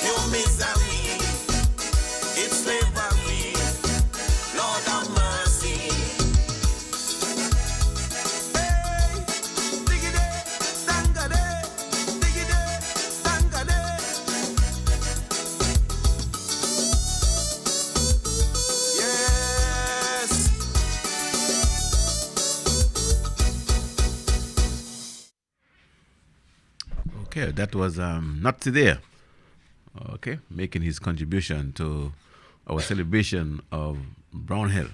your misery, it's slavery. Lord have mercy. Hey, diggity, dangady, diggity, dangady. Yes.
Okay, that was Nazi there. Okay, making his contribution to our celebration of Brown Hill.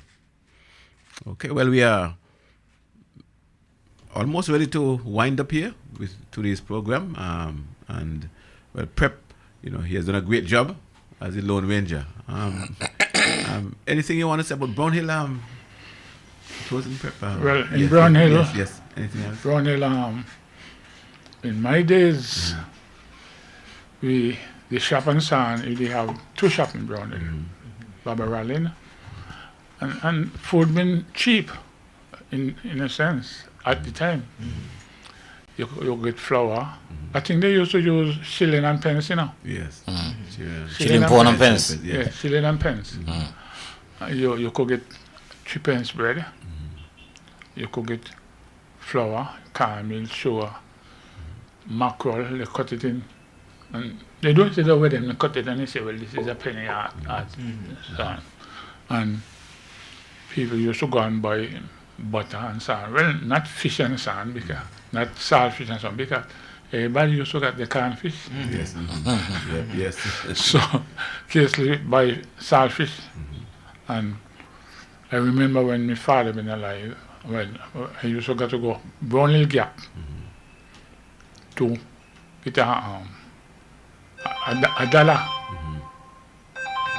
Okay, well, we are almost ready to wind up here with today's program. And well, Prep, he has done a great job as a Lone Ranger. Anything you want to say about Brown Hill? Closing Prep.
Well, in Brown Hill,
yes. Anything else?
Brown Hill, in my days, the shop and son, they have two shops in Brown Hill, Baba Rallin, and food been cheap, in a sense, at the time. You get flour. I think they used to use shilling and pence,
Yes.
Shilling, pound and pence.
Yeah, shilling and pence. You could get pence bread. You could get flour, caramel, sugar, mackerel, they cut it in. And they don't say that with them, they cut it and they say, well, this is a penny sand. And people used to go and buy butter and sand. Well, not fish and sand, because not saltfish and sand, because everybody used to get the canned fish.
Yes. Yes.
So, occasionally buy saltfish. And I remember when my father been alive, well, I used to get to go Brownhill Gap to get a dollar.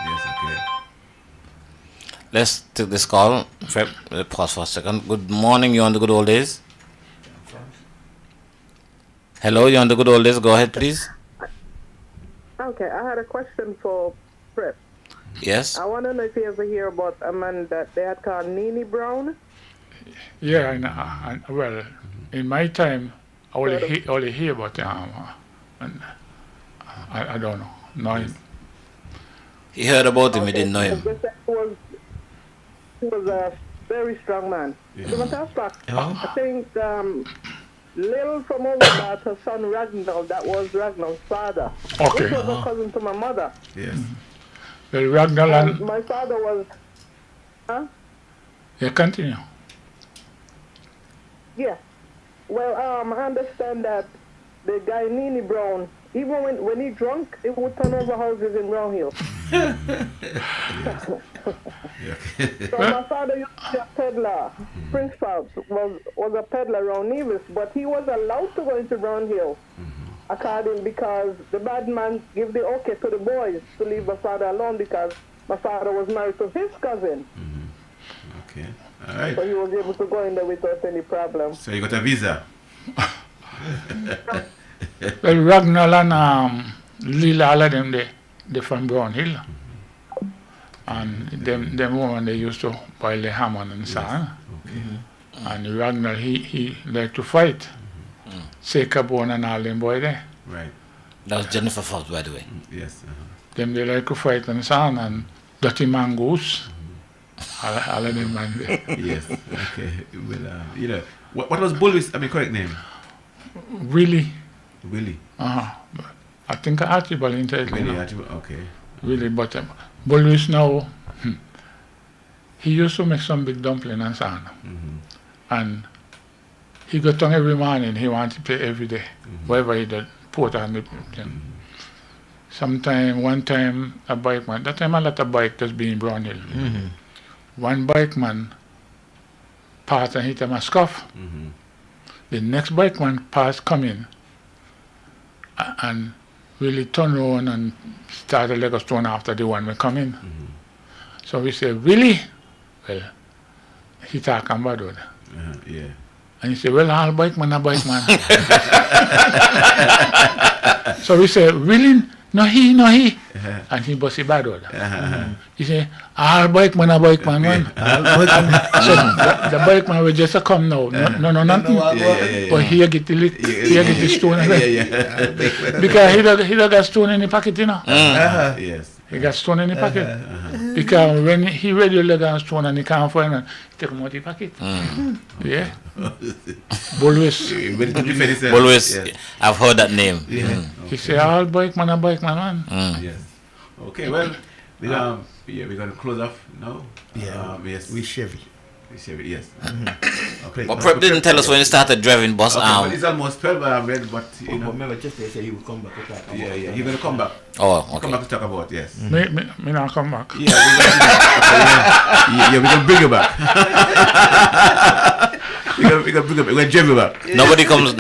Yes, okay.
Let's take this call. Fred, pause for a second. Good morning, you're on the good old days. Hello, you're on the good old days. Go ahead, please.
Okay, I had a question for Prep.
Yes.
I want to know if you ever hear about a man that they had called Nene Brown.
Yeah, and well, in my time, I only hear about and I don't know. No,
He heard about him, he didn't know him.
He was a very strong man. I think Lil from over there, her son Ragnall, that was Ragnall's father.
Okay.
Which was a cousin to my mother.
Yes.
Well, Ragnall and
my father was... Huh?
yeah, continue.
Yeah. Well, I understand that the guy Nene Brown, even when he drunk, he would turn over houses in Brownhill. So my father used to be a peddler. Prince Phelps was a peddler around Nevis, but he was allowed to go into Brownhill, according because the bad man gave the okay to the boys to leave my father alone because my father was married to his cousin.
Okay. All right.
So he was able to go in there without any problem.
So you got a visa?
Well, Ragnall and Lila, all of them, they from Brownhill. And them women, they used to boil the ham and sand.
Okay.
And Ragnall, he liked to fight. Bone and all them boy there.
Right.
That was Jennifer Fox, by the way.
Yes.
Them they like to fight and sand and Dirty Mangoes. All of them man there.
Yes. Okay. Well, you know, what was Bully's, correct name?
Willie.
Willie.
I think Archibald entitled.
Willie Archibald. Okay.
Really, but Bullis now, he used to make some big dumpling and so on. And he got on every morning, he wanted to play every day, wherever he did, put on the thing. One time, a bike man, that time a lot of bike just being Brownhill. One bike man passed and hit him a scuff. The next bike man passed coming and really turned around and started like a stone after the one we come in. So we said, really? Well, he talk about it.
Yeah.
And he said, well, all bike man, a bike man. So we said, really? No he. And he bust it bad word. He said, all bike man, a bike man. So the bike man will just come now. No, nothing. But here get the stone. Because he got stone in the pocket, you know.
Yes.
He got stone in the pocket. Because when he ready to got stone and he can't find it, he take him out of the pocket. Yeah. Bullis.
Bullis, I've heard that name.
He say, all bike man, a bike man.
Yes. Okay, well, we're going to close off now. Yes.
We Chevy.
Yes. Okay.
But Prep didn't tell us when he started driving bus.
Well, it's almost 12, but you know.
Remember, just they say he would come back to talk about.
Yeah, he's going to come back.
Oh, okay.
Come back to talk about, yes.
Me not come back.
Yeah, we're going to bring you back. We're going to drive you back.
Nobody comes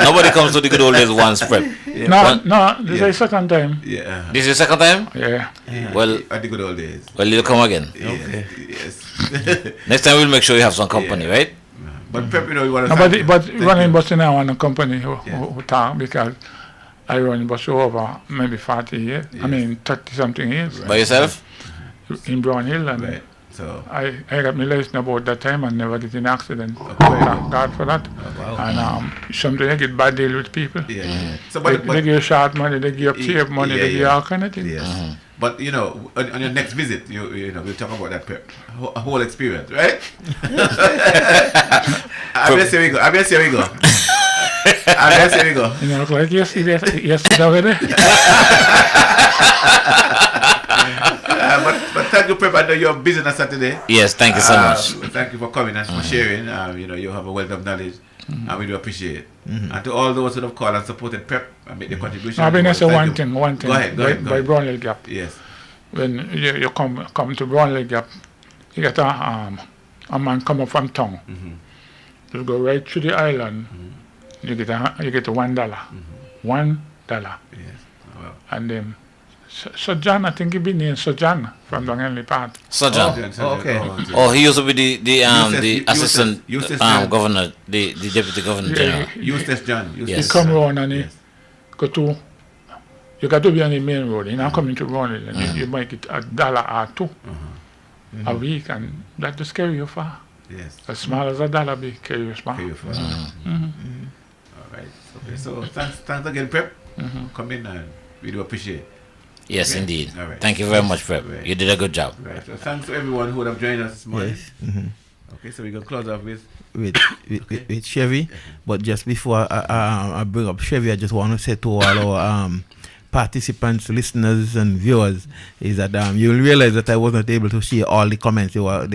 to the good old days once, Prep.
Yeah. No, this is the second time.
Yeah.
This is the second time?
Yeah.
Well,
at the good old days.
Well, you'll come again.
Okay. Yes.
Next time we'll make sure you have some company, right?
But Prep, you know, you want
to but running bus now on a company who talk because I run bus over maybe 40 years. I mean 30 something years.
By yourself?
In Brownhill, and
right. So
I got my license about that time and never get in accident. Thank God for that. And sometimes I get bad deal with people.
Yeah.
So they give you short money, they give you cheap money, they give you all kind of things.
Yes. But you know, on your next visit, you know, we'll talk about that Pep. A whole experience, right? I guess here we go.
You know, look like yesterday already.
But thank you, Pep. I know you're busy on Saturday.
Yes, thank you so much.
Thank you for coming and for sharing. You know, you have a wealth of knowledge, and we do appreciate it. And to all those who have called and supported Pep and made the contribution.
I've been say one thing.
Go ahead.
By Brownhill Gap.
Yes.
When you come to Brownhill Gap, you get a man come up from town. You go right through the island. You get $1. $1.
Yes. Wow.
And then so John, I think he be named So John from the Henley part.
So John.
Okay.
Oh, he used to be the assistant
Eustace
governor, the deputy governor general.
Eustace John.
Yes.
He come around and he go to. You got to be on the main road. You're not coming to Brownhill, and you make it $1 or $2 a week, and that just carry you far.
Yes.
As small as $1 be carry you far.
All right. Okay. So thanks again, Prep. Come in and we do appreciate it.
Yes,
Okay.
indeed.
All right.
Thank you very much, Prep.
Right.
You did a good job.
Right. So thanks to everyone who would have joined us this morning.
Yes.
Okay. So we're gonna close off with
Chevy. But just before I bring up Chevy, I just want to say to all our participants, listeners, and viewers is that you will realize that I was not able to share all the comments. There were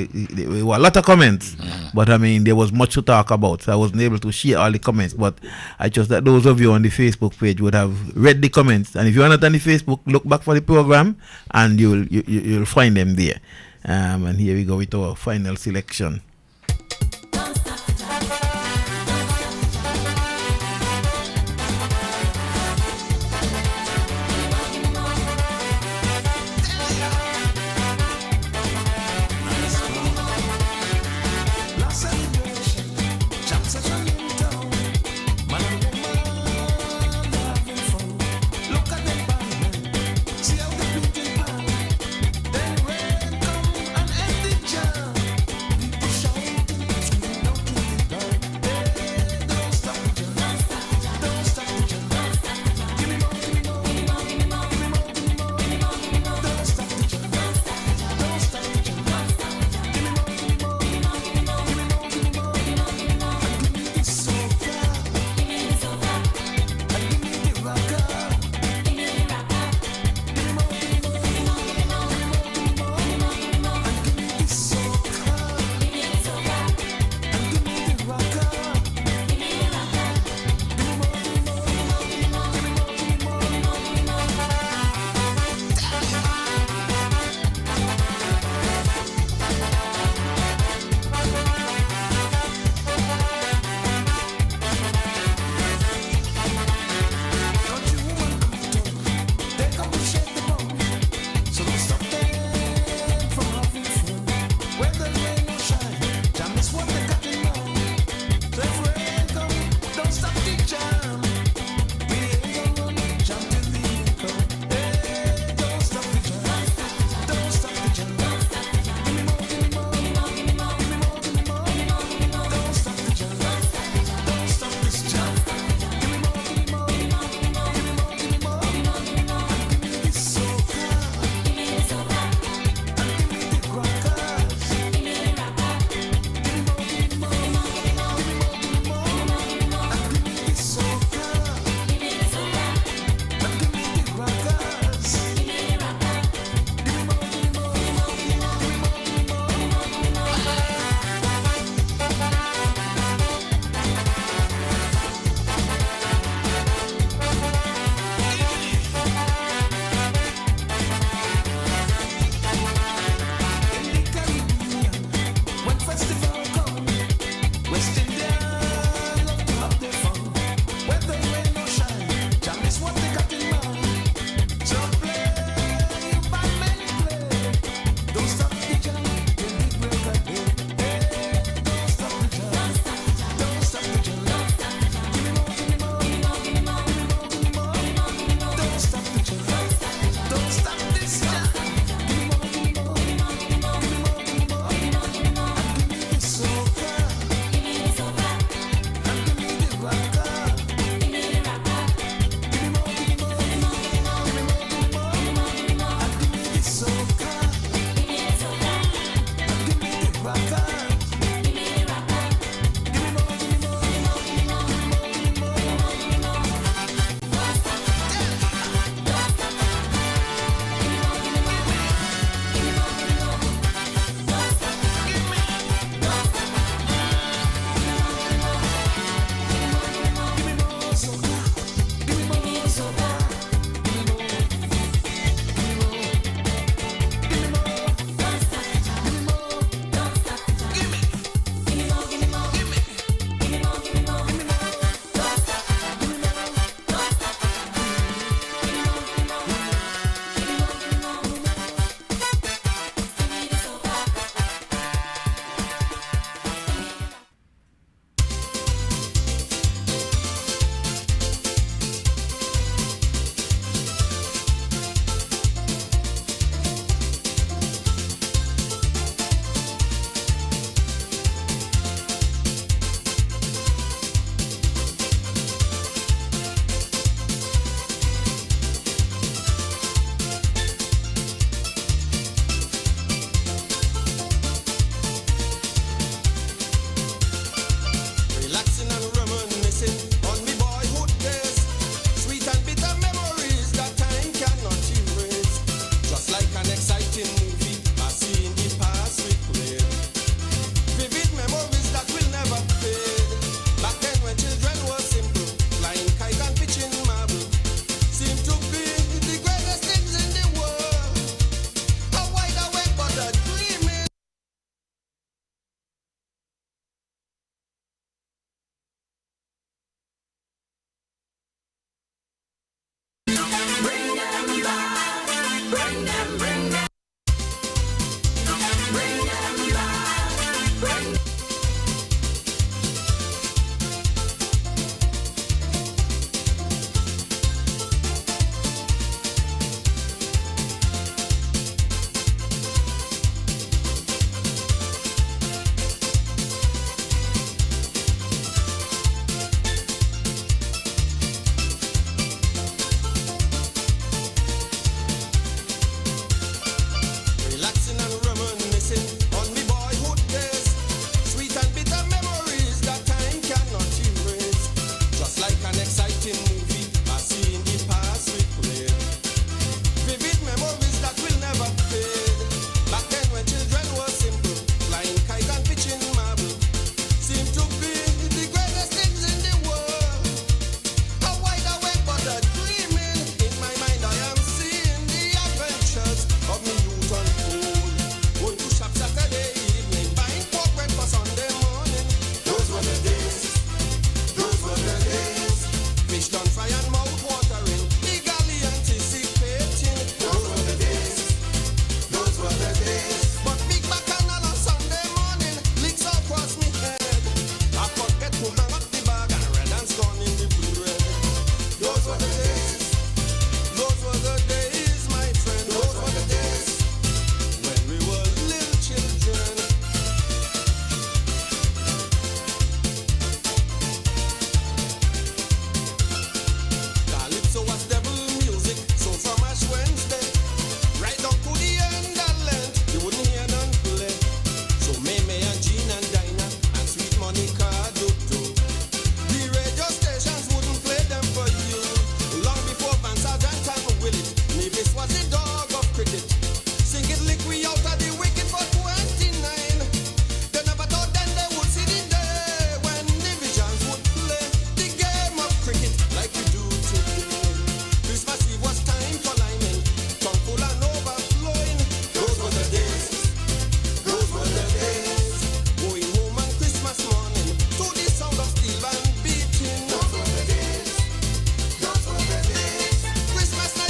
a lot of comments, but I mean there was much to talk about, so I wasn't able to share all the comments. But I trust that those of you on the Facebook page would have read the comments, and if you are not on the Facebook, look back for the program, and you'll find them there. And here we go with our final selection.